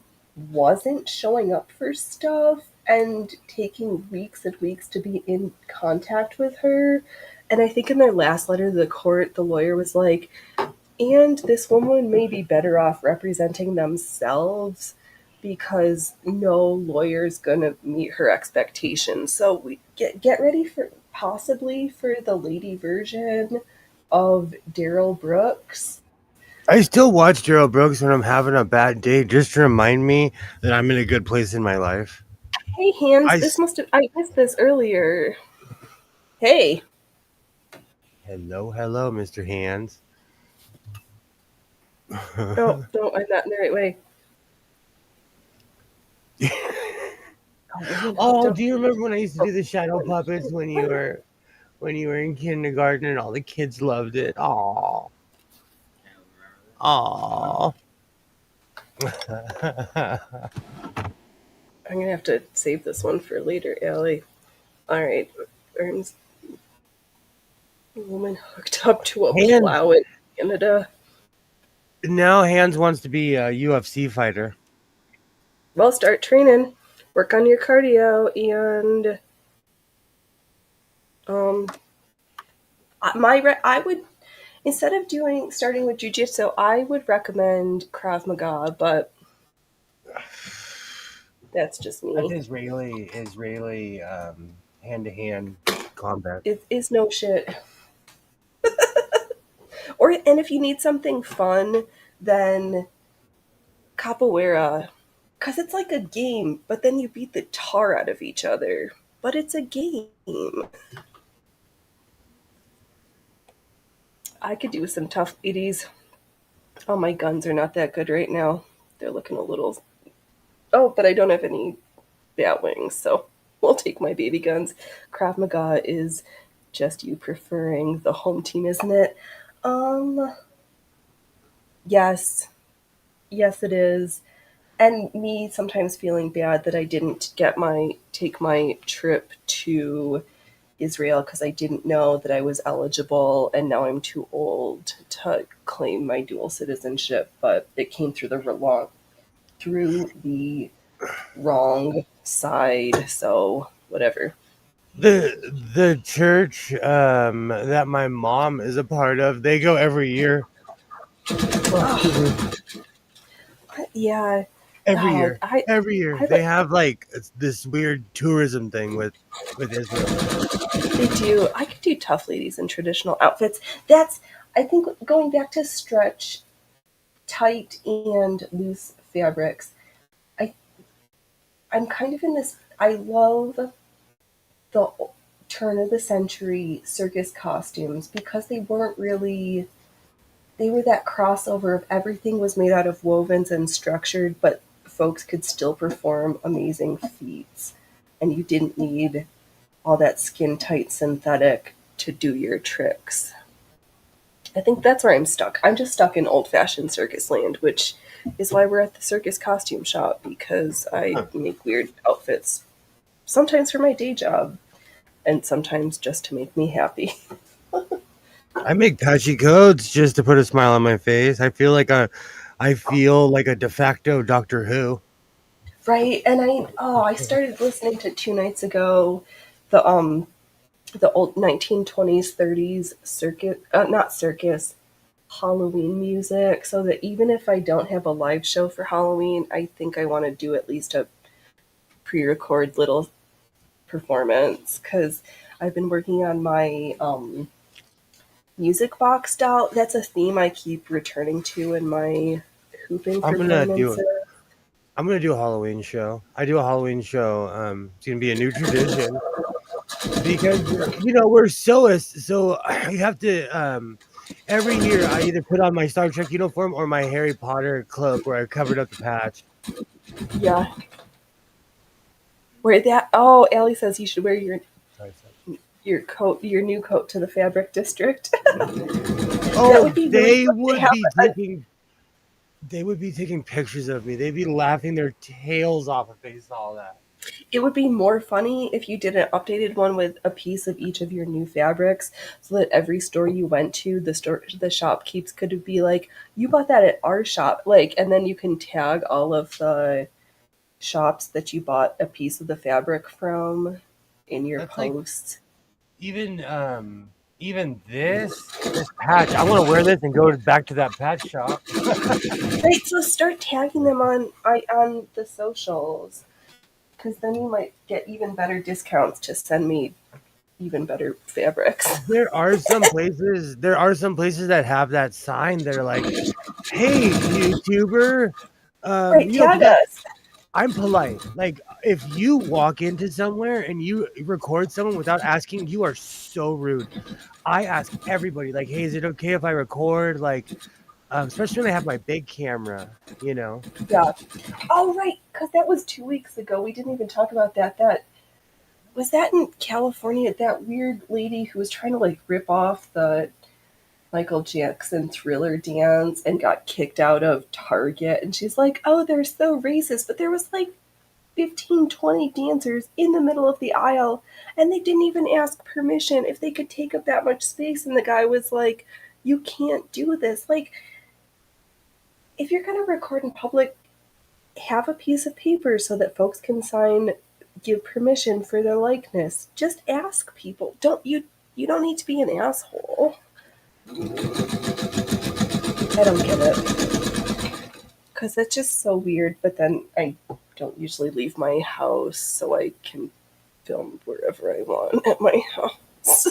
wasn't showing up for stuff and taking weeks and weeks to be in contact with her. And I think in their last letter to the court, the lawyer was like, and this woman may be better off representing themselves because no lawyer's gonna meet her expectations. So we get ready for possibly for the lady version of Daryl Brooks. I still watch Daryl Brooks when I'm having a bad day just to remind me that I'm in a good place in my life. Hey, Hans, I missed this earlier. Hey. Hello, Mr. Hands. No, I'm not in the right way. Oh, do you remember when I used to do the shadow puppets when you were in kindergarten and all the kids loved it? Aw. Aw. I'm gonna have to save this one for later, Allie. Alright. Earns woman hooked up to a plow in Canada. Now Hans wants to be a UFC fighter. Well, start training. Work on your cardio and I would, instead of starting with jujitsu, I would recommend Krav Maga, but that's just me. That's Israeli hand-to-hand combat. It is no shit. And if you need something fun, then capoeira, because it's like a game, but then you beat the tar out of each other. But it's a game. I could do some tough 80s. Oh, my guns are not that good right now. They're looking a little. Oh, but I don't have any bat wings, so we'll take my baby guns. Krav Maga is just you preferring the home team, isn't it? Um, yes. Yes, it is. And me sometimes feeling bad that I didn't take my trip to Israel because I didn't know that I was eligible, and now I'm too old to claim my dual citizenship. But it came through the wrong side, so whatever. The church that my mom is a part of, they go every year. Oh, excuse me. Yeah, Every oh, year. Every year. I They have like this weird tourism thing with Israel. they do. I could do tough ladies in traditional outfits. That's I think going back to stretch, tight and loose fabrics. I I'm kind of in this. I love the turn of the century circus costumes because they were that crossover of everything was made out of wovens and structured, but folks could still perform amazing feats. And you didn't need all that skin tight synthetic to do your tricks. I think that's where I'm stuck. I'm just stuck in old fashioned circus land, which is why we're at the circus costume shop because I Huh. make weird outfits, sometimes for my day job, and sometimes just to make me happy. I make patchy codes just to put a smile on my face. I feel like a de facto Doctor Who. Right, and I started listening to 2 nights ago the the old 1920s 30s circuit not circus Halloween music, so that even if I don't have a live show for Halloween, I think I want to do at least a pre-record little performance because I've been working on my music box doll. That's a theme I keep returning to in my hooping I'm gonna do performances. I'm gonna do a Halloween show. I do a Halloween show. It's gonna be a new tradition because we're sewists, so you have to every year I either put on my Star Trek uniform or my Harry Potter cloak where I covered up the patch. Yeah, wear that. Oh, Allie says you should wear Sorry, your new coat to the fabric district. That oh, would be really fun to have. they would be taking pictures of me. They'd be laughing their tails off if they saw that. It would be more funny if you did an updated one with a piece of each of your new fabrics, so that every store you went to, the shopkeeps could be like, "You bought that at our shop," like, and then you can tag all of the shops that you bought a piece of the fabric from in your That's like posts. even even this patch. I want to wear this and go back to that patch shop. Right, so start tagging them on the socials, because then you might get even better discounts to send me even better fabrics. There are some places that have that sign that are like, "Hey, YouTuber, Right, tag because us. I'm polite. Like, if you walk into somewhere and you record someone without asking, you are so rude. I ask everybody, like, hey, is it okay if I record? Like, especially when I have my big camera, you know. Yeah. Oh, right, because that was 2 weeks ago. We didn't even talk about that. That was that in California. That weird lady who was trying to like rip off the Michael Jackson Thriller dance and got kicked out of Target. And she's like, "Oh, they're so racist," but there was like 15, 20 dancers in the middle of the aisle, and they didn't even ask permission if they could take up that much space. And the guy was like, "You can't do this." Like, if you're gonna record in public, have a piece of paper so that folks can sign, give permission for their likeness. Just ask people. You don't need to be an asshole. I don't get it. Cuz it's just so weird, but then I don't usually leave my house so I can film wherever I want at my house.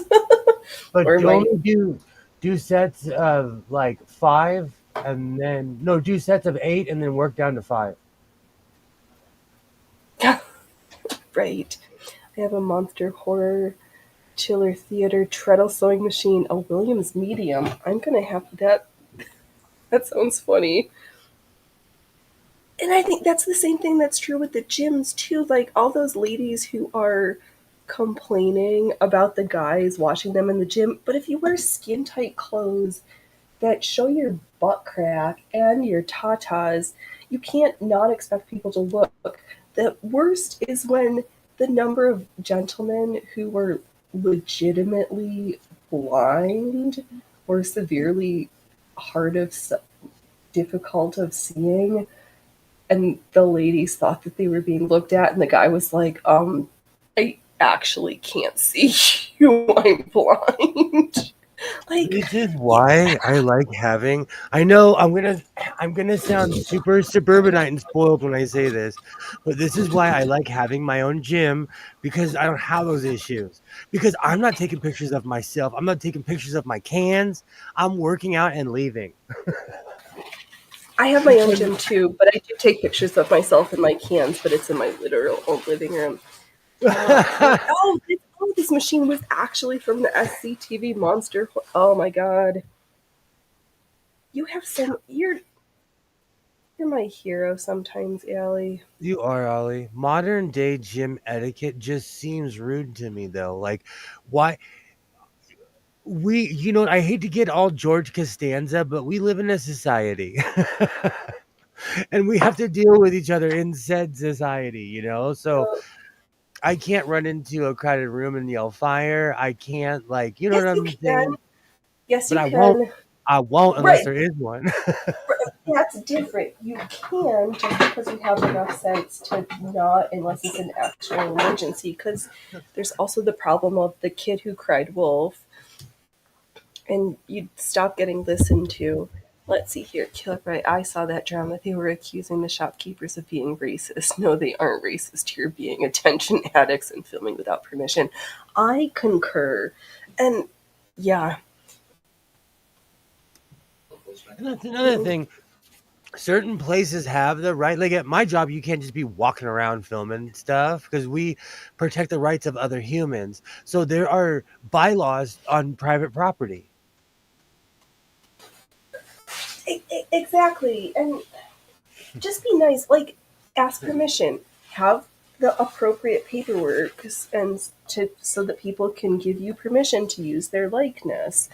But Or do my only do sets of like five, and then no, do sets of eight, and then work down to five. right. I have a monster horror chiller theater, treadle sewing machine, a Williams medium. I'm gonna have that. That sounds funny. And I think that's the same thing that's true with the gyms too. Like all those ladies who are complaining about the guys watching them in the gym, but if you wear skin tight clothes that show your butt crack and your tatas, you can't not expect people to look. The worst is when the number of gentlemen who were legitimately blind or severely hard of difficult of seeing, and the ladies thought that they were being looked at, and the guy was like, I actually can't see you, I'm blind. Like, This is why I like having. I know I'm gonna sound super suburbanite and spoiled when I say this, but this is why I like having my own gym, because I don't have those issues. Because I'm not taking pictures of myself. I'm not taking pictures of my cans. I'm working out and leaving. I have my own gym too, but I do take pictures of myself in my cans, but it's in my literal own living room. This machine was actually from the SCTV Monster. Oh my god. You have some. You're my hero sometimes, Allie. You are, Ollie. Modern day gym etiquette just seems rude to me, though. Like, why? I hate to get all George Costanza, but we live in a society. And we have to deal with each other in said society. So Uh, I can't run into a crowded room and yell fire. I can't, like, you know yes, what you I'm can. saying? Yes, But you I won't. can. I won't unless Right. there is one. That's different. You can just because you have enough sense to not, unless it's an actual emergency. Because there's also the problem of the kid who cried wolf, and you'd stop getting listened to. Let's see here, Killer Right. I saw that drama. They were accusing the shopkeepers of being racist. No, they aren't racist. You're being attention addicts and filming without permission. I concur. And yeah. And that's another thing. Certain places have the right. Like at my job, you can't just be walking around filming stuff because we protect the rights of other humans. So there are bylaws on private property. Exactly. And just be nice. Like, ask permission. Have the appropriate paperwork and so that people can give you permission to use their likeness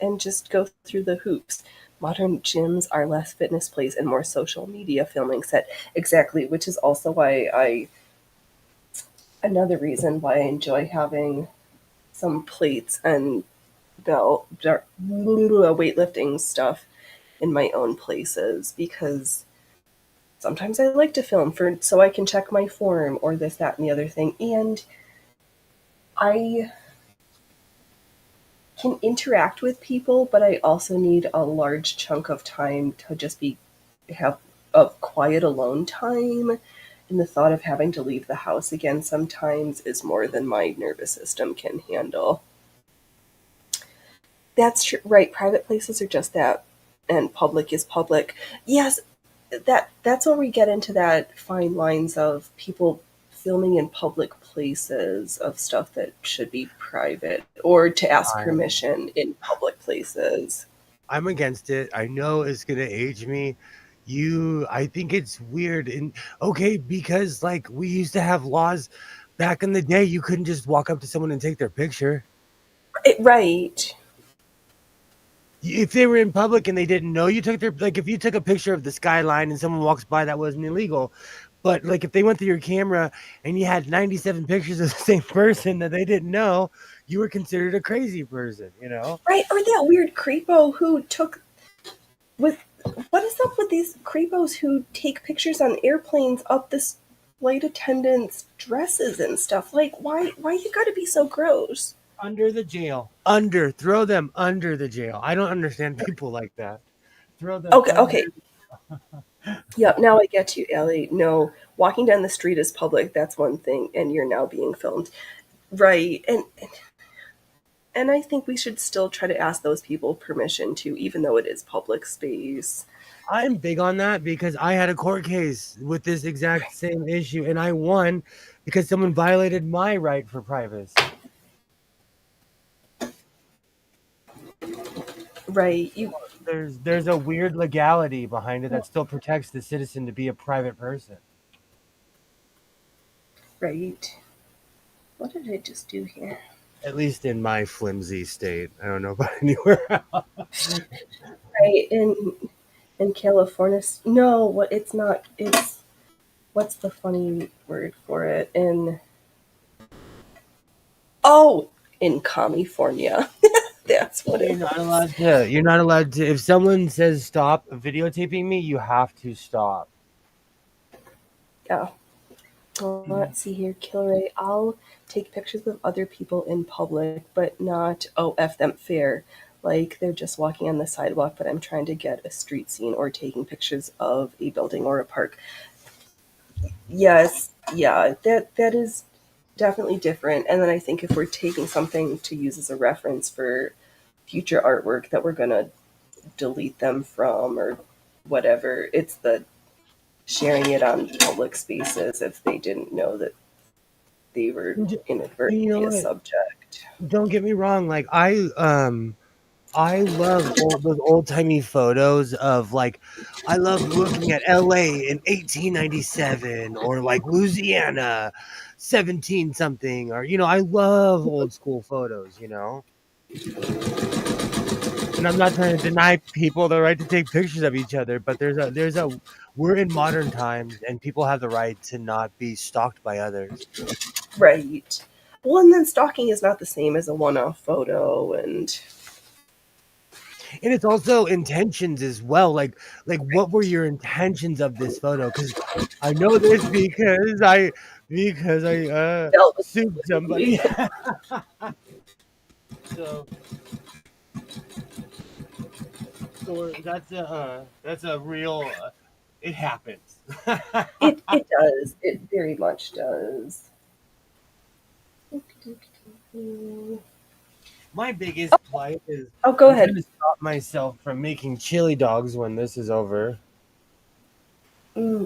and just go through the hoops. Modern gyms are less fitness plays and more social media filming set. Exactly, which is also why I another reason why I enjoy having some plates and weightlifting stuff in my own places because sometimes I like to film for so I can check my form or this, that, and the other thing. And I can interact with people, but I also need a large chunk of time to just have a quiet alone time. And the thought of having to leave the house again sometimes is more than my nervous system can handle. That's true, right? Private places are just that, and public is public. Yes, that's where we get into that fine lines of people filming in public places of stuff that should be private or to ask I'm permission in public places. I'm against it. I know it's gonna age me. I think it's weird and okay because like we used to have laws back in the day. You couldn't just walk up to someone and take their picture. Right. If they were in public and they didn't know you took their like if you took a picture of the skyline and someone walks by, that wasn't illegal. But like if they went through your camera and you had 97 pictures of the same person that they didn't know, you were considered a crazy person. Right. Or that weird creepo who took with what is up with these creepos who take pictures on airplanes of this flight attendants' dresses and stuff? Like why you gotta be so gross? Under the jail. Throw them under the jail. I don't understand people like that. Throw them Okay, under. okay. Yep, now I get you, Ellie. No, walking down the street is public, that's one thing, and you're now being filmed. Right. And I think we should still try to ask those people permission to, even though it is public space. I'm big on that because I had a court case with this exact same issue and I won because someone violated my right for privacy. Right. You There's a weird legality behind it that still protects the citizen to be a private person. right. What did I just do here? At least in my flimsy state. I don't know about anywhere else. Right in California. No, what it's not. It's what's the funny word for it? In California. That's what You're it not was. allowed to. You're not allowed to. If someone says stop videotaping me, you have to stop. Yeah. Well, let's see here, Kilray. I'll take pictures of other people in public, but not F them fair. Like they're just walking on the sidewalk, but I'm trying to get a street scene or taking pictures of a building or a park. Yes, yeah, that is definitely different. And then I think if we're taking something to use as a reference for future artwork that we're gonna delete them from or whatever, it's the sharing it on public spaces if they didn't know that they were And you know inadvertently a what? subject. Don't get me wrong. Like I love those old timey photos of like, I love looking at LA in 1897 or like Louisiana 17 something, or, I love old school photos, and I'm not trying to deny people the right to take pictures of each other, but we're in modern times and people have the right to not be stalked by others. Right. Well, and then stalking is not the same as a one-off photo, and And it's also intentions as well. Like what were your intentions of this photo? Because I know this because I dealt with sued it. somebody. so so that's a real it happens. It does. It very much does. My biggest plight is Oh, go I'm trying ahead. to stop myself from making chili dogs when this is over.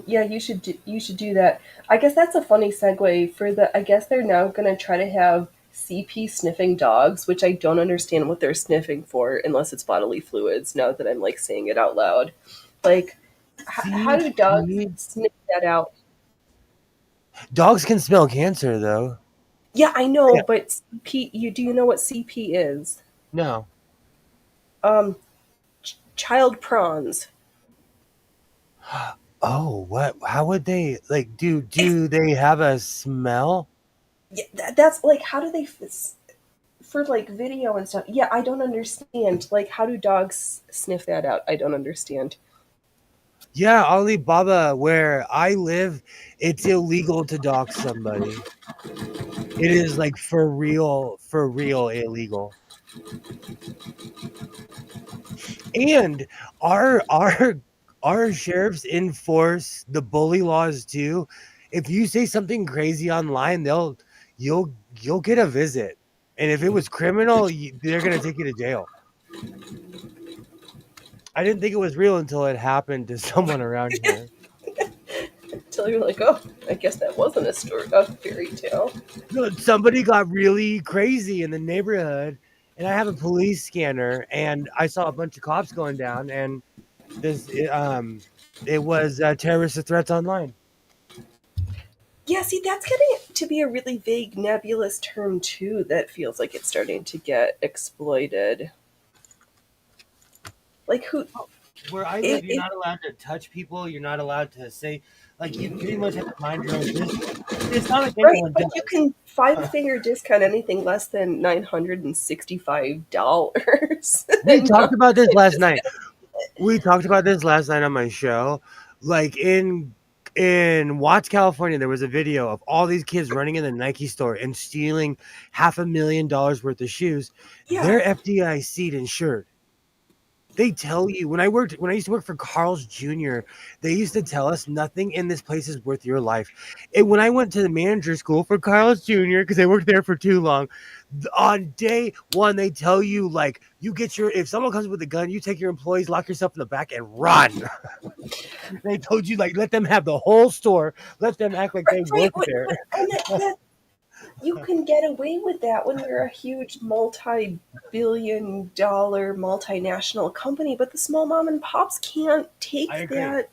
Yeah, you should do that. I guess that's a funny segue for the. I guess they're now going to try to have CP sniffing dogs, which I don't understand what they're sniffing for unless it's bodily fluids. Now that I'm like saying it out loud, like how do dogs CP sniff that out? dogs can smell cancer though. Yeah, I know, Yeah. but CP, do you know what CP is? No. Um, child prawns. Oh, what? How would they like? Do It's, do they have a smell? yeah, that's like how do they for like video and stuff? Yeah, I don't understand. Like, how do dogs sniff that out? I don't understand. Yeah, Alibaba, where I live, it's illegal to dox somebody. It is like for real illegal. And our sheriffs enforce the bully laws too. If you say something crazy online, you'll you'll get a visit. And if it was criminal, they're gonna take you to jail. I didn't think it was real until it happened to someone around here. Until you're like, oh, I guess that wasn't a fairy tale. No, somebody got really crazy in the neighborhood, and I have a police scanner, and I saw a bunch of cops going down, and it was terrorist threats online. Yeah, see, that's getting to be a really vague, nebulous term too. That feels like it's starting to get exploited. Like who? Where I live, you're It, not allowed to touch people. You're not allowed to say, like, you pretty much have to mind your own business. It's not like right, anyone but you does. can five-finger discount anything less than $965. We And talked about this last just night. We talked about this last night on my show. Like in Watts, California, there was a video of all these kids running in the Nike store and stealing $500,000 worth of shoes. yeah, They're FDIC'd insured. They tell you when I used to work for Carl's Jr., they used to tell us nothing in this place is worth your life. And when I went to the manager school for Carl's Jr., because I worked there for too long, on day one they tell you like if someone comes with a gun, you take your employees, lock yourself in the back, and run. They told you like let them have the whole store, let them act like they right. work there. And You can get away with that when you're a huge multi-billion-dollar multinational company, but the small mom and pops can't I take agree. that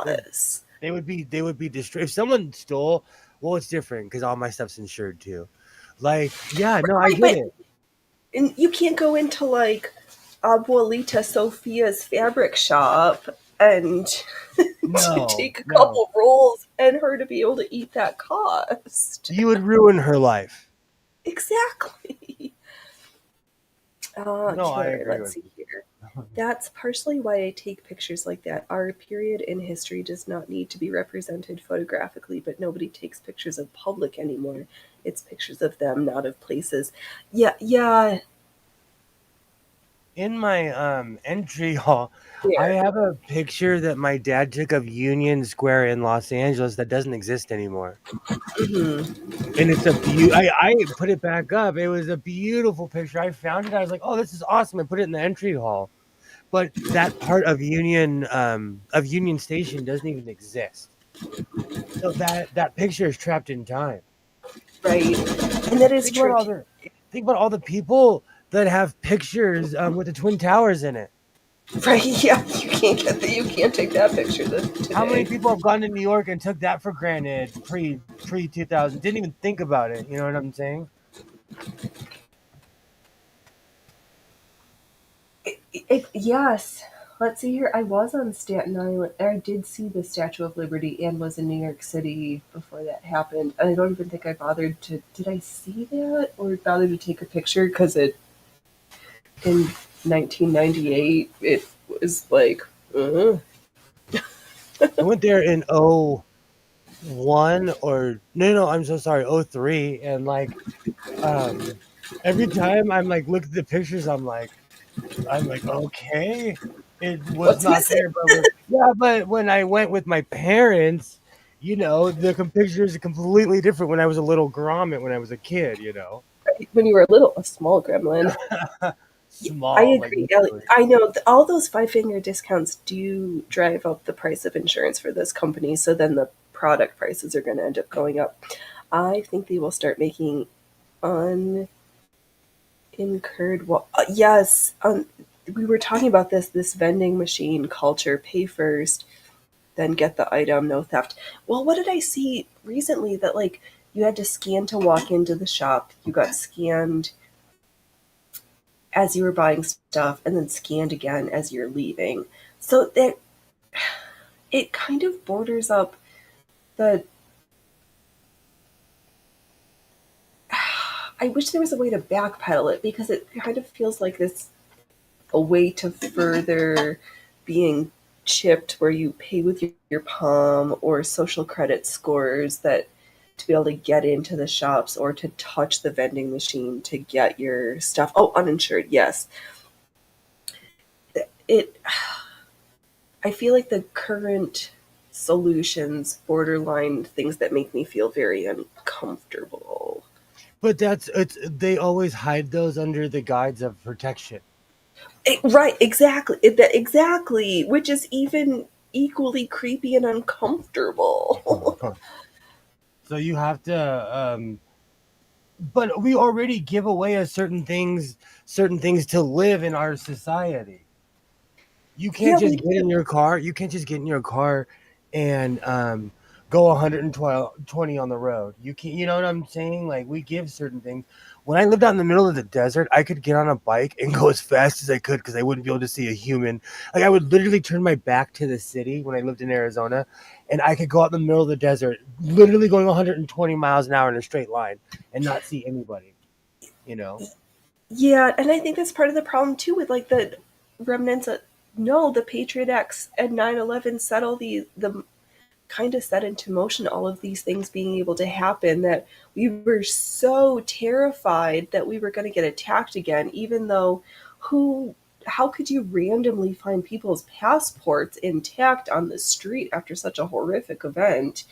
They, loss. they would be destroyed if someone stole. Well, it's different because all my stuff's insured too. Like, yeah, no, I Right, get but it. and you can't go into like Abuelita Sofia's fabric shop and to No, take a no, couple rolls and her to be able to eat that cost. you would ruin her life. Exactly. No, I Okay, agree let's with see you. here. That's partially why I take pictures like that. Our period in history does not need to be represented photographically, but nobody takes pictures of public anymore. It's pictures of them, not of places. Yeah, yeah, In my entry hall, I there. have a picture that my dad took of Union Square in Los Angeles that doesn't exist anymore. Hmm. And it's a I put it back up. It was a beautiful picture. I found it. I was like, "Oh, this is awesome." I put it in the entry hall. But that part of Union Station doesn't even exist. So that picture is trapped in time. Right. And that is Think about true all too. the think about all the people that have pictures with the Twin Towers in it. Right, yeah, you can't take that picture How many today. people have gone to New York and took that for granted pre 2000? Didn't even think about it. You know what I'm saying? Yes. Let's see here. I was on Staten Island. I did see the Statue of Liberty and was in New York City before that happened. And I don't even think I bothered to. Did I see that or bother to take a picture? Because it in 1998 it was like, uh, I went there in 01 or no, I'm so sorry, 03, and like um every time I'm like look at the pictures, I'm like, okay, it was what's not missing? there, but when I went with my parents, the pictures are completely different when I was a little grommet when I was a kid. When you were a little, a small gremlin. I Small, like agree, Ellie. literally. I know all those five-finger discounts do drive up the price of insurance for this company, so then the product prices are going to end up going up. I think they will start making unincurred. Well, yes, we were talking about this vending machine culture. Pay first, then get the item, no theft. Well, what did I see recently that like you had to scan to walk into the shop? You got scanned as you were buying stuff and then scanned again as you're leaving. So that it kind of borders up the I wish there was a way to backpedal it because it kind of feels like this a way to further being chipped where you pay with your palm or social credit scores that to be able to get into the shops or to touch the vending machine to get your stuff. Oh, uninsured, yes. It I feel like the current solutions borderline things that make me feel very uncomfortable. But they always hide those under the guise of protection. Right, exactly. Exactly, which is even equally creepy and uncomfortable. So you have to but we already give away certain things to live in our society. You can't Yeah, just we get do. in your car. You can't just get in your car and go 120 on the road. You can You know what I'm saying? Like we give certain things. When I lived out in the middle of the desert, I could get on a bike and go as fast as I could because I wouldn't be able to see a human. Like I would literally turn my back to the city when I lived in Arizona, and I could go out in the middle of the desert, literally going 120 miles an hour in a straight line and not see anybody. You know. Yeah, and I think that's part of the problem too with like the remnants of no, the Patriot Acts and 9/11 set all the kind of set into motion all of these things being able to happen that we were so terrified that we were going to get attacked again, even though who how could you randomly find people's passports intact on the street after such a horrific event?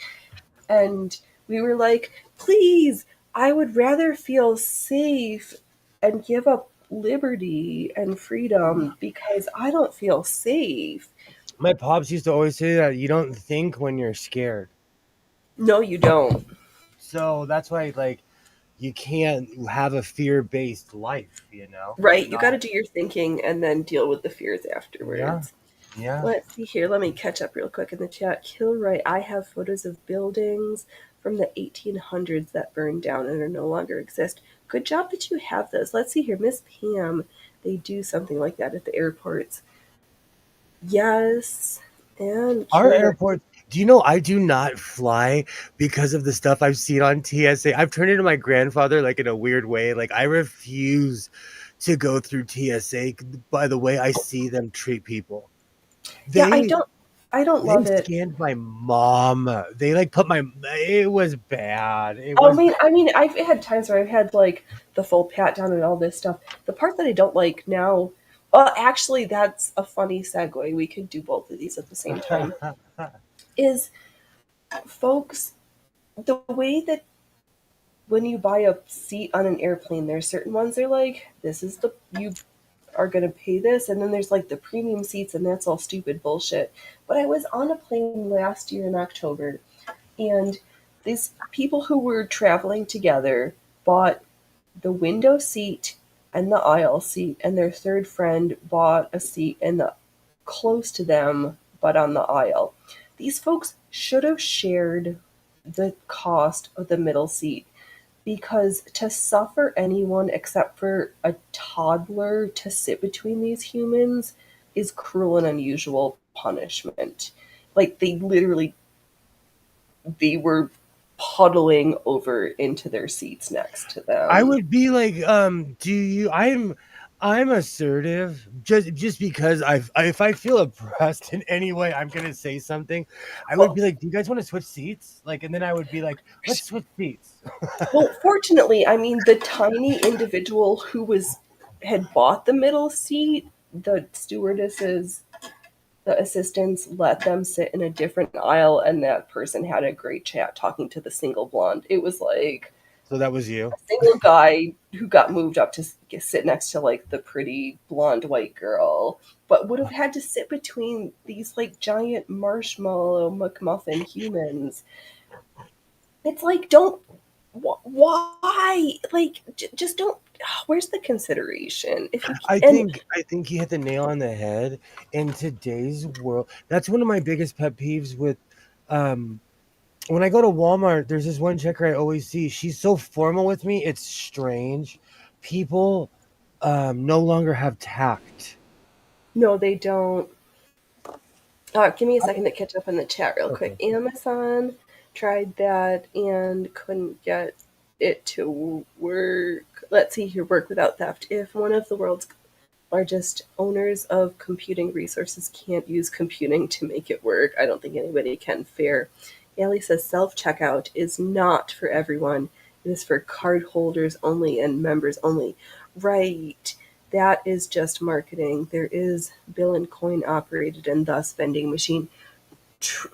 And we were like, please, I would rather feel safe and give up liberty and freedom because I don't feel safe. My pops used to always say that you don't think when you're scared. No, you don't. So that's why, like, you can't have a fear-based life, you know? Right, You're you got to not. do your thinking and then deal with the fears Yeah, afterwards. yeah. Let's see here. Let me catch up real quick in the chat. Kilroy, I have photos of buildings from the 1800s that burned down and are no longer exist. Good job that you have those. Let's see here. Miss Pam, they do something like that at the airports. Yes. And Our Kilroy. airport. Do you know I do not fly because of the stuff I've seen on TSA? I've turned into my grandfather, like, in a weird way. Like, I refuse to go through TSA by the way I see them treat people. Yeah, They I don't they love it. scanned my mom. They like put my. It was bad. It Oh, was bad. I mean, I've had times where I've had like the full pat down and all this stuff. The part that I don't like now, well, actually, that's a funny segue. We could do both of these at the same time. Is folks, the way that when you buy a seat on an airplane, there's certain ones they're like, this is the you are gonna pay this, and then there's like the premium seats, and that's all stupid bullshit. But I was on a plane last year in October, and these people who were traveling together bought the window seat and the aisle seat, and their third friend bought a seat in the close to them but on the aisle. These folks should have shared the cost of the middle seat, because to suffer anyone except for a toddler to sit between these humans is cruel and unusual punishment. Like they were puddling over into their seats next to I them. would be like, do you? I'm assertive just because if I feel oppressed in any way, I'm gonna say something. I would Well, be like, do you guys want to switch seats? Like, and then I would be like, let's switch seats. well, fortunately, I mean, the tiny individual who had bought the middle seat, the stewardesses, the assistants let them sit in a different aisle, and that person had a great chat talking to the single blonde. It was like So that was you. a single guy who got moved up to sit next to like the pretty blonde white girl, but would have had to sit between these like giant marshmallow McMuffin humans. It's like, don't, why? Like, just don't. Where's the consideration? If you and I think you hit the nail on the head. In today's world, that's one of my biggest pet peeves with um when I go to Walmart, there's this one checker I always see. She's so formal with me, it's strange. People no longer have tact. no, they don't. Give me a second to catch up in the chat real quick. Okay. Amazon tried that and couldn't get it to work. Let's see here, work without theft. If one of the world's largest owners of computing resources can't use computing to make it work, I don't think anybody can. Fair. Allie says self checkout is not for everyone. It is for card holders only and members only. Right. That is just marketing. There is bill and coin operated and thus vending machine. Tr-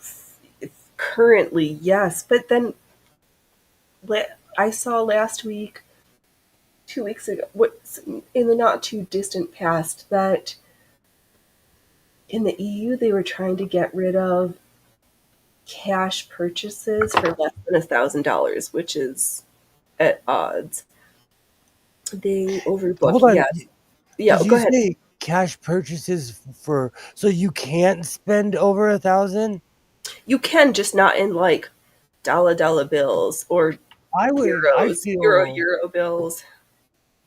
Currently, yes. But then I saw last week, 2 weeks ago, what in the not too distant past, that in the EU they were trying to get rid of cash purchases for less than $1,000, which is at odds. They overbook. Hold on. Yes. Yeah. Did Go you ahead. say cash purchases for so you can't spend over 1,000? You can, just not in like dollar bills or I feel euro bills.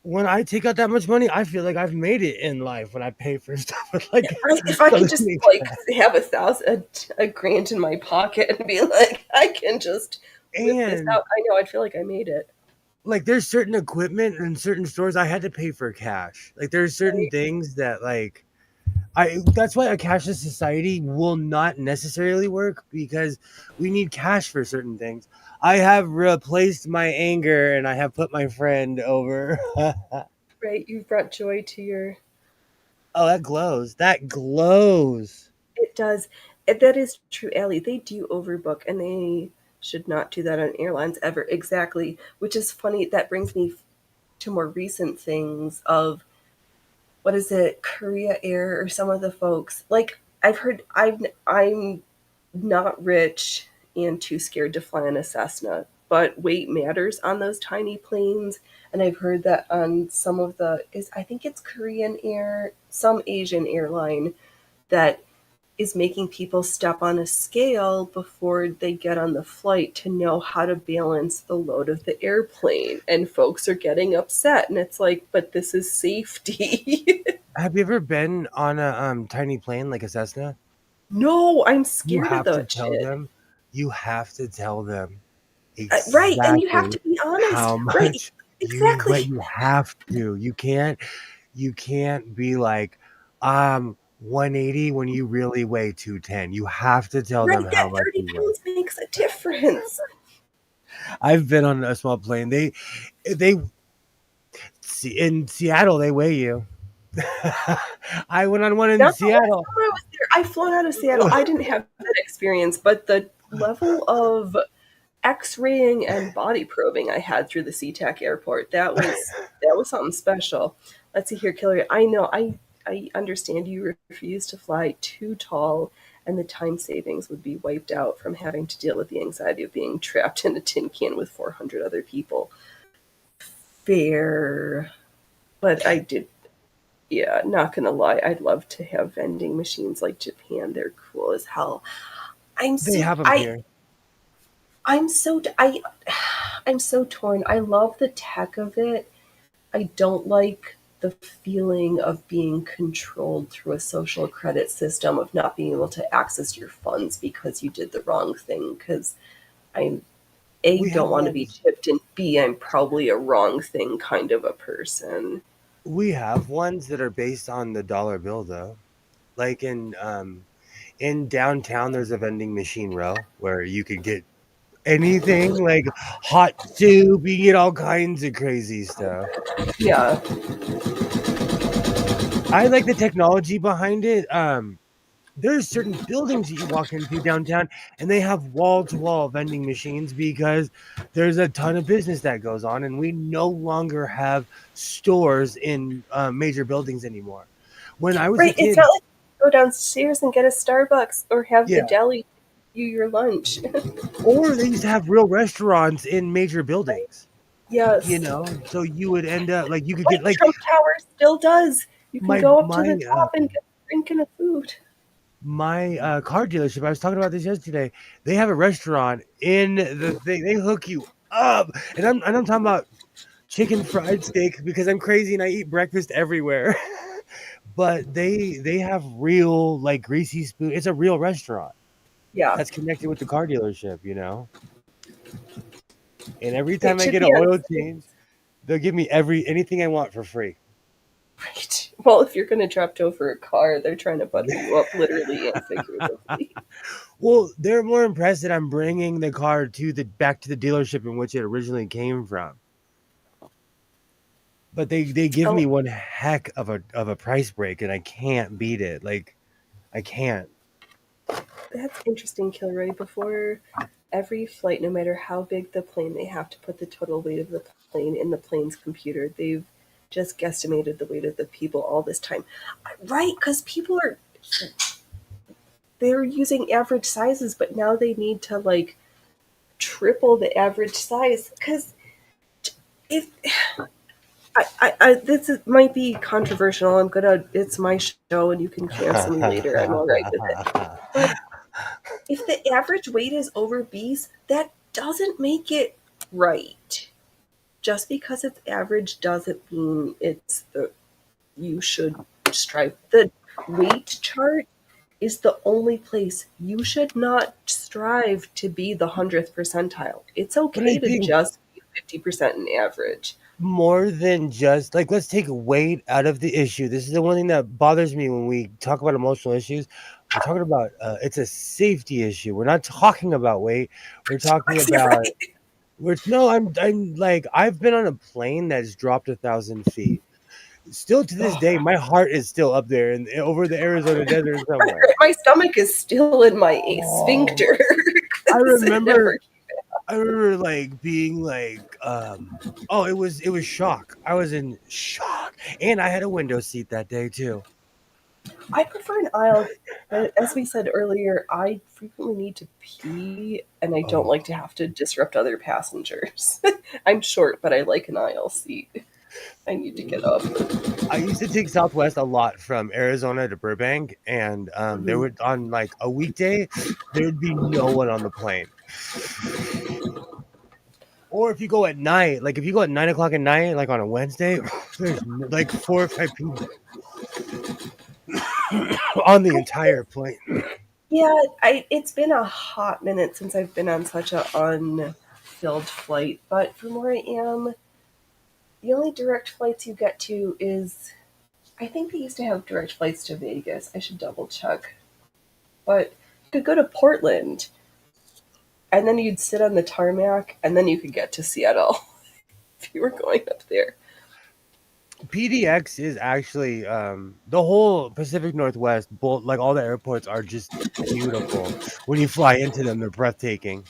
when I take out that much money, I feel like I've made it in life when I pay for stuff with like If I could just something. like have a grand in my pocket and be like, I can just whip this And out, I know I'd feel like I made it. like there's certain equipment in certain stores I had to pay for cash. Like there's certain Right? things that like I that's why a cashless society will not necessarily work because we need cash for certain things. I have replaced my anger and I have put my friend over. Right. You've brought joy to your. Oh, that glows. That glows. It does. That is true, Ellie. They do overbook, and they should not do that on airlines ever. Exactly. Which is funny. That brings me to more recent things of, what is it, Korea Air or some of the folks. Like, I'm not rich and too scared to fly in a Cessna, but weight matters on those tiny planes. And I've heard that on some of I think it's Korean Air, some Asian airline that is making people step on a scale before they get on the flight to know how to balance the load of the airplane. And folks are getting upset. And it's like, but this is safety. Have you ever been on a tiny plane like a Cessna? No, I'm You scared of have to that tell shit. them. You have to tell them Right. And you have exactly to be honest. how Right. much Exactly. you have to. You can't be like 180 when you really weigh 210. You have to tell them Right. how That much 30 you weigh. pounds makes a difference. I've been on a small plane. They see in Seattle they weigh you. I went on one in That's the last Seattle. time I was there. I've flown out of Seattle. I didn't have that experience, but the level of X-raying and body probing I had through the SeaTac airport, that was something special. Let's see here, Killer. I know I understand you refuse to fly too tall, and the time savings would be wiped out from having to deal with the anxiety of being trapped in a tin can with 400 other people. Fair. But I did, yeah, not gonna lie, I'd love to have vending machines like Japan. They're cool as hell. I'm They so have them I here. I'm so I I'm so torn. I love the tech of it. I don't like the feeling of being controlled through a social credit system of not being able to access your funds because you did the wrong thing. Because I'm A, We don't have want to be ones. tipped, and B, I'm probably a wrong thing kind of a person. We have ones that are based on the dollar bill though. Like in downtown there's a vending machine row where you could get anything like hot soup, you get all kinds of crazy stuff. Yeah, I like the technology behind it. There's certain buildings that you walk into downtown and they have wall to wall vending machines because there's a ton of business that goes on and we no longer have stores in major buildings anymore. When I was a right. It's kid, not like you go downstairs and get a Starbucks or have the yeah, deli you your lunch. or they used to have real restaurants in major buildings, you Yes. know, so you would end up like you could get Like like Trump Tower still does. You can my go up to my the top and get a drink and a food. my car dealership. I was talking about this yesterday. They have a restaurant in the thing. They hook you up, and I'm talking about chicken fried steak because I'm crazy and I eat breakfast everywhere. But they have real like greasy spoon. It's a real restaurant Yeah. that's connected with the car dealership, you know. And every It time I should get be an on oil change, they'll give me anything I want for free. right. Well, if you're gonna drop tow for a car, they're trying to butter you up literally and figuratively. Well, they're more impressed that I'm bringing the car to the back to the dealership in which it originally came from. But they give Oh, me one heck of a price break, and I can't beat it. Like I can't. that's interesting, Kilroy. Before every flight, no matter how big the plane, they have to put the total weight of the plane in the plane's computer. They've just guesstimated the weight of the people all this time. Right, because people are they're using average sizes, but now they need to like triple the average size. Because if this might be controversial, it's my show and you can cancel me later. I'm all right with it. But if the average weight is obese, that doesn't make it right. Just because it's average doesn't mean it's the you should strive. The weight chart is the only place you should not strive to be the 100th percentile. It's But I okay to think just be 50% in average. more than just like let's take weight out of the issue. This is the one thing that bothers me when we talk about emotional issues. We're talking about it's a safety issue. We're not talking about weight. We're talking about Right? we're no. I'm like I've been on a plane that's dropped 1,000 feet. Still to this Oh, day, my heart is still up there and over the Arizona desert somewhere. my stomach is still in my Oh, sphincter I because it remember never. I remember like being like, oh, it was shock. I was in shock, and I had a window seat that day too. I prefer an aisle, but as we said earlier, I frequently need to pee, and I don't Oh, like to have to disrupt other passengers. I'm short, but I like an aisle seat. I need to get up. I used to take Southwest a lot from Arizona to Burbank, and there Mhm. would on like a weekday, there would be no one on the plane. Or if you go at night, like if you go at 9 o'clock at night, like on a Wednesday, there's like 4 or 5 people on the entire plane. Yeah, it's been a hot minute since I've been on such a unfilled flight, but from where I am, the only direct flights you get to is I think they used to have direct flights to Vegas. I should double check. But you could go to Portland and then you'd sit on the tarmac and then you could get to Seattle if you were going up there. PDX is actually the whole Pacific Northwest, both like all the airports are just beautiful. When you fly into them, they're breathtaking.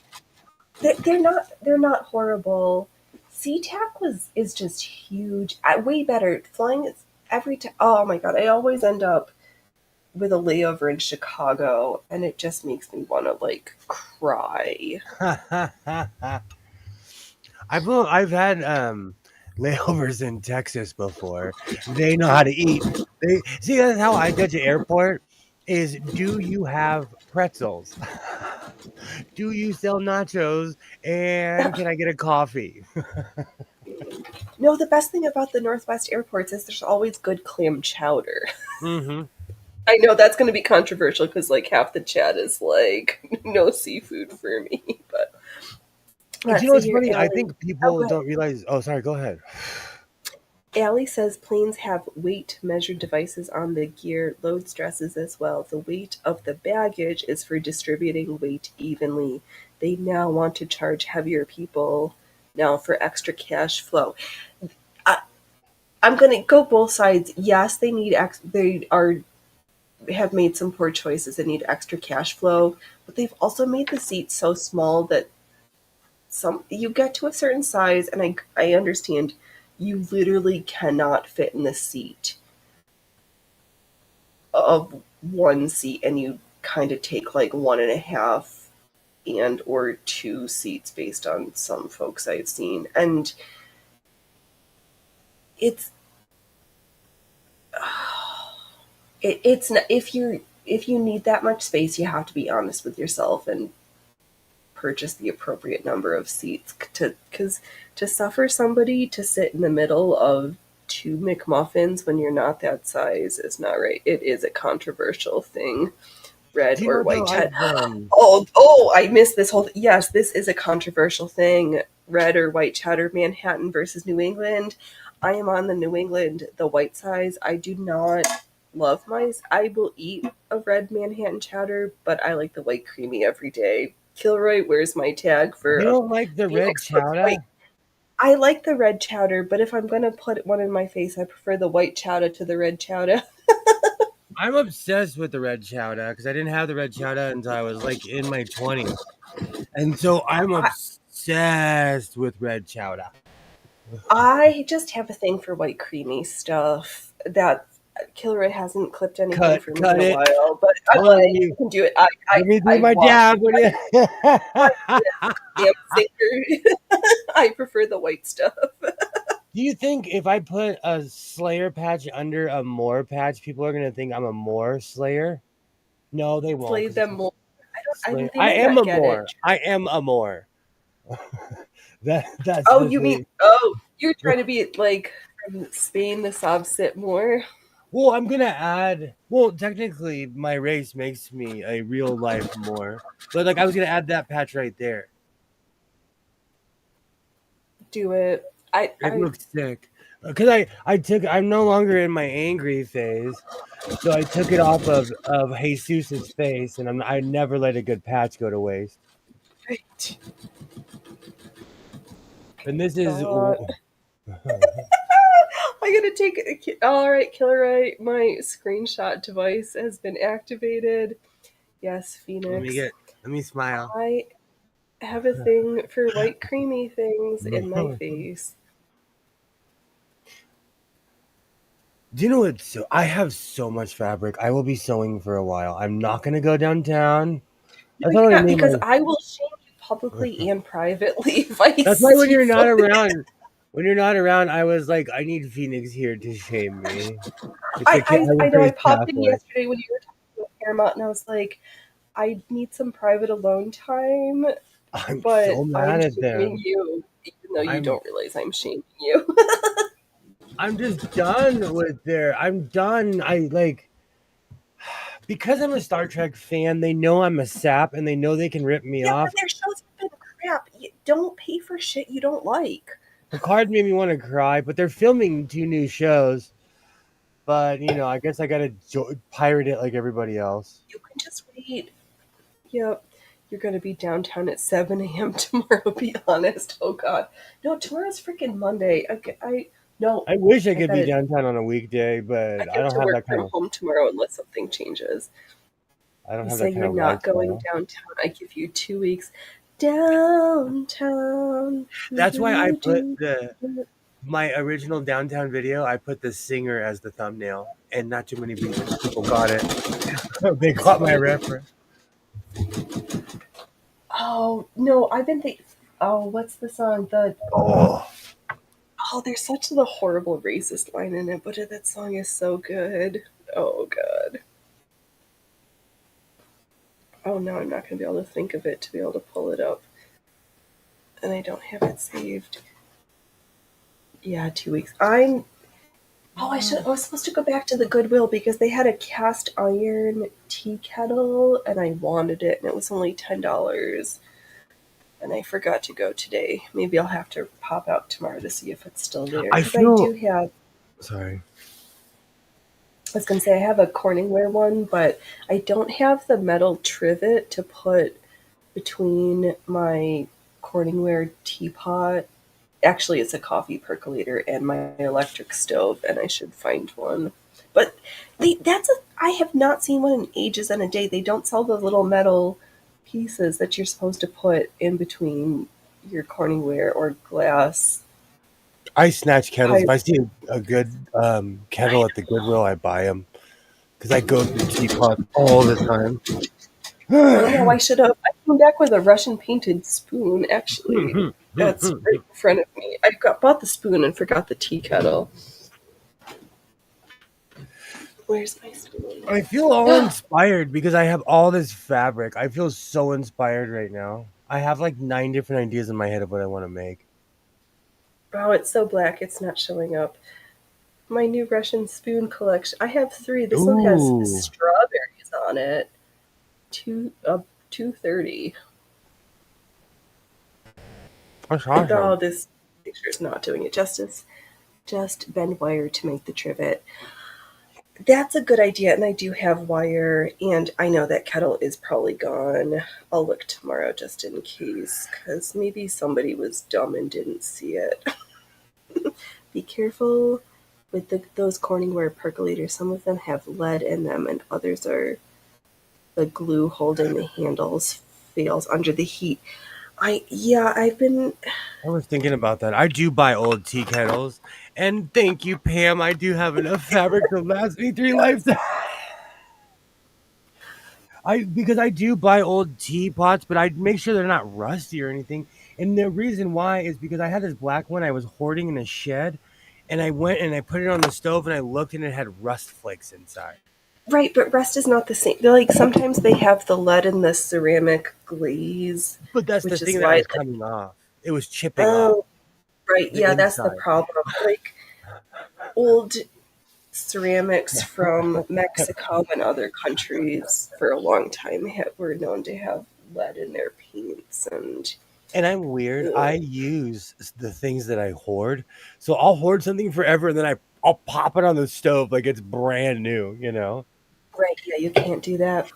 They're not horrible. SeaTac is just huge. Way better. Flying is every time. Oh my god! I always end up with a layover in Chicago, and it just makes me want to like cry. I've had layovers in Texas before. They know how to eat. They see that's how I judge an airport is do you have pretzels? Do you sell nachos? And can I get a coffee? No, the best thing about the Northwest airports is there's always good clam chowder. Hmm. I know that's going to be controversial because like half the chat is like no seafood for me. But You let's know see what's here, funny? I Allie. think Oh, people go ahead. don't realize. Oh, sorry. Go ahead. Allie says planes have weight measured devices on the gear load stresses as well. The weight of the baggage is for distributing weight evenly. They now want to charge heavier people now for extra cash flow. I, I'm going to go both sides. Yes, they are have made some poor choices and need extra cash flow, but they've also made the seats so small that some you get to a certain size and I understand you literally cannot fit in the seat of one seat and you kind of take like one and a half and or two seats based on some folks I've seen and it's it's not if you need that much space you have to be honest with yourself and purchase the appropriate number of seats to because to suffer somebody to sit in the middle of two McMuffins when you're not that size is not right. It is a controversial thing. Red Do you or know white though? chat. I've Oh, I missed this whole. Yes, this is a controversial thing. Red or white cheddar, Manhattan versus New England. I am on the New England, the white size. I do not love my. I will eat a red Manhattan cheddar, but I like the white creamy every day. Kilroy, where's my tag for you a don't like the red Phoenix looks white? chowder? I like the red chowder, but if I'm gonna put one in my face, I prefer the white chowder to the red chowder. I'm obsessed with the red chowder because I didn't have the red chowder until I was like in my 20s. And so I'm I, obsessed with red chowder. I just have a thing for white creamy stuff. That Kilroy hasn't clipped anything for me in Cut a it. while, but I'm Hold on, like, you can do it. I let I me do I my walk. dab. What do I you am singer. I prefer the white stuff. Do you think if I put a Slayer patch under a Moore patch, people are gonna think I'm a Moore Slayer? No, they won't Slay because it's them a more. I Slayer. they I might am not a get it. Moore. I am a Moore. That's Oh, the you mean thing. you're trying to be like from Spain, the Subset more. Well, I'm gonna add. Well, technically, my race makes me a real life Moore, but like I was gonna add that patch right there. Do it. I It I looks sick. Because I'm no longer in my angry phase, so I took it off of Jesus's face, and I never let a good patch go to waste. And this is God. I gotta take it. All right, Killer. My screenshot device has been activated. Yes, let me Phoenix. get let me smile. I have a thing for white creamy things in my face. Do you know what? So I have so much fabric. I will be sewing for a while. I'm not gonna go downtown. No, That's you're all I not, need. because I will shame you publicly and privately if I That's why when see you're not something. around, I was like, I need Phoenix here to shame me. It's okay. I I was know I raised popped in Catholic. yesterday when you were talking about Paramount, and I was like, I need some private alone time, I'm but so I'm mad at shaming them. you, even though you I'm don't realize I'm shaming you. I'm just done with their. I'm done. I like because I'm a Star Trek fan. They know I'm a sap, and they know they can rip me Yeah, off. but their shows have been crap. You don't pay for shit you don't like. Picard made me want to cry, but they're filming 2 new shows. But I guess I gotta pirate it like everybody else. You can just wait. Yep. You're going to be downtown at 7 a.m. tomorrow, be honest. Oh, God. No, tomorrow's freaking Monday. No, I wish I I could be gotta, downtown on a weekday, I but I get don't to have work that kind from of. home tomorrow unless something changes. I don't You have say that kind you're of not going lifestyle. downtown. I give you 2 weeks. Downtown. That's why I put Do-do-do. my original downtown video. I put the singer as the thumbnail, and not too many people got it. They It's caught my funny. reference. Oh, no, I've been thinking. Oh, what's the song? Oh, There's such a horrible racist line in it, but that song is so good. Oh, God. Oh, no, I'm not going to be able to think of it to be able to pull it up. And I don't have it saved. Yeah, 2 weeks. I was supposed to go back to the Goodwill because they had a cast iron tea kettle and I wanted it and it was only $10. And I forgot to go today. Maybe I'll have to pop out tomorrow to see if it's still there. I Because I do feel have, sorry. I was going to say I have a Corningware one, but I don't have the metal trivet to put between my Corningware teapot. Actually, it's a coffee percolator and my electric stove, and I should find one. But I have not seen one in ages and a day. They don't sell the little metal pieces that you're supposed to put in between your Corningware or glass I snatch kettles. If pipe. I see a good kettle at the Goodwill, I buy them because I go through teapots all the time. I know I should have. I came back with a Russian painted spoon. Actually, that's right in front of me. Bought the spoon and forgot the tea kettle. Where's my spoon? I feel all inspired because I have all this fabric. I feel so inspired right now. I have like 9 different ideas in my head of what I want to make. Oh, it's so black. It's not showing up. My new Russian spoon collection. I have three. This one has Ooh, strawberries on it. 230. that's Oh, awesome. this picture is not doing it justice. Just bend wire to make the trivet. That's a good idea, and I do have wire, and I know that kettle is probably gone. I'll look tomorrow just in case, because maybe somebody was dumb and didn't see it. Be careful with those Corningware percolators. Some of them have lead in them, and others are the glue holding the handles fails under the heat. I've been. I was thinking about that. I do buy old tea kettles, and thank you, Pam. I do have enough fabric to last me 3 lifetimes. Because I do buy old teapots, but I make sure they're not rusty or anything. And the reason why is because I had this black one I was hoarding in a shed, and I went and I put it on the stove and I looked and it had rust flakes inside. Right, but rust is not the same. They're like sometimes they have the lead in the ceramic glaze, But that's the which is thing that why. was coming off. It was chipping off Oh, right, the yeah, that's the inside. problem. Like old ceramics from Mexico and other countries for a long time were known to have lead in their paints, and And I'm weird. I ugh. use the things that I hoard. So I'll hoard something forever and then I'll pop it on the stove like it's brand new. Right, yeah, you can't do that.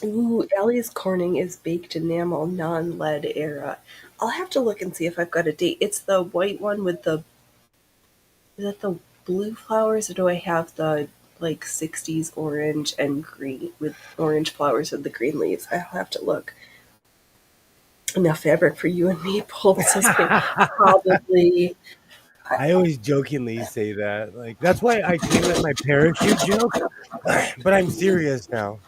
Ooh, Allie's Corning is baked enamel, non-lead era. I'll have to look and see if I've got a date. It's the white one with the, is that the blue flowers, or do I have the like 60s orange and green with orange flowers with the green leaves? I'll have to look. Enough fabric for you and me both, says Pam. Probably. I always jokingly say that. Like that's why I came with my parachute joke, but I'm serious now.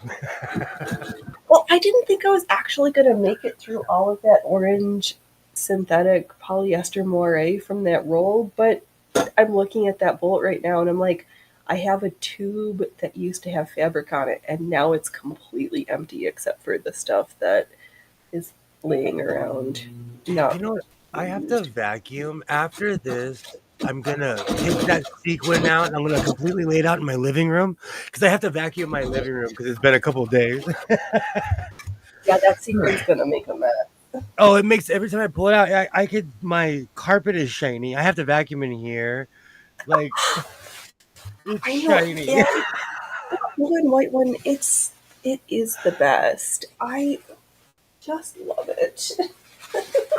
Well, I didn't think I was actually going to make it through all of that orange synthetic polyester moire from that roll, but I'm looking at that bullet right now and I'm like, I have a tube that used to have fabric on it, and now it's completely empty except for the stuff that is laying around, You not know what? I have to used. vacuum after this. I'm gonna take that sequin out and I'm gonna completely lay it out in my living room because I have to vacuum my living room because it's been a couple days. Yeah, that sequin's going to make a mess. Oh, it makes every time I pull it out, I could my carpet is shiny. I have to vacuum in here. Like it's I know shiny. that blue and white one. It is the best. I just love it.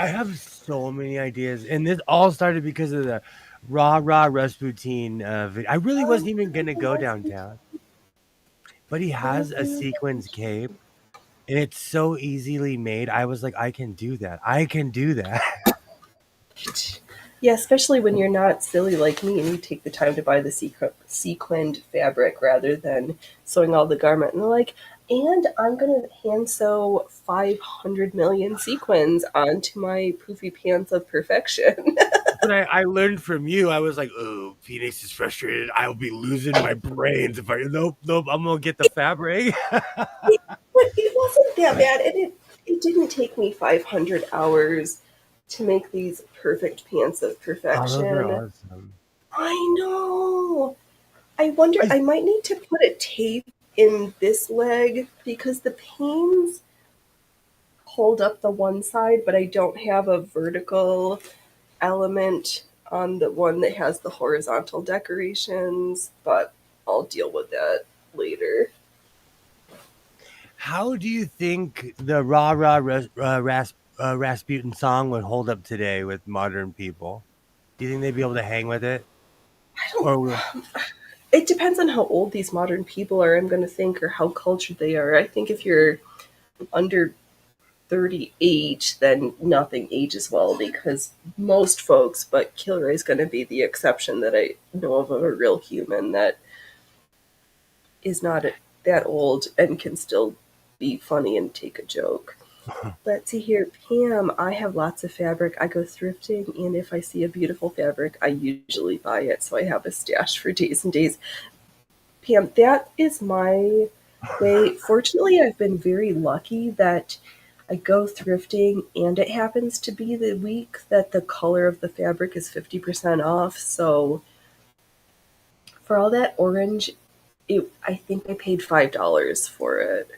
I have so many ideas, and this all started because of the rah Rasputin video. I really wasn't even gonna go downtown, but he has a sequins cape, and it's so easily made. I was like, I can do that. I can do that. Yeah, especially when you're not silly like me and you take the time to buy the sequined fabric rather than sewing all the garment. And they're like, and I'm going to hand sew 500 million sequins onto my poofy pants of perfection. But I learned from you. I was like, oh, Phoenix is frustrated. I'll be losing my brains if I nope. I'm gonna get the fabric. But it wasn't that bad, and it didn't take me 500 hours to make these perfect pants of Oh, those are perfection. awesome. I know. I wonder, I I might need to put a tape in this leg because the panes hold up the one side, but I don't have a vertical element on the one that has the horizontal decorations, but I'll deal with that later. How do you think the Rasputin song would hold up today with modern people? Do you think they'd be able to hang with it? I don't. Or It depends on how old these modern people are, I'm going to think, or how cultured they are. I think if you're under 38, then nothing ages well because most folks, but Kilroy is going to be the exception that I know of a real human that is not that old and can still be funny and take a joke. Let's see here, Pam. I have lots of fabric. I go thrifting, and if I see a beautiful fabric, I usually buy it. So I have a stash for days and days. Pam, that is my way. Fortunately, I've been very lucky that I go thrifting, and it happens to be the week that the color of the fabric is 50% off. So for all that orange, I think I paid $5 for it.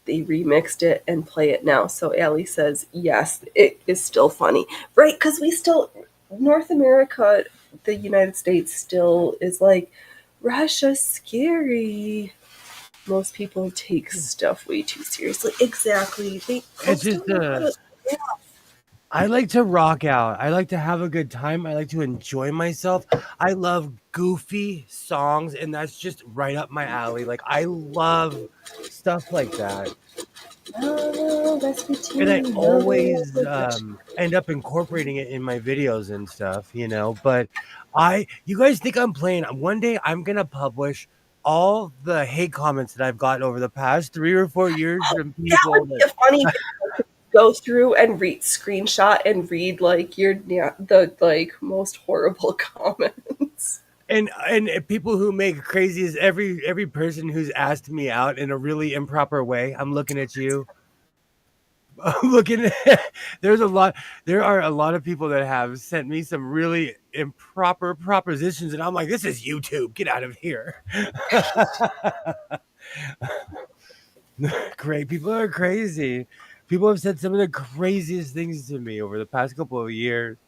They remixed it and play it now. So Allie says, yes, it is still funny. Right, because we still, North America, the United States still is like, Russia's scary. Most people take stuff way too seriously. Exactly. it's Folks just don't know how to. I like to rock out. I like to have a good time. I like to enjoy myself. I love goofy songs, and that's just right up my alley. Like I love stuff like that. Oh, And I Rasputin, always no. end up incorporating it in my videos and stuff. But you guys think I'm playing? One day I'm gonna publish all the hate comments that I've gotten over the past 3 or 4 years from That people would be that a funny go through and read screenshot and read like the like most horrible comments. and people who make crazies. Every person who's asked me out in a really improper way. I'm looking at you. Looking at there's a lot there are a lot of people that have sent me some really improper propositions and I'm like, this is YouTube, get out of here. Great, people are crazy. People have said some of the craziest things to me over the past couple of years.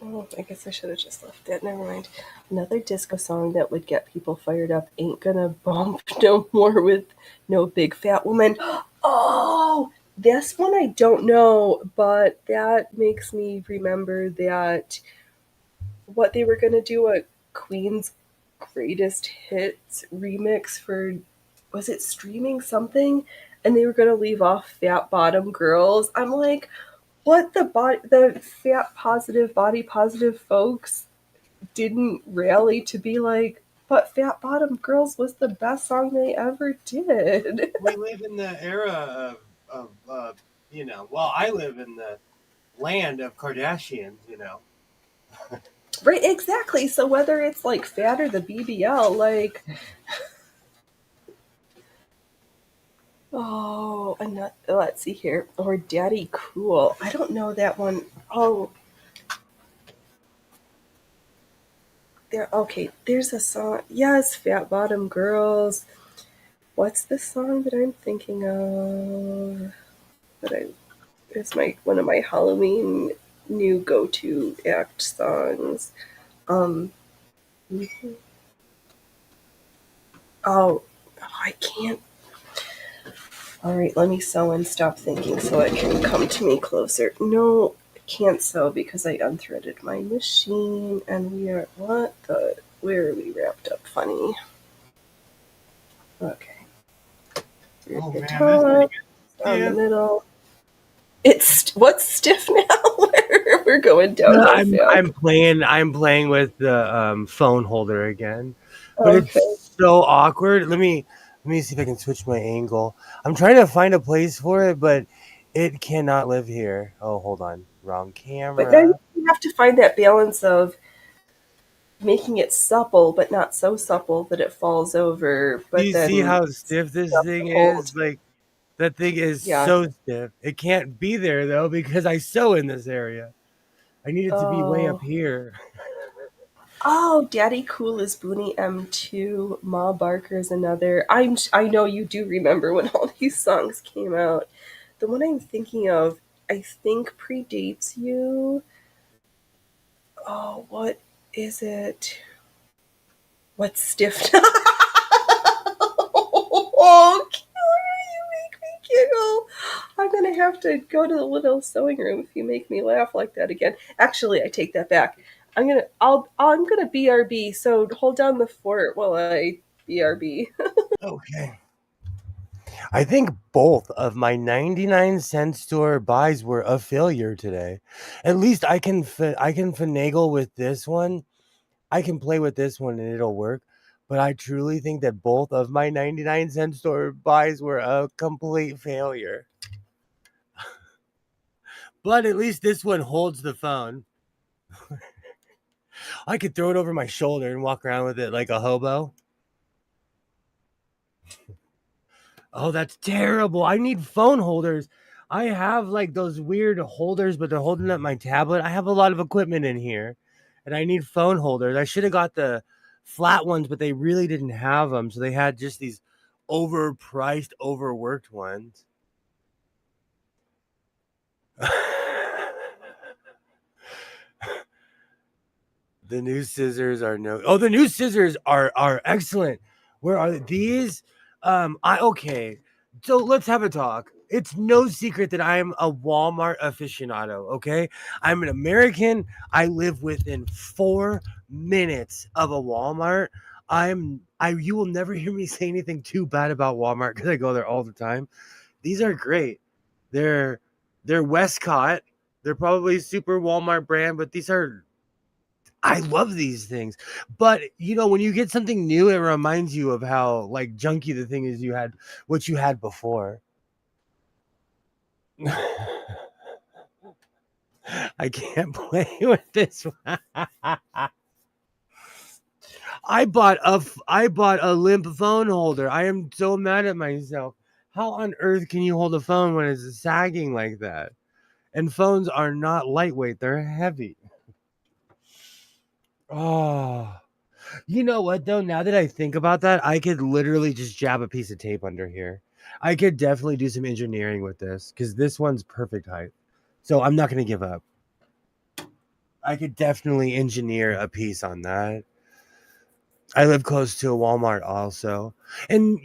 Oh, I guess I should have just left that. Never mind. Another disco song that would get people fired up ain't gonna bump no more with no big fat woman. Oh, this one I don't know, but that makes me remember that what they were gonna do a Queen's greatest hits remix for, was it streaming something? And they were gonna leave off Fat Bottom Girls. I'm like, what the fat positive, body positive folks didn't rally to be like, but Fat Bottom Girls was the best song they ever did. We live in the era of well, I live in the land of Kardashians, Right, exactly. So whether it's like Fat or the BBL, like, oh, and let's see here, or Daddy Cool. I don't know that one. Oh, there. Okay, there's a song. Yes, Fat Bottom Girls. What's the song that I'm thinking of? That I It's my one of my Halloween new go-to act songs. Um, oh, I can't. All right, let me sew and stop thinking so it can come to me closer. No, I can't sew because I unthreaded my machine and we are, where are we wrapped up funny? Okay. Oh The man, that's pretty top, on the good. middle. It's, what's stiff now? We're going Yeah, downhill fast. I'm playing with the phone holder again, but Okay. it's so awkward. Let me see if I can switch my angle. I'm trying to find a place for it, but it cannot live here. Oh, hold on, wrong But then camera. you have to find that balance of making it supple, but not so supple that it falls over, Do but you see then how stiff this enough to thing hold. is? Like that thing is Yeah. so stiff. It can't be there though because I sew in this area. I need it to be way up Oh. here. Oh, Daddy Cool is Booney M2. Ma Barker's another. I know you do remember when all these songs came out. The one I'm thinking of, I think predates you. Oh, what is it? What's stiff? Oh, Killer, you make me giggle. I'm gonna have to go to the little sewing room if you make me laugh like that again. Actually, I take that back. I'm gonna BRB. So hold down the fort while I BRB. Okay. I think both of my 99-cent store buys were a failure today. At least I can finagle with this one. I can play with this one and it'll work. But I truly think that both of my 99-cent store buys were a complete failure. But at least this one holds the phone. I could throw it over my shoulder and walk around with it like a hobo. Oh, that's terrible. I need phone holders. I have like those weird holders, but they're holding up my tablet. I have a lot of equipment in here and I need phone holders. I should have got the flat ones, but they really didn't have them. So they had just these overpriced, overworked ones. The new scissors are no. Oh, the new scissors are excellent. Where are these? I okay. So let's have a talk. It's no secret that I am a Walmart aficionado. Okay, I'm an American. I live within 4 minutes of a Walmart. You will never hear me say anything too bad about Walmart because I go there all the time. These are great. They're they're Westcott. They're probably super Walmart brand, but these are I love these things. But when you get something new, it reminds you of how like junky the thing is what you had before. I can't play with this one. I bought a limp phone holder. I am so mad at myself. How on earth can you hold a phone when it's sagging like that? And phones are not lightweight, they're heavy. Oh. You know what though? Now that I think about that, I could literally just jab a piece of tape under here. I could definitely do some engineering with this because this one's perfect height. So I'm not going to give up. I could definitely engineer a piece on that. I live close to a Walmart also. And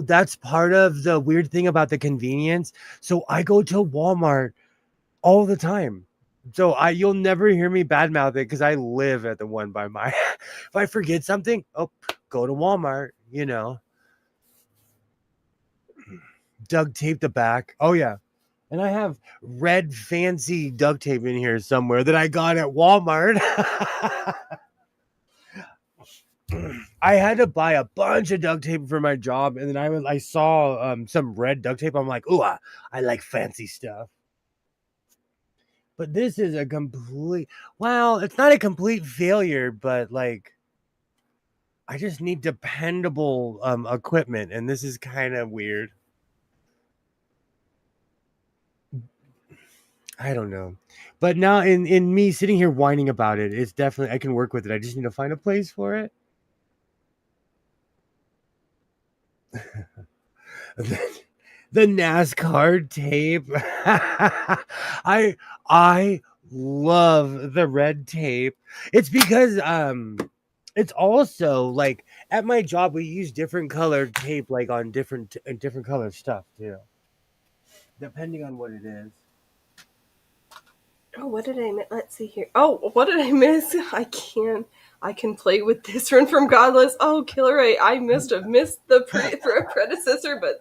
that's part of the weird thing about the convenience. So I go to Walmart all the time. So you'll never hear me badmouth it because I live at the one by my if I forget something, oh, go to Walmart, duct tape the back. Oh yeah. And I have red fancy duct tape in here somewhere that I got at Walmart. I had to buy a bunch of duct tape for my job, and then I saw some red duct tape. I'm like, ooh, I like fancy stuff. But this is a complete, well, it's not a complete failure, but like I just need dependable equipment, and this is kind of weird. I don't know. But now in me sitting here whining about it, it's definitely I can work with it. I just need to find a place for it. The NASCAR tape. I love the red tape. It's because it's also like at my job we use different colored tape like on different colored stuff too. Depending on what it is. Oh, what did I miss? Let's see here. Oh, what did I miss? I can play with this one from Godless. Oh, Killer Ray, I missed the predecessor, but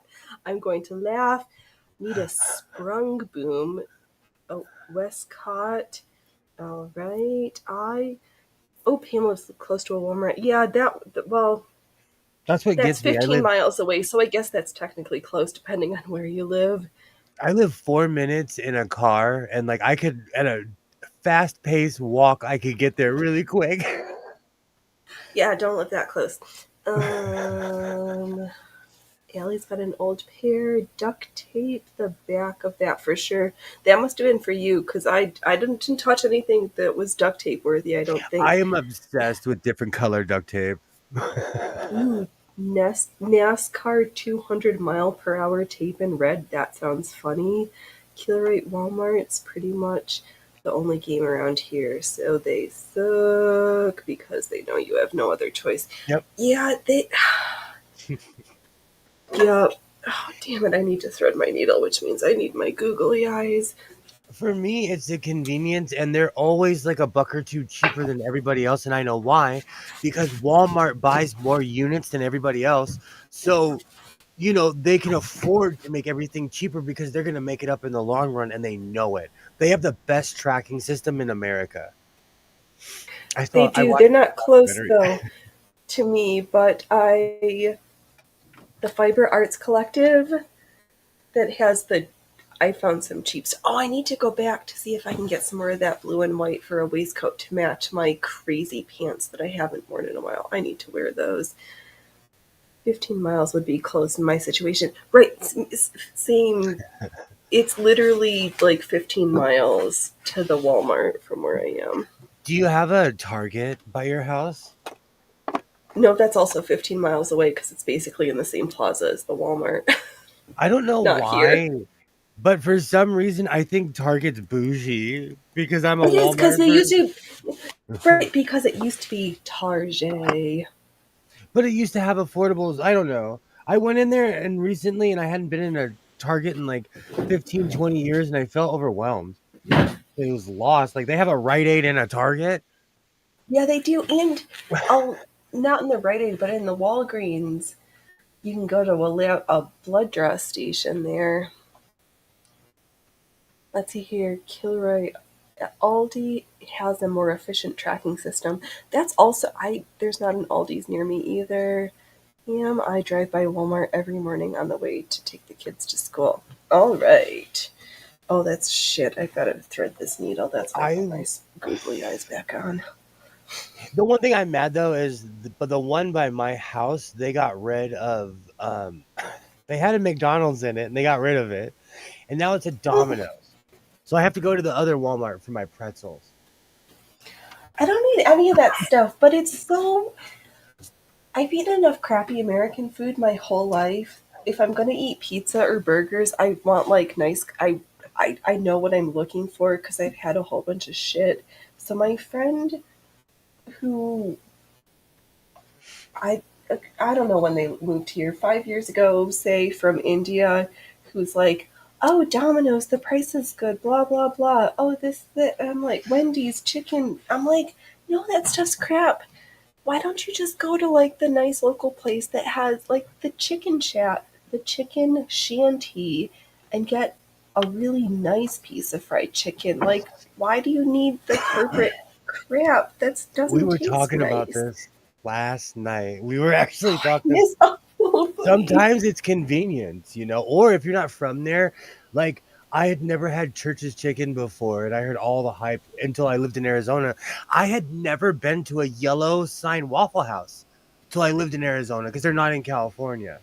I'm going to laugh. Need a sprung boom. Oh, Westcott. All right. Pam lives close to a Walmart. Yeah, well, That's what that's gets me. 15 miles away, so I guess that's technically close depending on where you live. I live 4 minutes in a car, and like I could at a fast paced walk, I could get there really quick. Yeah, don't live that close. Allie's got an old pair. Duct tape the back of that for sure. That must have been for you, because I didn't touch anything that was duct tape worthy, I don't think. I am obsessed with different color duct tape. Ooh, NASCAR 200 mile per hour tape in red. That sounds funny. Killer 8 Walmart's pretty much the only game around here, so they suck because they know you have no other choice. Yep. Yeah, they. Yeah. Oh, damn it, I need to thread my needle, which means I need my googly eyes. For me, it's the convenience, and they're always like a buck or two cheaper than everybody else, and I know why. Because Walmart buys more units than everybody else, so they can afford to make everything cheaper because they're going to make it up in the long run, and they know it. They have the best tracking system in America. They do. They're not close though to me, but the Fiber Arts Collective that has I found some cheaps. Oh, I need to go back to see if I can get some more of that blue and white for a waistcoat to match my crazy pants that I haven't worn in a while. I need to wear those. 15 miles would be close in my situation. Right, same. It's literally like 15 miles to the Walmart from where I am. Do you have a Target by your house? No, that's also 15 miles away because it's basically in the same plaza as the Walmart. I don't know Not why, here. but for some reason I think Target's bougie because I'm a It is Walmart because they person. used to, right? Because it used to be Target. But it used to have affordables. I don't know. I went in there and recently, and I hadn't been in a Target in like 15, 20 years, and I felt overwhelmed. It was lost. Like they have a Rite Aid and a Target. Yeah, they do, and not in the Rite Aid, but in the Walgreens, you can go to a blood draw station there. Let's see here, Kilroy. Aldi has a more efficient tracking system. That's also there's not an Aldi's near me either. I drive by Walmart every morning on the way to take the kids to school. All right. Oh, that's shit. I've got to thread this needle. That's why I have my googly eyes back on. The one thing I'm mad though is the one by my house, they got rid of they had a McDonald's in it and they got rid of it. And now it's a Domino's. So I have to go to the other Walmart for my pretzels. I don't need any of that stuff, but it's so I've eaten enough crappy American food my whole life. If I'm gonna eat pizza or burgers, I want like nice. I know what I'm looking for because I've had a whole bunch of shit. So my friend, who I don't know when they moved here, 5 years ago, say from India, who's like, oh, Domino's, the price is good, blah blah blah. Oh, that. I'm like Wendy's chicken. I'm like, no, that stuff's crap. Why don't you just go to like the nice local place that has like the chicken shanty and get a really nice piece of fried chicken. Like, why do you need the corporate crap? That We doesn't were taste talking about nice. this last night. We were actually I talking. miss Buffalo Buddies. Sometimes it's convenience, or if you're not from there, like I had never had Church's Chicken before, and I heard all the hype until I lived in Arizona. I had never been to a yellow sign Waffle House till I lived in Arizona because they're not in California,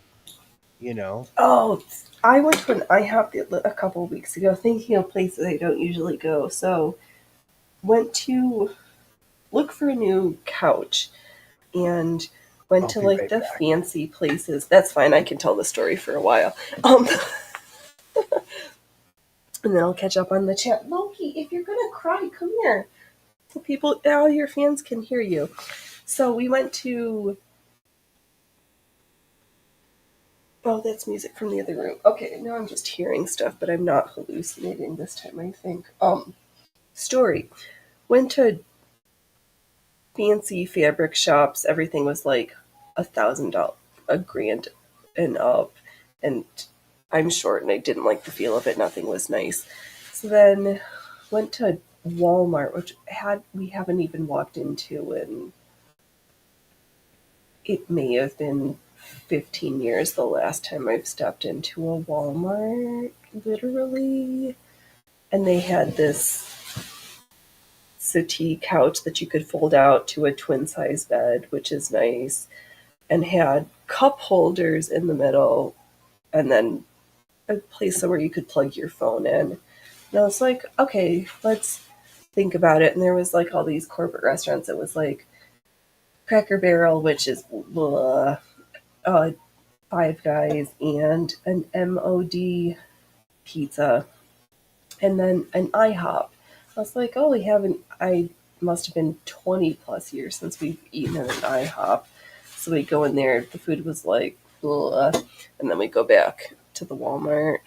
you know. Oh, I went to an IHOP a couple of weeks ago, thinking of places I don't usually go. So went to look for a new couch and went I'll to be like right the back. fancy places. That's fine. I can tell the story for a while. Um, and then I'll catch up on the chat. Loki, if you're gonna cry, come here. So people, all your fans can hear you. So we went to. Oh, that's music from the other room. Okay, now I'm just hearing stuff, but I'm not hallucinating this time, I think. Story. Went to fancy fabric shops. Everything was like $1,000, a grand and up. And I'm short and I didn't like the feel of it. Nothing was nice. So then went to Walmart, which we haven't even walked into, and it may have been 15 years the last time I've stepped into a Walmart, literally. And they had this settee couch that you could fold out to a twin size bed, which is nice, and had cup holders in the middle, and then a place where you could plug your phone in. And I was like, okay, let's think about it. And there was like all these corporate restaurants. It was like Cracker Barrel, which is blah, Five Guys, and an MOD pizza, and then an IHOP. I was like, oh, I must have been 20 plus years since we've eaten at an IHOP. So we go in there, the food was like, blah, and then we go back to the Walmart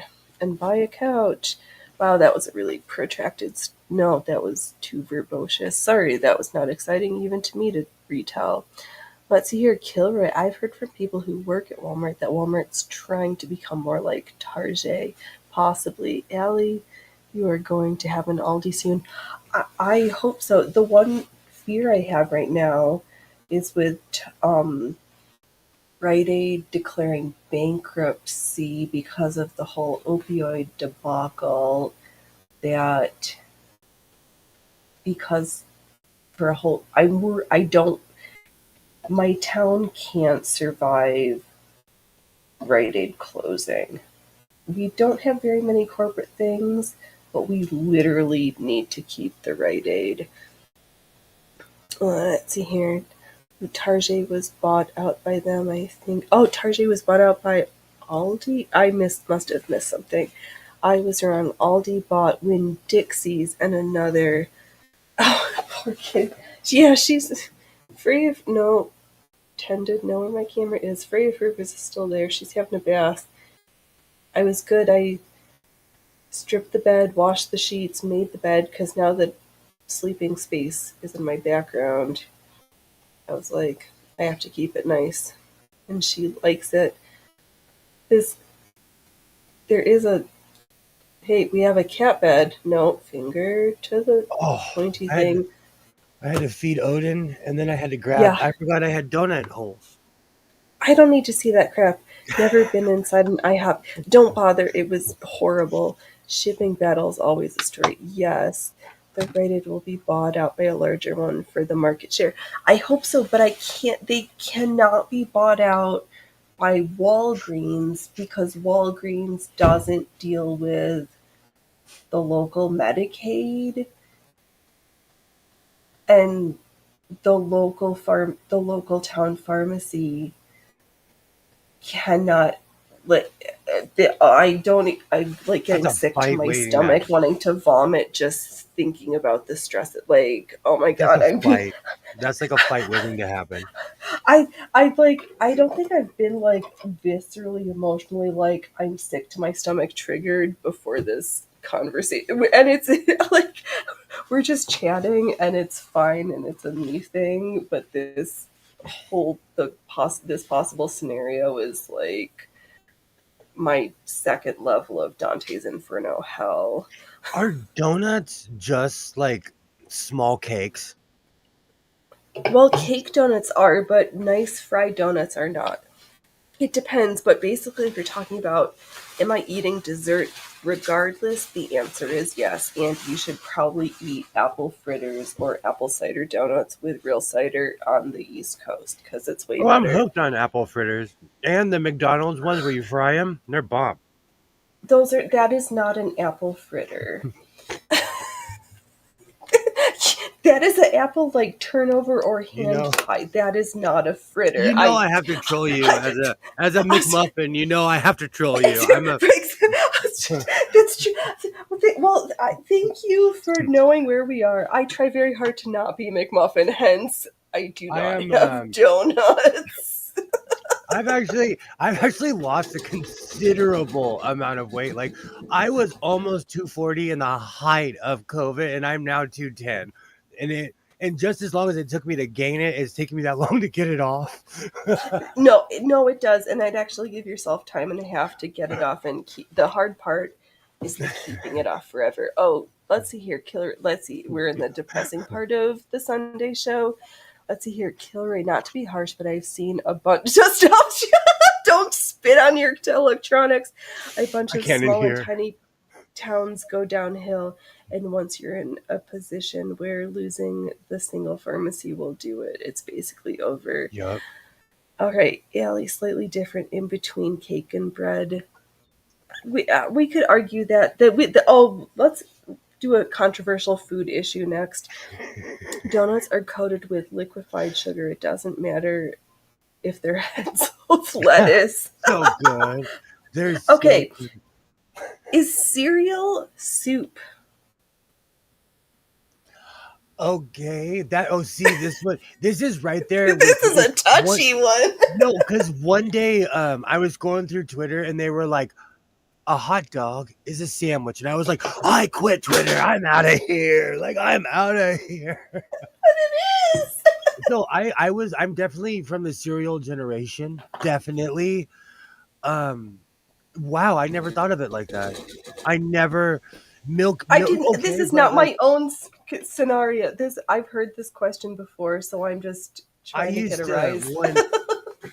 and buy a couch. Wow, that was a really protracted. No, that was too verbose. Sorry, that was not exciting even to me to retell. Let's see here, Kilroy. I've heard from people who work at Walmart that Walmart's trying to become more like Target, possibly. Allie, you are going to have an Aldi soon. I hope so. The one fear I have right now is with Rite Aid declaring bankruptcy because of the whole opioid debacle. That because for a whole, I don't. My town can't survive Rite Aid closing. We don't have very many corporate things, but we literally need to keep the Rite Aid. Let's see here. Target was bought out by them, I think. Oh, Target was bought out by Aldi? Must have missed something. I was wrong. Aldi bought Winn-Dixie's and another. Oh, poor kid. Yeah, she's free of. No, tended. Know where my camera is. Freya Rufus is still there. She's having a bath. I was good. I stripped the bed, washed the sheets, made the bed, because now the sleeping space is in my background. I was like, I have to keep it nice. And she likes it. This, there is a, hey, we have a cat bed. No, finger to the Oh, pointy I had thing. I had to feed Odin, and then I had to grab. Yeah, I forgot I had donut holes. I don't need to see that crap. Never been inside an IHOP. Don't bother. It was horrible. Shipping battles always a story. Yes, the Rated will be bought out by a larger one for the market share. I hope so, but I can't. They cannot be bought out by Walgreens because Walgreens doesn't deal with the local Medicaid and the local town pharmacy cannot like I'm like That's getting a sick to fight my waiting to stomach happen. wanting to vomit just thinking about the stress. Like, oh my That's god, a fight. That's like a fight waiting to happen. I don't think I've been like viscerally emotionally like I'm sick to my stomach triggered before this conversation, and it's like we're just chatting and it's fine and it's a me thing, but this possible scenario is like my second level of Dante's Inferno hell. Are donuts just like small cakes? Well, cake donuts are, but nice fried donuts are not. It depends, but basically, if you're talking about, am I eating dessert regardless, the answer is yes. And you should probably eat apple fritters or apple cider donuts with real cider on the East Coast because it's way Oh, I'm better. hooked on apple fritters and the McDonald's ones where you fry them. They're bomb. That is not an apple fritter. That is an apple like turnover or You hand know, pie. That is not a fritter. I have to troll you as a McMuffin. I have to troll you. I'm a That's true. Well, thank you for knowing where we are. I try very hard to not be McMuffin, hence I do I not am have donuts. I've actually lost a considerable amount of weight. Like I was almost 240 in the height of COVID, and I'm now 210. And just as long as it took me to gain it, it's taking me that long to get it off. No, it does, and I'd actually give yourself time and a half to get it off. And the hard part is the keeping it off forever. Oh, let's see here, Killer. Let's see, we're in the depressing part of the Sunday show. Let's see here, Kilroy. Not to be harsh, but I've seen a bunch. Just stop! Don't spit on your electronics. A bunch of small and tiny towns go downhill, and once you're in a position where losing the single pharmacy will do it, it's basically over. Yup. All right, Allie, slightly different in between cake and bread. We could argue that let's do a controversial food issue next. Donuts are coated with liquefied sugar. It doesn't matter if they're heads of lettuce. So good. There's okay. Is cereal soup? Okay, this is right there. This is a touchy one. No, because one day I was going through Twitter and they were like, a hot dog is a sandwich, and I was like, I quit Twitter. I'm out of here. Like I'm out of here. But it is. So I'm definitely from the cereal generation. Definitely. Wow, I never thought of it like that. I never milk. I didn't. Okay, this is not my own scenario. I've heard this question before, so I'm just trying to get a rise.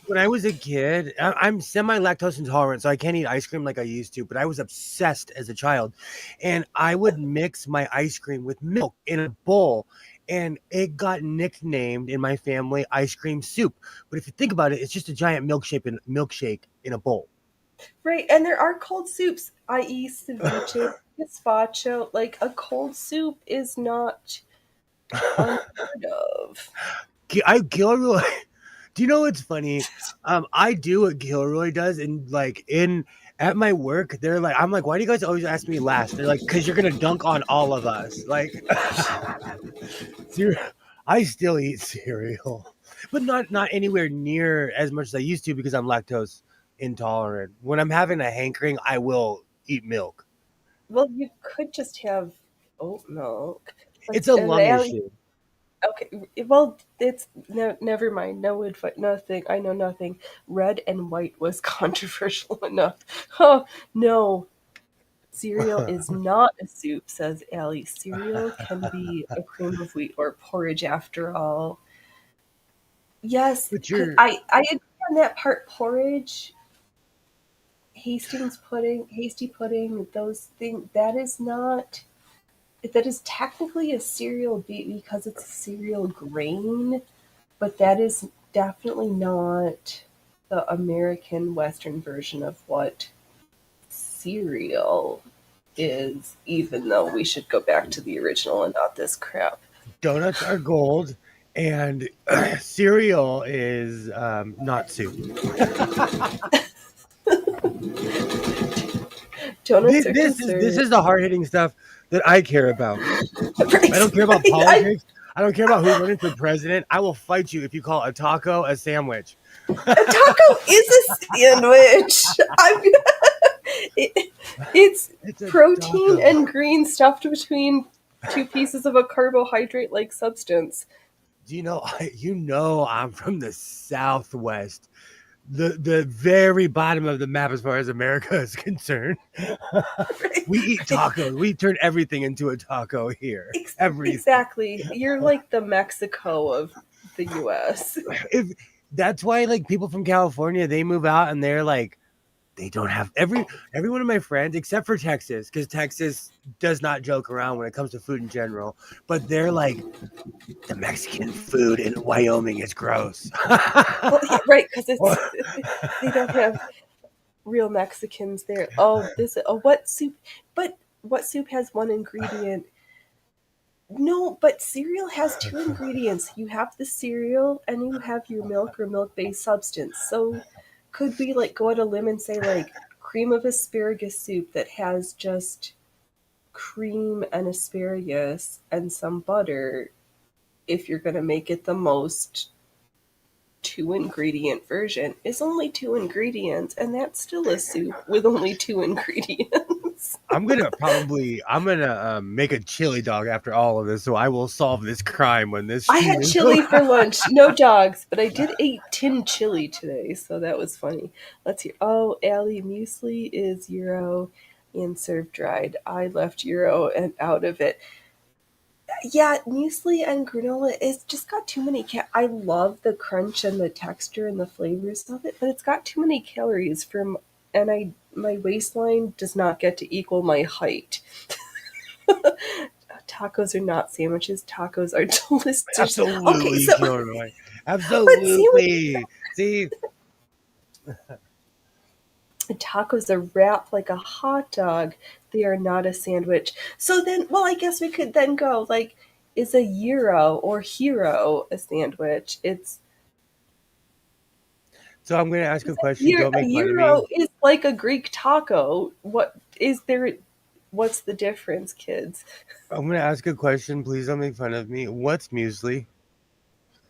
When I was a kid, I'm semi-lactose intolerant, so I can't eat ice cream like I used to, but I was obsessed as a child. And I would mix my ice cream with milk in a bowl, and it got nicknamed in my family ice cream soup. But if you think about it, it's just a giant milkshake in a bowl. Right, and there are cold soups, i.e. ceviche, gazpacho. Like, a cold soup is not unheard of. Gilroy... Do you know what's funny? I do what Gilroy does, and like at my work, I'm like, why do you guys always ask me last? They're like, because you're gonna dunk on all of us. Like, I still eat cereal, but not anywhere near as much as I used to because I'm lactose intolerant. When I'm having a hankering, I will eat milk. Well, you could just have oat milk. It's a lung issue. Okay, well, it's never mind. No advice, nothing. I know nothing. Red and white was controversial enough. Oh no, cereal is not a soup, says Allie. Cereal can be a cream of wheat or porridge, after all. Yes, I agree on that part. Porridge, hasty pudding, those things. That is technically a cereal because it's a cereal grain, but that is definitely not the American Western version of what cereal is, even though we should go back to the original and not this crap. Donuts are gold, and cereal is not soup. This is the hard-hitting stuff that I care about. Right. I don't care about politics. I don't care about who's running for president. I will fight you if you call a taco a sandwich. A taco is a sandwich. It's protein and green stuffed between two pieces of a carbohydrate-like substance. Do you know I'm from the Southwest. the very bottom of the map as far as America is concerned. Right. We eat tacos. We turn everything into a taco here. Everything. Exactly. You're like the Mexico of the US. If that's why like people from California, they move out and they're like they don't have every one of my friends except for Texas, because Texas does not joke around when it comes to food in general. But they're like, the Mexican food in Wyoming is gross. Well, yeah, right, because they don't have real Mexicans there. What soup? But what soup has one ingredient? No, but cereal has two ingredients. You have the cereal and you have your milk or milk-based substance. So could we like go out a limb and say like cream of asparagus soup that has just cream and asparagus and some butter if you're going to make it the most two ingredient version is only two ingredients, and that's still a soup with only two ingredients. I'm gonna make a chili dog after all of this, so I will solve this crime when this. I had chili for lunch, no dogs, but I did eat tin chili today, so that was funny. Let's hear. Oh, Allie, muesli is Euro and served dried. I left Euro and out of it. Yeah, muesli and granola is just got too many. I love the crunch and the texture and the flavors of it, but it's got too many calories and my waistline does not get to equal my height. Tacos are not sandwiches. Tacos are delicious. Absolutely, Okay, so Kilroy. Absolutely. See, tacos are wrapped like a hot dog. They are not a sandwich. So then, well, I guess we could then go like, is a gyro or hero a sandwich? so I'm gonna ask a question. Don't A make fun of me. gyro is like a Greek taco. What is there? What's the difference, kids? I'm gonna ask a question. Please don't make fun of me. What's muesli?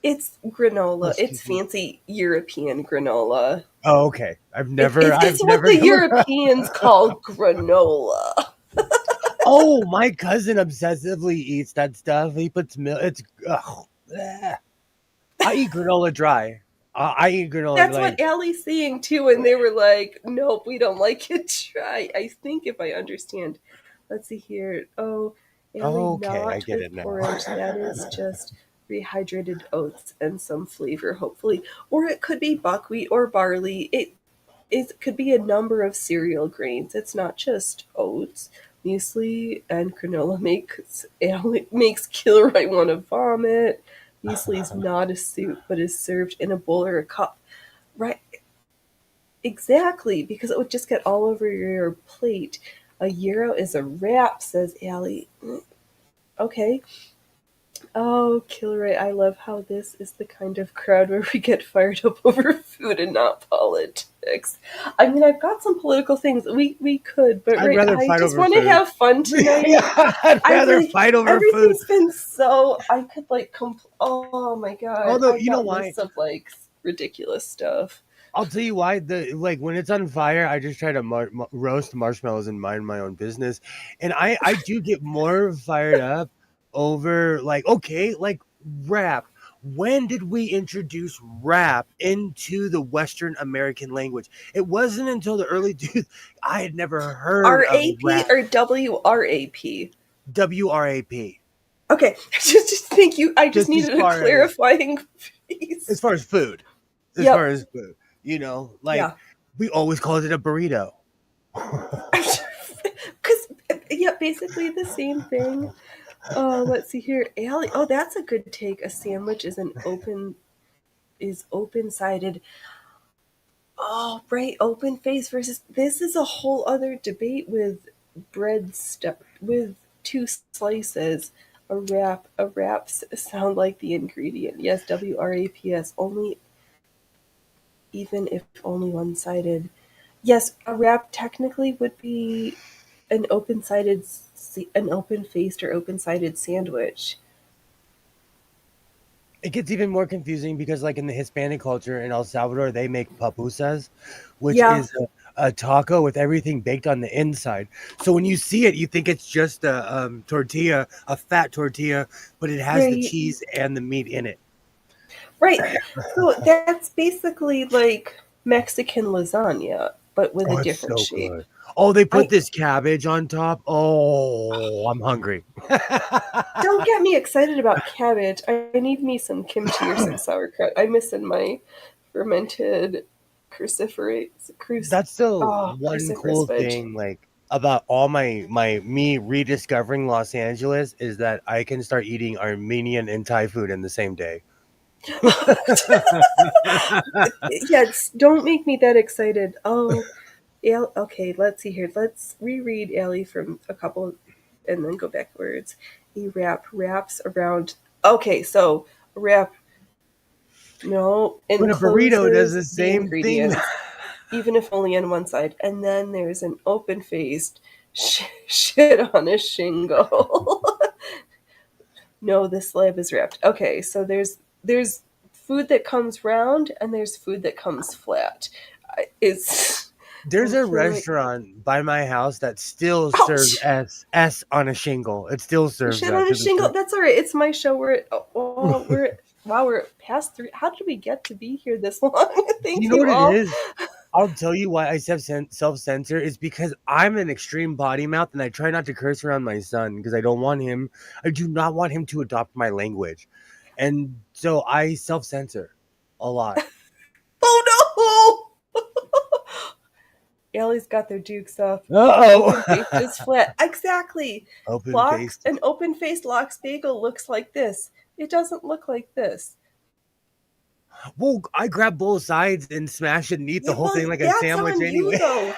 It's granola. It's Excuse me. fancy European granola. Oh, okay. I've It's, never it's, come it's what the across. Europeans call granola. Oh, my cousin obsessively eats that stuff. He puts milk. It's bleh. I eat granola dry. I eat granola That's like. what Allie's saying too, and they were like, "Nope, we don't like it dry." I think if I understand, let's see here. Oh, Allie, Oh, okay, I not get with it now. porridge. That is just rehydrated oats and some flavor, hopefully, or it could be buckwheat or barley. It could be a number of cereal grains. It's not just oats. Muesli and granola makes Kilroy want to vomit. Muesli is not a soup, but is served in a bowl or a cup. Right, exactly, because it would just get all over your plate. A gyro is a wrap, says Allie. Okay. Oh, Kilroy, I love how this is the kind of crowd where we get fired up over food and not politics. I mean, I've got some political things we could, but I'd rather I fight just over want to food. have fun tonight. Yeah, I'd rather fight over food. Everything's been so I could like oh my god. Although, I've you know got why? lists of like ridiculous stuff. I'll tell you why. When it's on fire, I just try to roast marshmallows and mind my own business, and I do get more fired up over rap. When did we introduce rap into the Western American language? It wasn't until the early 2000s. I had never heard of RAP rap. or WRAP? WRAP. Okay, just thank you. I just Just as needed a far as- clarifying piece. As far as food, Yep. like we always called it a burrito. Because yeah, basically the same thing. Oh, let's see here. Allie, oh, that's a good take. A sandwich is open-sided. Oh, right, open face versus. This is a whole other debate with bread stuff with two slices. A wrap sound like the ingredient. Yes, WRAPS. Only, even if only one-sided. Yes, a wrap technically would be an open-faced or open-sided sandwich. It gets even more confusing because, like in the Hispanic culture in El Salvador, they make pupusas, which Yeah. is a taco with everything baked on the inside. So when you see it, you think it's just a tortilla, a fat tortilla, but it has the Right. cheese and the meat in it. Right. So that's basically like Mexican lasagna, but with Oh, a it's different so shape. good. Oh, they put I this cabbage on top. Oh, I'm hungry. don't get me excited about cabbage. I need me some kimchi or some sauerkraut. I'm missing my fermented cruciferous That's the one cruciferous cool veg. thing, like about all me rediscovering Los Angeles is that I can start eating Armenian and Thai food in the same day. Yes, don't make me that excited. Oh, okay, let's see here. Let's reread Allie from a couple and then go backwards. A wrap wraps around. Okay, so wrap, no, But a burrito does encloses the the same thing. ingredients, even if only on one side. And then there's an open faced shit on a shingle. No, the slab is wrapped. Okay, so there's food that comes round and there's food that comes flat. It's There's I'm a feeling like restaurant by my house that still serves ouch. S on a shingle. It still serves Shit that on a to this shingle. day. That's all right. It's my show. We're past 3. How did we get to be here this long? You Thank know you what it all. is? I'll tell you why I self censor is because I'm an extreme potty mouth and I try not to curse around my son because I do not want him to adopt my language. And so I self censor a lot. Oh no! Allie's got their dukes up. Open faced Uh is flat. Exactly. oh. Open Lox faced. an open faced lox bagel looks like this. It doesn't look like this. Well, I grab both sides and smash it and eat the Yeah, whole well, thing like a that's sandwich on you anyway. though.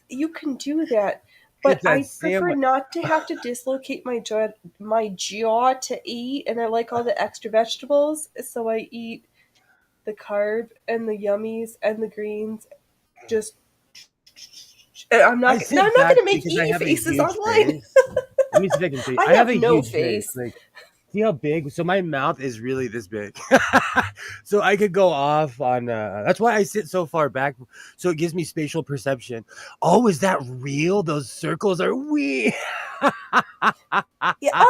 You can do that, but It's a I prefer sandwich. not to have to dislocate my jaw to eat, and I like all the extra vegetables, so I eat the carb and the yummies and the greens. Just I'm I not. No, I'm sit not back going to make because I eaty have a faces huge online. face. Let me see if I can say I I have have a no huge face. face. Like, see how big? So my mouth is really this big. So I could go off on. That's why I sit so far back, so it gives me spatial perception. Oh, is that real? Those circles are weird. Yeah,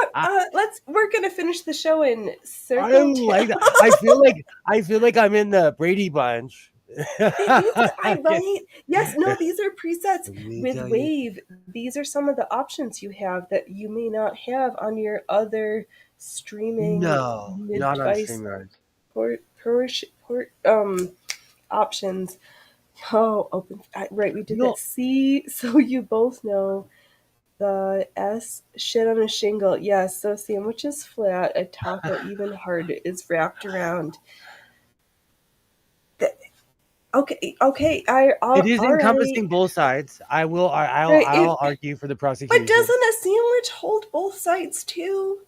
let's. We're gonna finish the show in I circle like that. town. I feel like I'm in the Brady Bunch. I Okay. right. Yes, no, these are presets Let me with tell you. Wave. These are some of the options you have that you may not have on your other streaming No, not on mid-device StreamYard. port options. Oh, right, we did that. No, C, so you both know the S shit on a shingle. Yes, so sandwich is flat, a taco even hard is wrapped around. Okay, okay, it is all right. encompassing both sides. Right, I'll argue for the but prosecution, doesn't a sandwich hold both sides too?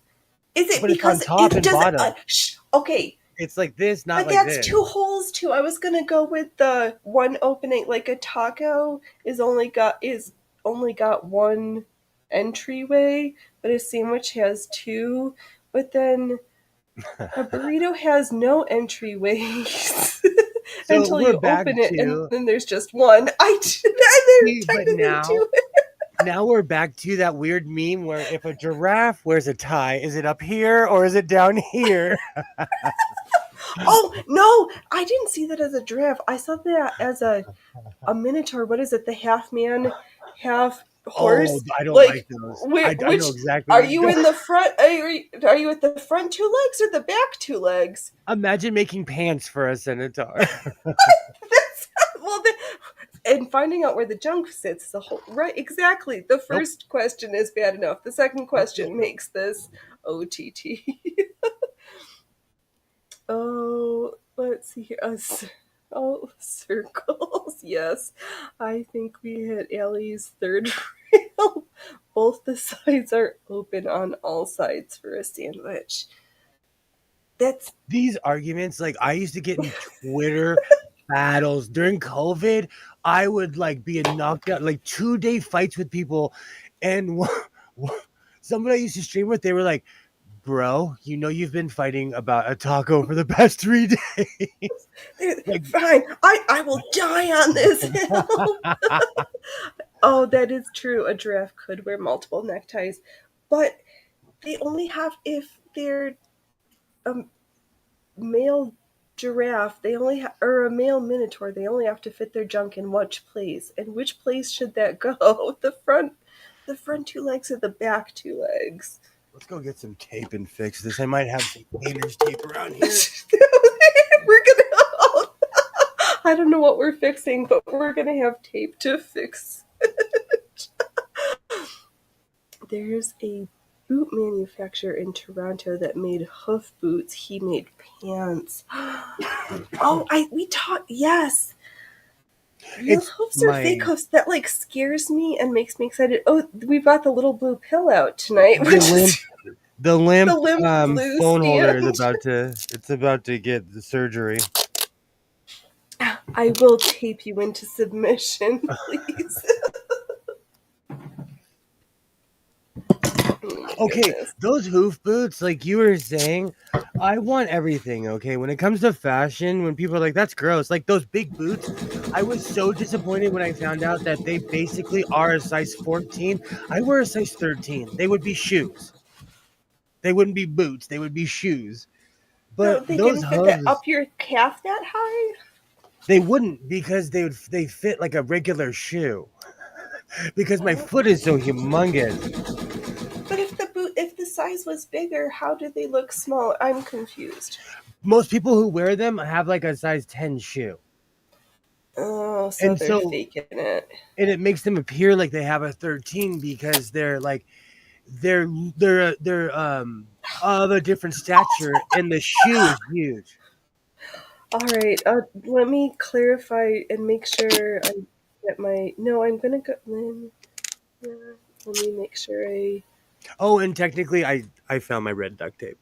Is it but it's on because top it and does? bottom. Okay, It's like this, not but like that's this. two holes too. I was gonna go with the one opening, like a taco is only got one entryway, but a sandwich has two. But then a burrito has no entryways So until we're you back open it, and to then there's just one. There's see, but technically two. now we're back to that weird meme where if a giraffe wears a tie, is it up here or is it down here? Oh no, I didn't see that as a giraffe. I saw that as a minotaur. What is it? The half man, half Oh, horse. I don't like Like those. I know which exactly are where you're you going. in the front? Are you at the front two legs or the back two legs? Imagine making pants for a centaur. That's well. And finding out where the junk sits is a whole right. Exactly. The Nope. first question is bad enough. The second Nope. Nope. question Nope. makes this OTT. Oh, let's see here. Oh, circles. Yes. I think we hit Allie's third rail. Both the sides are open on all sides for a sandwich. That's These arguments, like I used to get in Twitter battles during COVID. I would like be a knocked out, like 2 day fights with people, and somebody I used to stream with, they were like, "Bro, you know you've been fighting about a taco for the past 3 days." Like, fine. I will die on this hill. Oh, that is true. A giraffe could wear multiple neckties, but they only have if they're a male giraffe, or a male minotaur, they only have to fit their junk in which place? And which place should that go? The front two legs or the back two legs? Let's go get some tape and fix this. I might have some painter's tape around here. We're gonna. I don't know what we're fixing, but we're gonna have tape to fix it. There's a boot manufacturer in Toronto that made hoof boots. He made pants. We talked. Yes. Real It's hoofs or fake hoofs? That like scares me and makes me excited. Oh, we brought the little blue pill out tonight. The limp blue phone holder stand. is about to get the surgery. I will tape you into submission, please. Okay, Goodness. those hoof boots, like you were saying, I want everything, okay? When it comes to fashion, when people are like, that's gross, like those big boots, I was so disappointed when I found out that they basically are a size 14. I wear a size 13. They would be shoes. They wouldn't be boots, they would be shoes. No, But they those didn't fit that hooves, up your calf that high? they wouldn't because they fit like a regular shoe. Because my foot is so humongous. But if the size was bigger, how did they look small? I'm confused. Most people who wear them have like a size 10 shoe. Oh, so And they're so faking it. and it makes them appear like they have a 13 because they're of a different stature and the shoe is huge. All right, let me clarify and make sure I get my. No, I'm gonna go. Let me make sure I. Oh, and technically I found my red duct tape.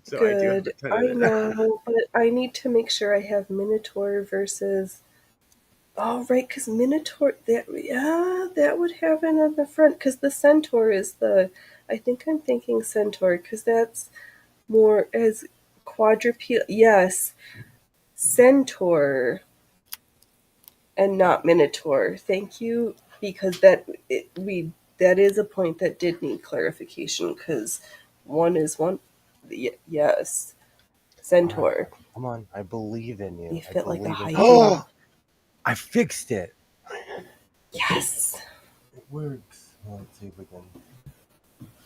So I do have a Good. ton I of it. know, but I need to make sure I have Minotaur versus. Oh, right, because Minotaur. That would have it on the front because the Centaur is the. I think I'm thinking Centaur because that's more as quadruped. Yes, Centaur and not Minotaur. Thank you, because that is a point that did need clarification because one is one. Yes, All right. Centaur. Come on. I believe in you. They I fit like a believe in high Oh, heel. I fixed it. Yes. It works. Let's see if we can.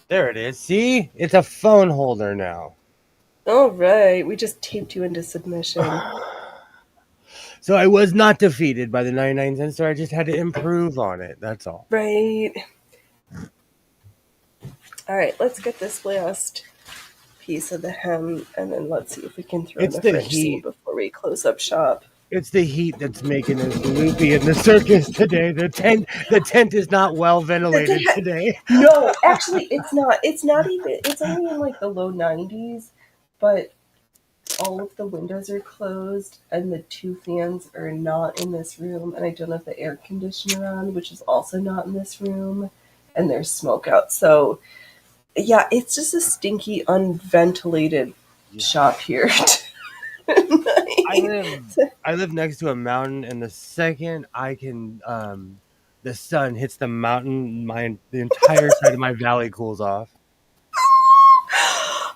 There it is. See? It's a phone holder now. All right. We just taped you into submission. So I was not defeated by the 99 cent store. I just had to improve on it. That's all. Right. All right. Let's get this last piece of the hem, and then let's see if we can throw in It's a the French seam heat. before we close up shop. It's the heat that's making us loopy in the circus today. The tent is not well ventilated today. No, actually, it's not. It's not even. It's only in like the low 90s, but all of the windows are closed and the two fans are not in this room, and I don't have the air conditioner on, which is also not in this room, and there's smoke out. So, yeah, it's just a stinky, unventilated shop here. I live next to a mountain, and the second I can the sun hits the mountain, the entire side of my valley cools off.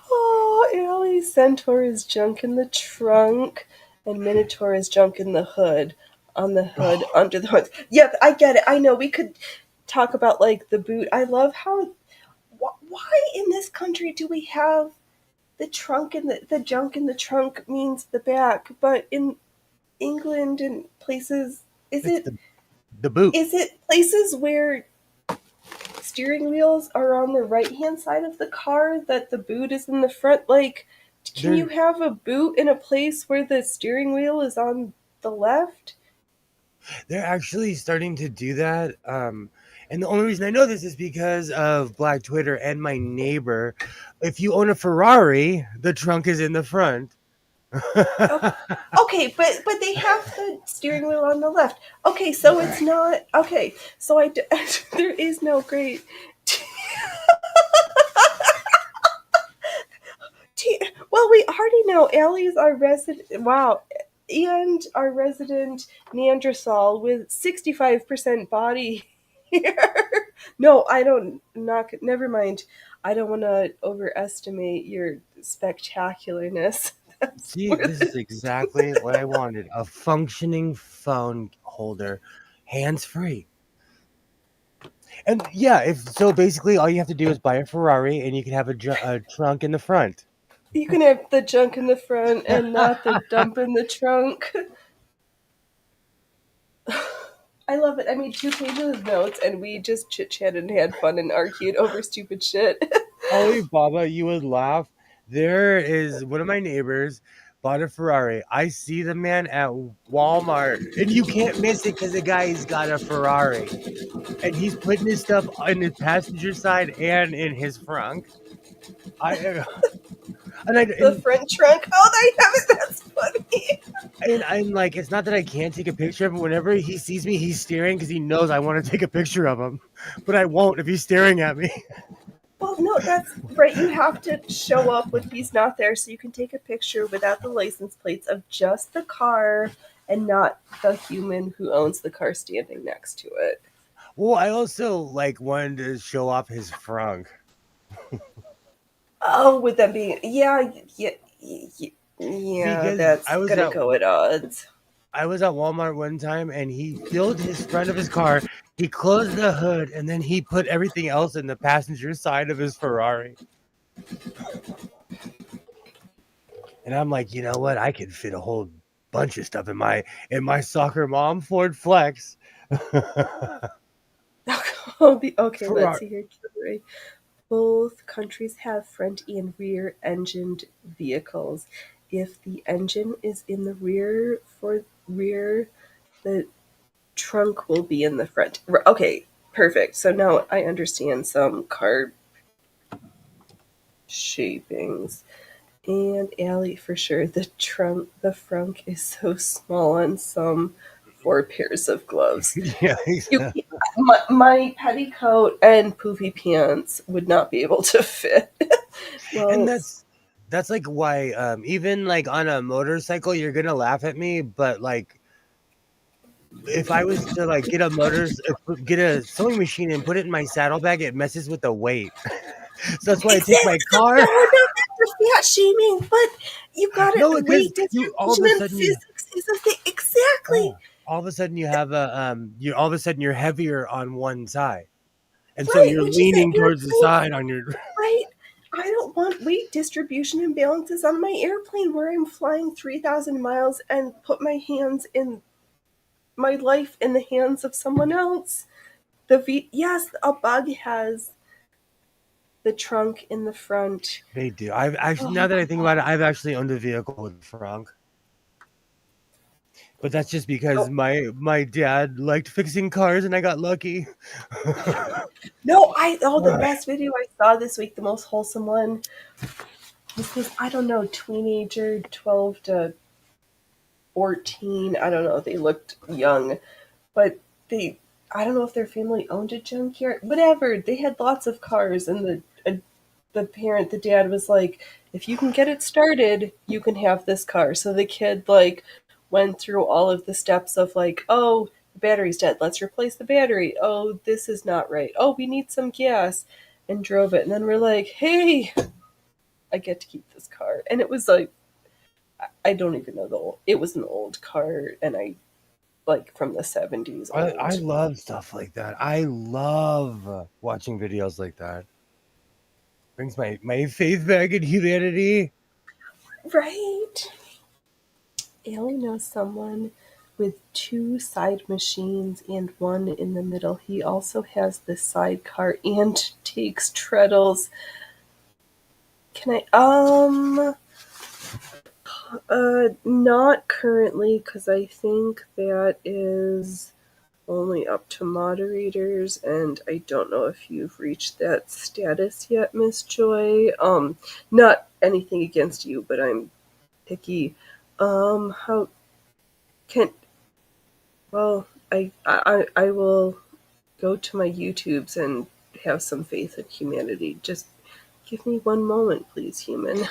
Oh, Allie, Centaur is junk in the trunk, and Minotaur is junk in the hood. On the hood, under the hood. Yep, I get it. I know. We could talk about like the boot. I love how. Why in this country do we have the trunk and the junk in the trunk means the back, but in England and places, It's the boot. is it places where steering wheels are on the right hand side of the car that the boot is in the front? Like, can you have a boot in a place where the steering wheel is on the left? They're actually starting to do that. And the only reason I know this is because of Black Twitter and my neighbor. If you own a Ferrari, the trunk is in the front. Okay, but they have the steering wheel on the left. Okay, so it's not okay. So there is no great. Well, we already know Allie's our resident. Wow, and our resident Neanderthal with 65% body here. No, I don't. Never mind. I don't want to overestimate your spectacularness. See, this is exactly what I wanted. A functioning phone holder, hands-free. And yeah, if so, basically all you have to do is buy a Ferrari, and you can have a trunk in the front. You can have the junk in the front and not the dump in the trunk. I love it. I made 2 pages of notes and we just chit chatted and had fun and argued over stupid shit. Holy Baba, you would laugh. There is one of my neighbors bought a Ferrari. I see the man at Walmart, and you can't miss it because the guy's got a Ferrari, and he's putting his stuff on his passenger side and in his front. I and I The front trunk. Oh, they have it. That's funny. and I'm like, it's not that I can't take a picture of him. Whenever he sees me, he's staring because he knows I want to take a picture of him, but I won't if he's staring at me. Well, no, that's right. You have to show up when he's not there so you can take a picture without the license plates of just the car and not the human who owns the car standing next to it. Well, I also like wanted to show off his frunk. Oh, with them being, yeah, Because that's gonna go at odds. I was at Walmart one time, and he filled his front of his car. He closed the hood, and then he put everything else in the passenger side of his Ferrari. And I'm like, you know what? I could fit a whole bunch of stuff in my soccer mom Ford Flex. Okay, let's see here. Both countries have front and rear engined vehicles. If the engine is in the rear, the trunk will be in the front. Okay, perfect. So now I understand some car shapings. And Allie, for sure, the frunk is so small on some 4 pairs of gloves. Yeah, You, my petticoat and poofy pants would not be able to fit. Well, and that's like why even like on a motorcycle you're gonna laugh at me, but like if I was to like get a sewing machine and put it in my saddlebag, it messes with the weight. So that's why I take my car. No, that's fat shaming, but you got it. No, because Weight you all of distribution a and sudden physics is a thing. Exactly. all of a sudden you have you all of a sudden you're heavier on one side, and so Right, you're which is an leaning towards the airplane. side on your. Right. I don't want weight distribution imbalances on my airplane where I'm flying 3,000 miles and put my hands in my life in the hands of someone else. Yes, a bug has the trunk in the front. They do. I've actually, Oh now that my I think about it, I've actually owned a vehicle with a frunk. But that's just because God. my dad liked fixing cars, and I got lucky. No, the best video I saw this week, the most wholesome one, was this, I don't know, teenager, 12 to 14. I don't know. They looked young, but I don't know if their family owned a junkyard. Whatever. They had lots of cars, and the dad was like, if you can get it started, you can have this car. So the kid like went through all of the steps of like, oh, the battery's dead. Let's replace the battery. Oh, this is not right. Oh, we need some gas, and drove it. And then we're like, hey, I get to keep this car. And it was like, I don't even know it was an old car, and I like from the 70s. I love stuff like that. I love watching videos like that. Brings my faith back in humanity. Right. Allie knows someone with 2 side machines and one in the middle. He also has the sidecar and takes treadles. Can not currently, because I think that is only up to moderators, and I don't know if you've reached that status yet, Miss Joy. Not anything against you, but I'm picky. How can well I will go to my YouTubes and have some faith in humanity. Just give me one moment, please, human.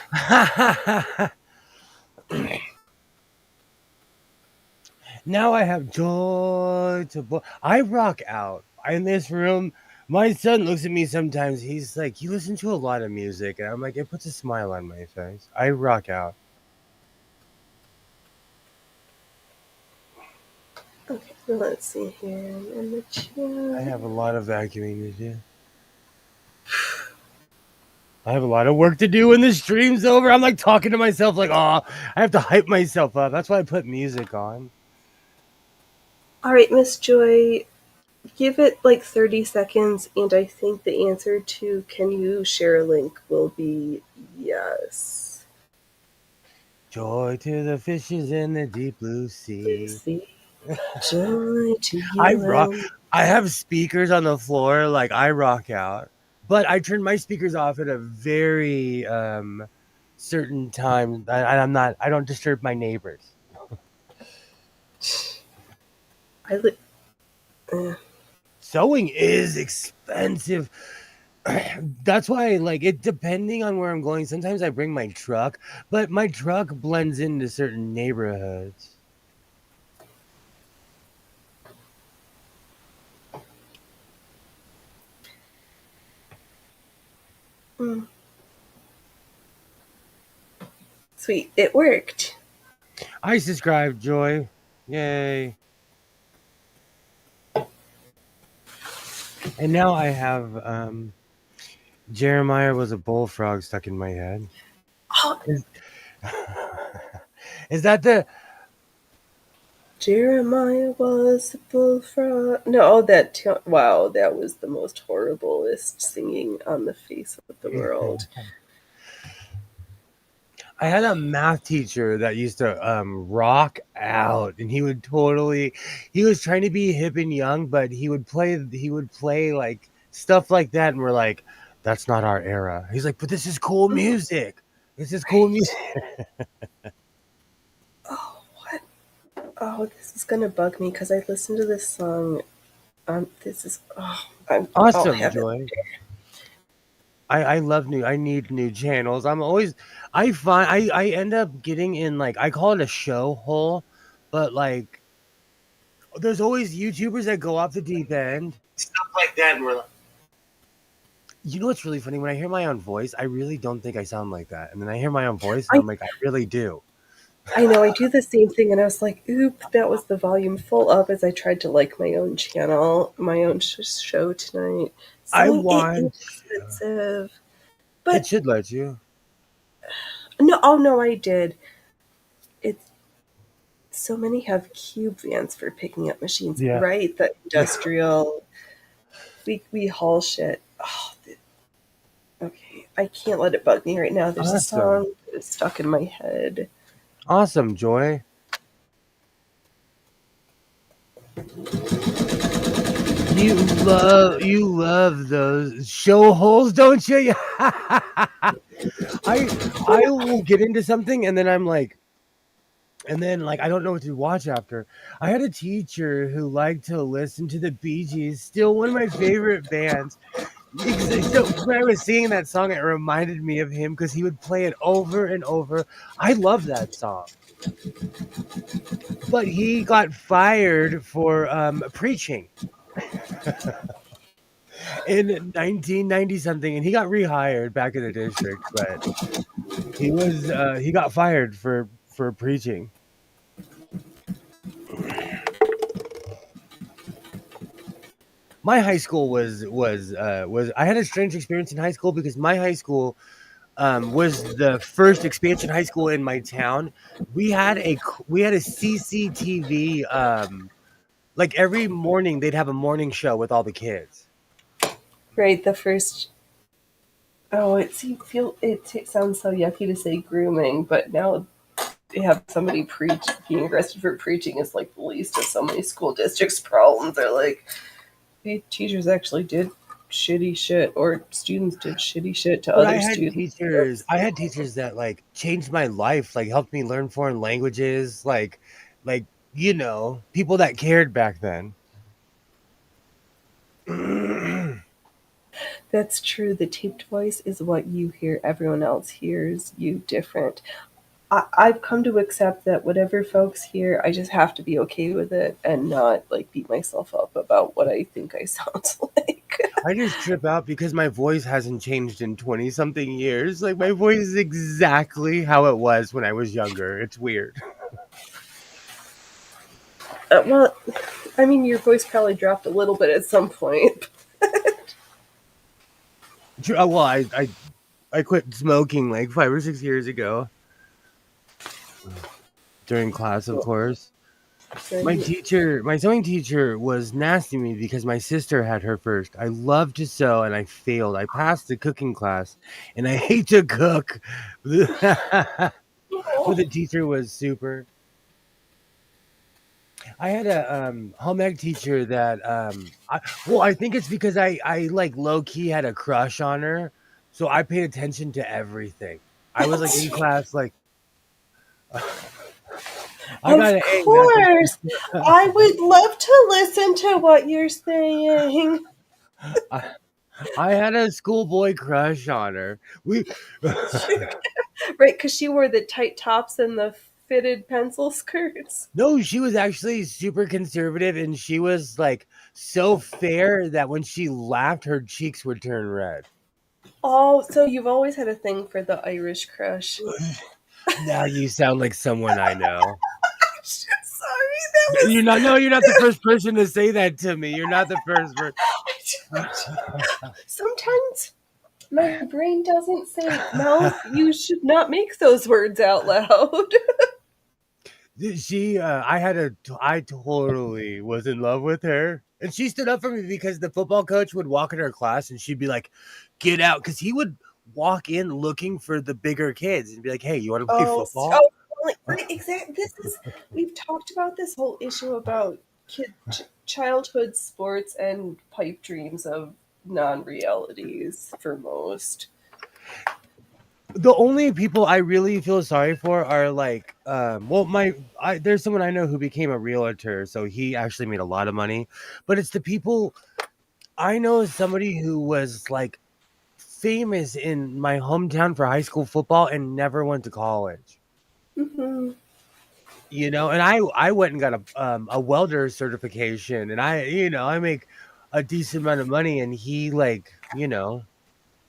Now I have joy to. I rock out in this room. My son looks at me sometimes. He's like, "You listen to a lot of music," and I'm like, "It puts a smile on my face." I rock out. Okay, let's see here in the I chat. have a lot of vacuuming to do. I have a lot of work to do when the stream's over. I'm like talking to myself, like, oh, I have to hype myself up. That's why I put music on. All right, Miss Joy, give it like 30 seconds, and I think the answer to can you share a link will be yes. Joy to the fishes in the deep blue sea. See, joy to I you rock. and I have speakers on the floor, like I rock out. But I turn my speakers off at a very certain time. I'm not. I don't disturb my neighbors. I li- uh, Sewing is expensive. That's why, like, it depending on where I'm going. Sometimes I bring my truck, but my truck blends into certain neighborhoods. mm. Sweet, it worked. I subscribe, Joy. Yay. And now I have Jeremiah was a bullfrog stuck in my head. Oh, Is, is that the Jeremiah was a bullfrog. No, wow, that was the most horriblest singing on the face of the world. I had a math teacher that used to rock out, and he was trying to be hip and young, but he would play like stuff like that, and we're like, that's not our era. He's like, but this is cool music. This is cool music. Oh, what? Oh, this is gonna bug me because I listened to this song. This is I'll Awesome, have it. Joy. I love I need new channels. I end up getting in, like, I call it a show hole, but like there's always YouTubers that go off the deep end. Stuff like that, and we're like, you know what's really funny? When I hear my own voice, I really don't think I sound like that. And then I hear my own voice and I I'm like, I really do. I know I do the same thing, and I was like, "Oop!" That was the volume full up as I tried to like my own channel, my own show tonight. I Sewing it is want expensive, it but should let you. no, oh no, I did. It's so many have cube vans for picking up machines, Yeah. right? The industrial, we haul shit. Okay, I can't let it bug me right now. There's a Awesome. song that's stuck in my head. Awesome, Joy. You love those show holes, don't you? I will get into something and then I'm like, and then like I don't know what to watch after. I had a teacher who liked to listen to the Bee Gees, still one of my favorite bands. So when I was singing that song, it reminded me of him because he would play it over and over. I love that song. But he got fired for preaching in 1990 something, and he got rehired back in the district. But he got fired for preaching. My high school was I had a strange experience in high school because my high school was the first expansion high school in my town. We had a CCTV. Like every morning, they'd have a morning show with all the kids. Right, the first. Oh, it sounds so yucky to say grooming, but now they have somebody being arrested for preaching is like the least of so many school districts' problems. They're like, the teachers actually did shitty shit, or students did shitty shit to But other students. I had teachers that like changed my life, like helped me learn foreign languages, like people that cared back then. That's true. The taped voice is what you hear. Everyone else hears you different. I've come to accept that whatever folks hear, I just have to be okay with it and not like beat myself up about what I think I sound like. I just trip out because my voice hasn't changed in 20 something years. Like my voice is exactly how it was when I was younger. It's weird. Well, I mean, your voice probably dropped a little bit at some point. Well, I quit smoking like 5 or 6 years ago during class, of course. Right? My sewing teacher was nasty to me because my sister had her first. I loved to sew and I failed. I passed the cooking class and I hate to cook. But the teacher was super. I had a home ec teacher that I think it's because I like low key had a crush on her, so I paid attention to everything. I was like in class, like I got Of an A. That's course. I would love to listen to what you're saying. I, I had a schoolboy crush on her. We Right, because she wore the tight tops and the fitted pencil skirts. no, she was actually super conservative, and she was like so fair that when she laughed, her cheeks would turn red. Oh, so you've always had a thing for the Irish crush. Now you sound like someone I know. Sorry, that was. You're not. No, you're not the first person to say that to me. You're not the first person. Sometimes my brain doesn't say, Mel, you should not make those words out loud. I totally was in love with her, and she stood up for me because the football coach would walk in her class, and she'd be like, "Get out," because he would walk in looking for the bigger kids and be like, "Hey, you want to play Oh, football?" so like, right, exactly. We've talked about this whole issue about childhood sports and pipe dreams of non-realities for most. The only people I really feel sorry for are like, there's someone I know who became a realtor, so he actually made a lot of money, but it's the people I know somebody who was like famous in my hometown for high school football and never went to college. Hmm. And I went and got a welder certification, and I make a decent amount of money, and he like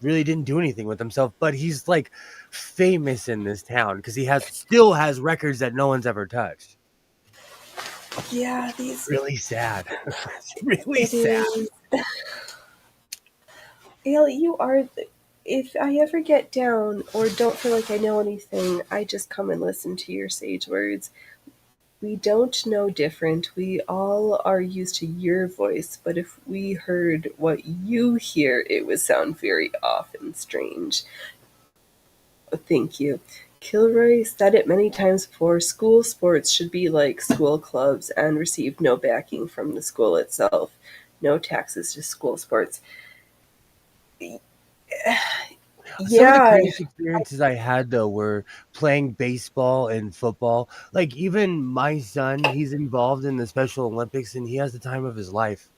really didn't do anything with himself, but he's like famous in this town because he still has records that no one's ever touched. Yeah, these Really sad. It's really it sad. is. Ale, you are. If I ever get down or don't feel like I know anything, I just come and listen to your sage words. We don't know different. We all are used to your voice, but if we heard what you hear, it would sound very off and strange. Thank you. Kilroy said it many times before, school sports should be like school clubs and receive no backing from the school itself. No taxes to school sports. Some of the Yeah, craziest experiences I had though were playing baseball and football. Like even my son, he's involved in the Special Olympics and he has the time of his life.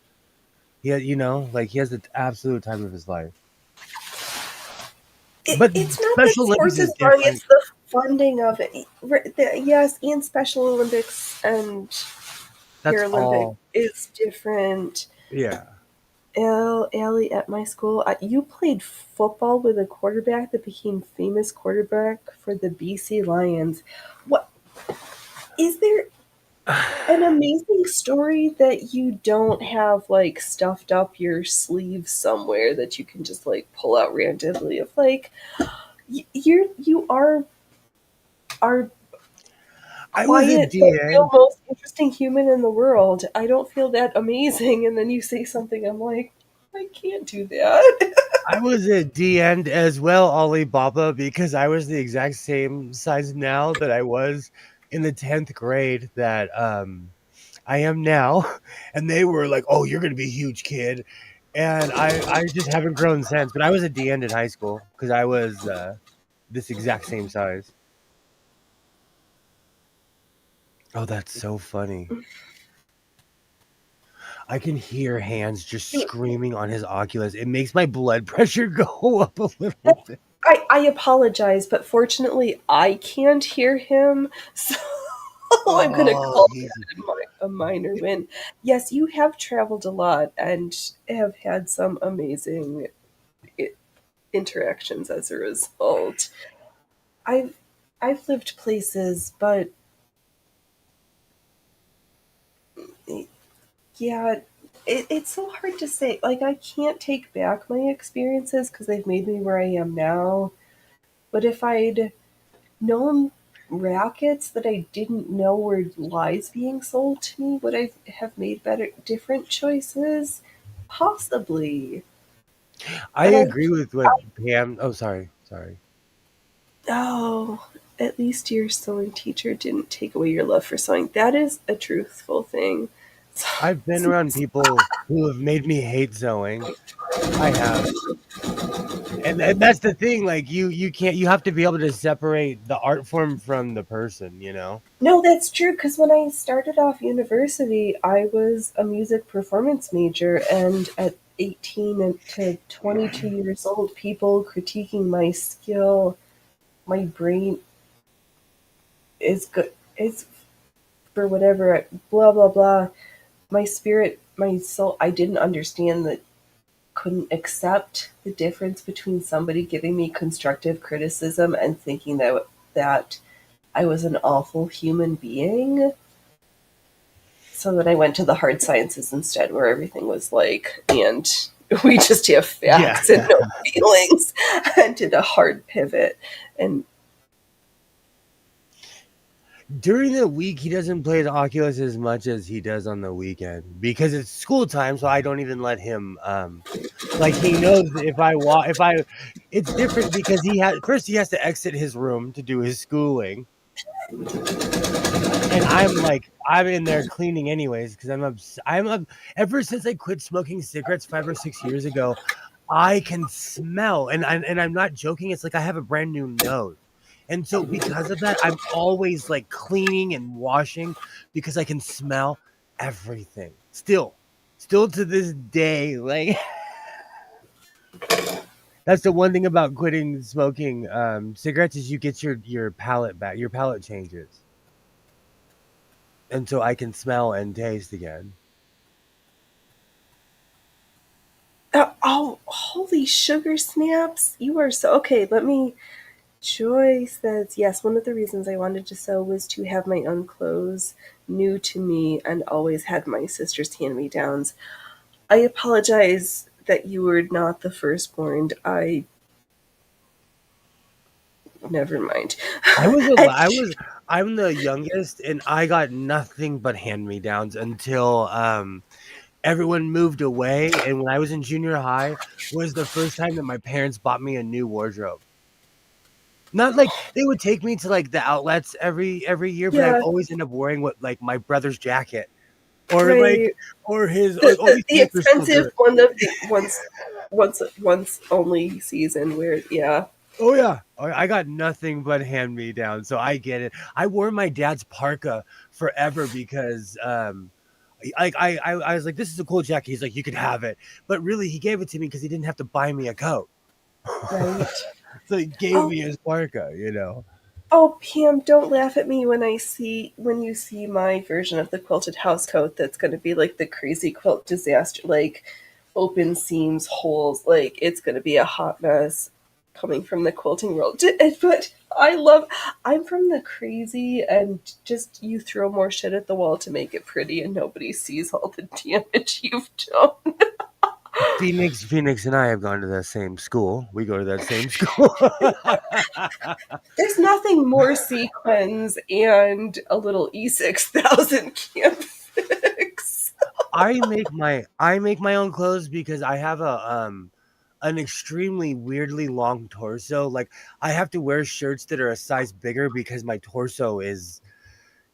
Like he has the absolute time of his life. But it's not the Special Olympics sports is as long as different. the funding of it. Yes, and Special Olympics and That's Paralympic all. is different. Yeah. Allie, at my school, you played football with a quarterback that became famous quarterback for the BC Lions. What is there an amazing story that you don't have like stuffed up your sleeve somewhere that you can just like pull out randomly of like you are I was a quiet but real DN. most interesting human in the world. I don't feel that amazing, and then you say something, I'm like, I can't do that. I was a DN as well, Alibaba, because I was the exact same size now that I was in the 10th grade that I am now. And they were like, "Oh, you're gonna be a huge kid." And I just haven't grown since. But I was a DN in high school because I was this exact same size. Oh, that's so funny. I can hear Hands just screaming on his Oculus. It makes my blood pressure go up a little bit. I apologize, but fortunately I can't hear him, so I'm going to Oh, call he's that a minor win. Yes, you have traveled a lot and have had some amazing i- interactions as a result. I've I've lived places, but Yeah, it's so hard to say. Like, I can't take back my experiences because they've made me where I am now. But if I'd known rackets that I didn't know were lies being sold to me, would I have made better, different choices? Possibly. I But agree with what Pam. Oh, sorry. oh, at least your sewing teacher didn't take away your love for sewing. That is a truthful thing. I've been around people who have made me hate sewing. I have. And that's the thing, like you can't, you have to be able to separate the art form from the person, you know. No, that's true. Because when I started off university, I was a music performance major, and at 18 to 22 years old, people critiquing my skill, my brain is good. It's for whatever, blah blah blah. My spirit, my soul. I didn't understand that. Couldn't accept the difference between somebody giving me constructive criticism and thinking that I was an awful human being. So then I went to the hard sciences instead, where everything was like, and we just have Yeah. facts and no feelings, and did a hard pivot. And During the week, he doesn't play the Oculus as much as he does on the weekend because it's school time. So I don't even let him. Like he knows that if I, it's different because he has to exit his room to do his schooling, and I'm in there cleaning anyways because ever since I quit smoking cigarettes 5 or 6 years ago, I can smell, and I'm not joking. It's like I have a brand new nose. And so because of that, I'm always like cleaning and washing because I can smell everything. Still to this day, like that's the one thing about quitting smoking cigarettes is you get your palate back. Your palate changes. And so I can smell and taste again. oh, holy sugar snaps! You are so okay. Let me. Joy says, yes, one of the reasons I wanted to sew was to have my own clothes new to me and always had my sister's hand me downs. I apologize that you were not the firstborn. Never mind. And I'm the youngest and I got nothing but hand-me-downs until everyone moved away, and when I was in junior high was the first time that my parents bought me a new wardrobe. Not like they would take me to like the outlets every year, but I'd yeah, always end up wearing what like my brother's jacket or like right. or his like, oh The, these the pants are so expensive good. one of the once only season where yeah. Oh yeah, I got nothing but hand me down, so I get it. I wore my dad's parka forever because I was like, this is a cool jacket. He's like, you could have it, but really he gave it to me because he didn't have to buy me a coat, Right. so he gave Oh, me his parka. You know. oh, Pam, don't laugh at me when you see my version of the quilted house coat that's going to be like the crazy quilt disaster, like open seams, holes, like it's going to be a hot mess coming from the quilting world. But I'm from the crazy and just you throw more shit at the wall to make it pretty and nobody sees all the damage you've done. Phoenix and I have gone to that same school. We go to that same school. There's nothing more sequins and a little E6000 can't fix. I make my own clothes because I have a an extremely weirdly long torso. Like I have to wear shirts that are a size bigger because my torso is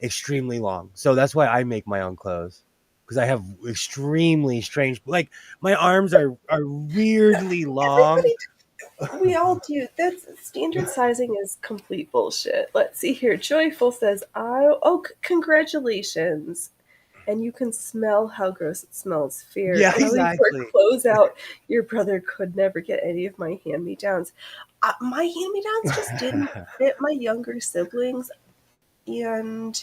extremely long. So that's why I make my own clothes because I have extremely strange like my arms are weirdly long. Everybody, we all do. That's standard sizing is complete bullshit. Let's see here. Joyful says, "Oh, congratulations." And you can smell how gross it smells. Fair. Yeah, Ellie wore exactly. clothes out. Your brother could never get any of my hand me downs. My hand me downs just didn't fit my younger siblings, and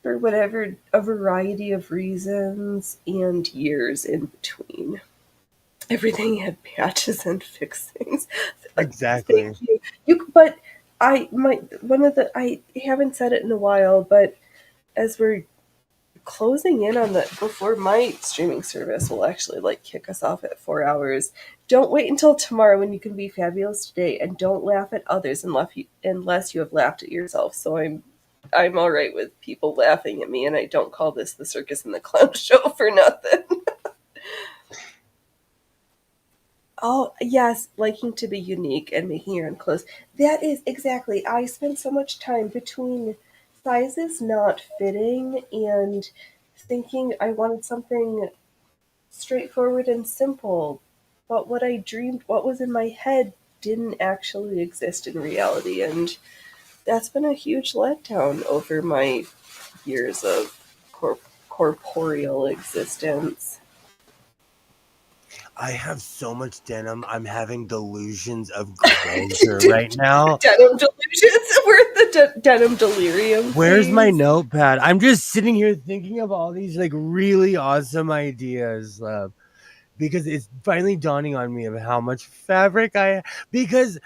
for whatever a variety of reasons and years in between. Everything had patches and fixings. Thank Exactly. you. But I haven't said it in a while, but as we're closing in on the before my streaming service will actually like kick us off at 4 hours. Don't wait until tomorrow when you can be fabulous today, and don't laugh at others unless you have laughed at yourself. So I'm all right with people laughing at me, and I don't call this the circus and the clown show for nothing. Oh, yes, liking to be unique and making your own clothes. That is exactly. I spend so much time between sizes not fitting and thinking I wanted something straightforward and simple. But what I dreamed, what was in my head, didn't actually exist in reality. And that's been a huge letdown over my years of corporeal existence. I have so much denim. I'm having delusions of grandeur right now. Denim delusions. We're the denim delirium. Where's my Please. notepad? I'm just sitting here thinking of all these like really awesome ideas, because it's finally dawning on me of how much fabric because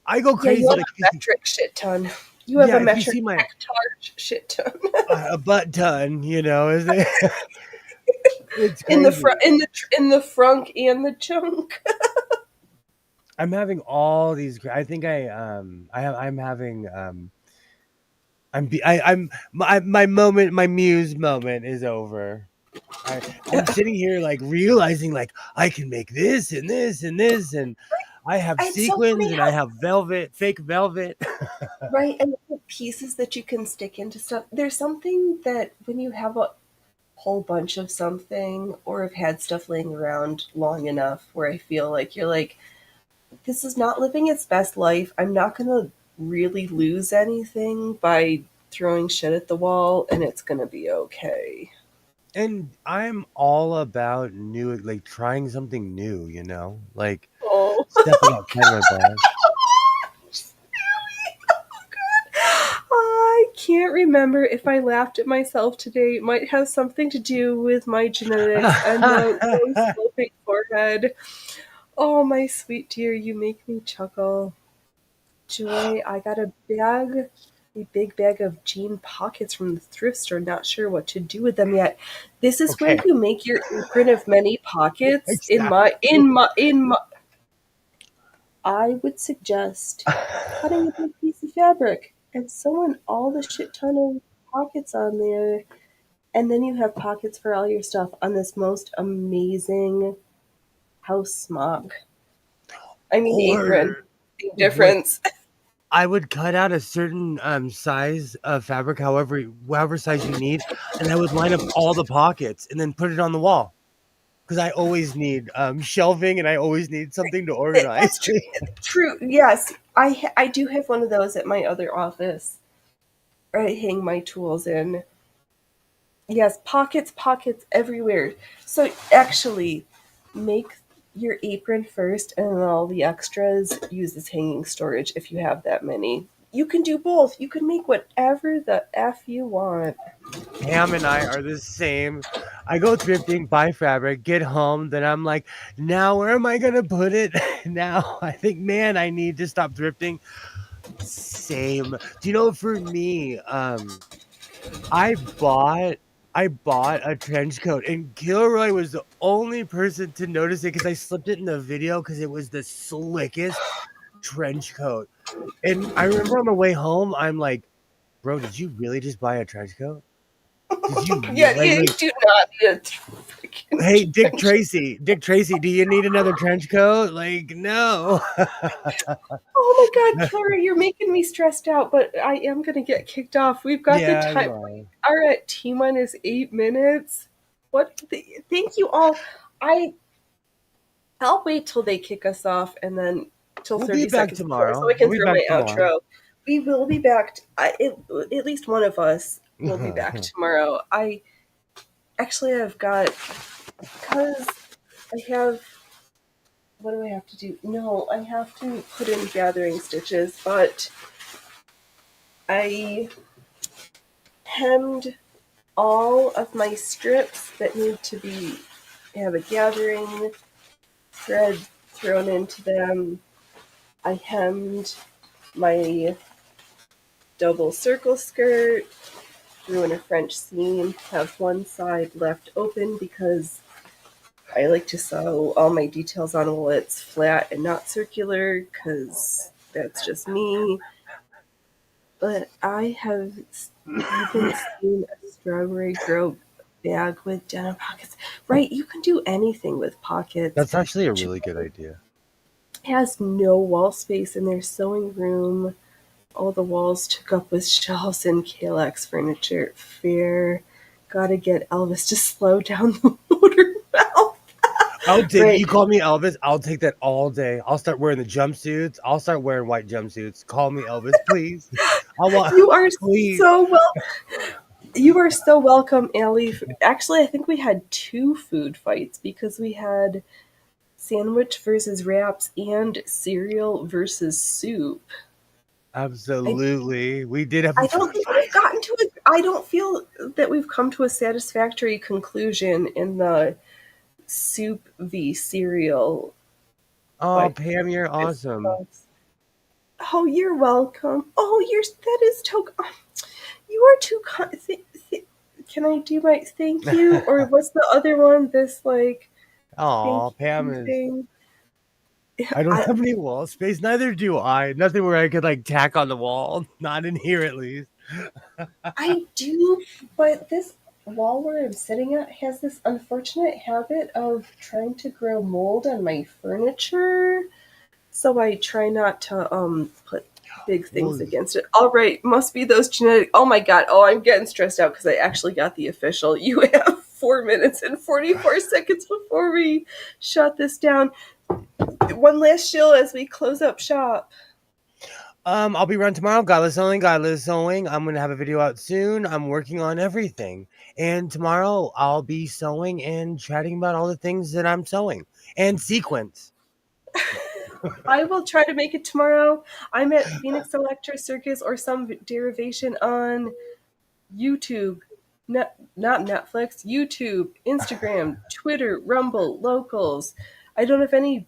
I go Yeah, you crazy. have Like, a metric shit ton. You have a if you metric see my hectare shit ton. a butt ton, is it? It's In the crazy. front, in the front and the chunk. I'm having all these. I think I'm having. I'm my moment. My muse moment is over. I'm sitting here like realizing like I can make this and this and this, and I have It's so sequins funny and how I have fake velvet. right and the pieces that you can stick into stuff. There's something that when you have a whole bunch of something or have had stuff laying around long enough where I feel like you're like, this is not living its best life. I'm not gonna really lose anything by throwing shit at the wall, and it's gonna be okay. And I'm all about new, like trying something new, like Oh. stepping outside my box. I can't remember if I laughed at myself today. It might have something to do with my genetics and the low sloping forehead. Oh, my sweet dear, you make me chuckle. Joy, I got a big bag of jean pockets from the thrift store. Not sure what to do with them yet. This is where Okay, you make your apron of many pockets. exactly. I would suggest cutting a big piece of fabric and sewing all the shit ton of pockets on there. And then you have pockets for all your stuff on this most amazing house smock. I mean, apron. Or Big what difference. I would cut out a certain size of fabric, however size you need, and I would line up all the pockets and then put it on the wall. Because I always need shelving and I always need something to That's organize. true. True. Yes, I do have one of those at my other office. I hang my tools in. Yes, pockets everywhere. So actually, make your apron first, and then all the extras use as hanging storage if you have that many. You can do both. You can make whatever the f you want. Pam and I are the same. I go thrifting, buy fabric, get home, then I'm like, now where am I gonna put it? Now I think, man, I need to stop thrifting. Same. Do you know, for me, I bought I bought a trench coat, and Gilroy was the only person to notice it because I slipped it in the video because it was the slickest trench coat. And I remember on the way home, I'm like, bro, did you really just buy a trench coat? Did you Yeah, really you do not need a hey, freaking Dick trench. Tracy, Dick Tracy, do you need another trench coat? Like, no. Oh my God, Kara, you're making me stressed out, but I am gonna get kicked off. We've got the Yeah, time. you are. We are at T minus 8 minutes. Thank you all. I I'll wait till they kick us off and then till We'll be 30 back seconds before so I tomorrow. can We'll be throw my back tomorrow. outro. We will be back. At least one of us will be back tomorrow. I've got, because I have, what do I have to do? No, I have to put in gathering stitches, but I hemmed all of my strips that need to have a gathering thread thrown into them. I hemmed my double circle skirt. through in a French seam, have one side left open because I like to sew all my details on while it's flat and not circular because that's just me. But I have even seen a strawberry grow bag with denim pockets. Right, you can do anything with pockets. That's actually a really good idea. It has no wall space in their sewing room. All the walls took up with shelves and KLX furniture. Fair. Gotta get Elvis to slow down the motor mouth. I'll take Right. You call me Elvis. I'll take that all day. I'll start wearing the jumpsuits. I'll start wearing white jumpsuits. Call me Elvis, please. You are please. so well. You are so welcome, Allie. Actually, I think we had 2 food fights because we had sandwich versus wraps and cereal versus soup. Absolutely. We did have I don't think we've gotten to it. I don't feel that we've come to a satisfactory conclusion in the soup v cereal. Oh, fight. Pam, you're awesome. Oh, you're welcome. Oh, that is you are too kind. Can I do my thank you? Or what's the other one? This like Oh, thank Pam you is. thing. I don't have any wall space. Neither do I. Nothing where I could like tack on the wall. Not in here, at least. I do, but this wall where I'm sitting at has this unfortunate habit of trying to grow mold on my furniture. So I try not to put big things against it. All right, must be those genetic. Oh my god! Oh, I'm getting stressed out because I actually got the official. You have 4 minutes and 44 seconds before we shut this down. One last shill as we close up shop. I'll be around tomorrow. Godless sewing. I'm gonna have a video out soon. I'm working on everything, and tomorrow I'll be sewing and chatting about all the things that I'm sewing and sequence. I will try to make it tomorrow. I'm at Phoenix Electro Circus or some derivation on YouTube. Not Netflix, YouTube, Instagram, Twitter, Rumble, Locals. I don't have any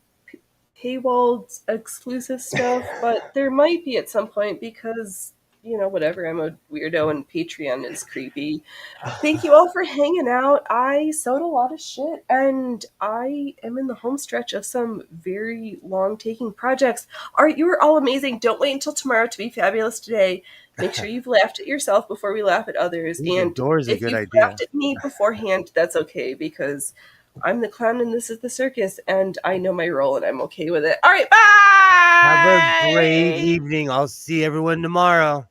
paywalled exclusive stuff, but there might be at some point because, whatever, I'm a weirdo and Patreon is creepy. Thank you all for hanging out. I sewed a lot of shit, and I am in the home stretch of some very long-taking projects. You are all amazing. Don't wait until tomorrow to be fabulous today. Make sure you've laughed at yourself before we laugh at others. Ooh, And the door is a if good you've idea. laughed at me beforehand, that's okay, because I'm the clown and this is the circus, and I know my role, and I'm okay with it. All right, bye! Have a great evening. I'll see everyone tomorrow.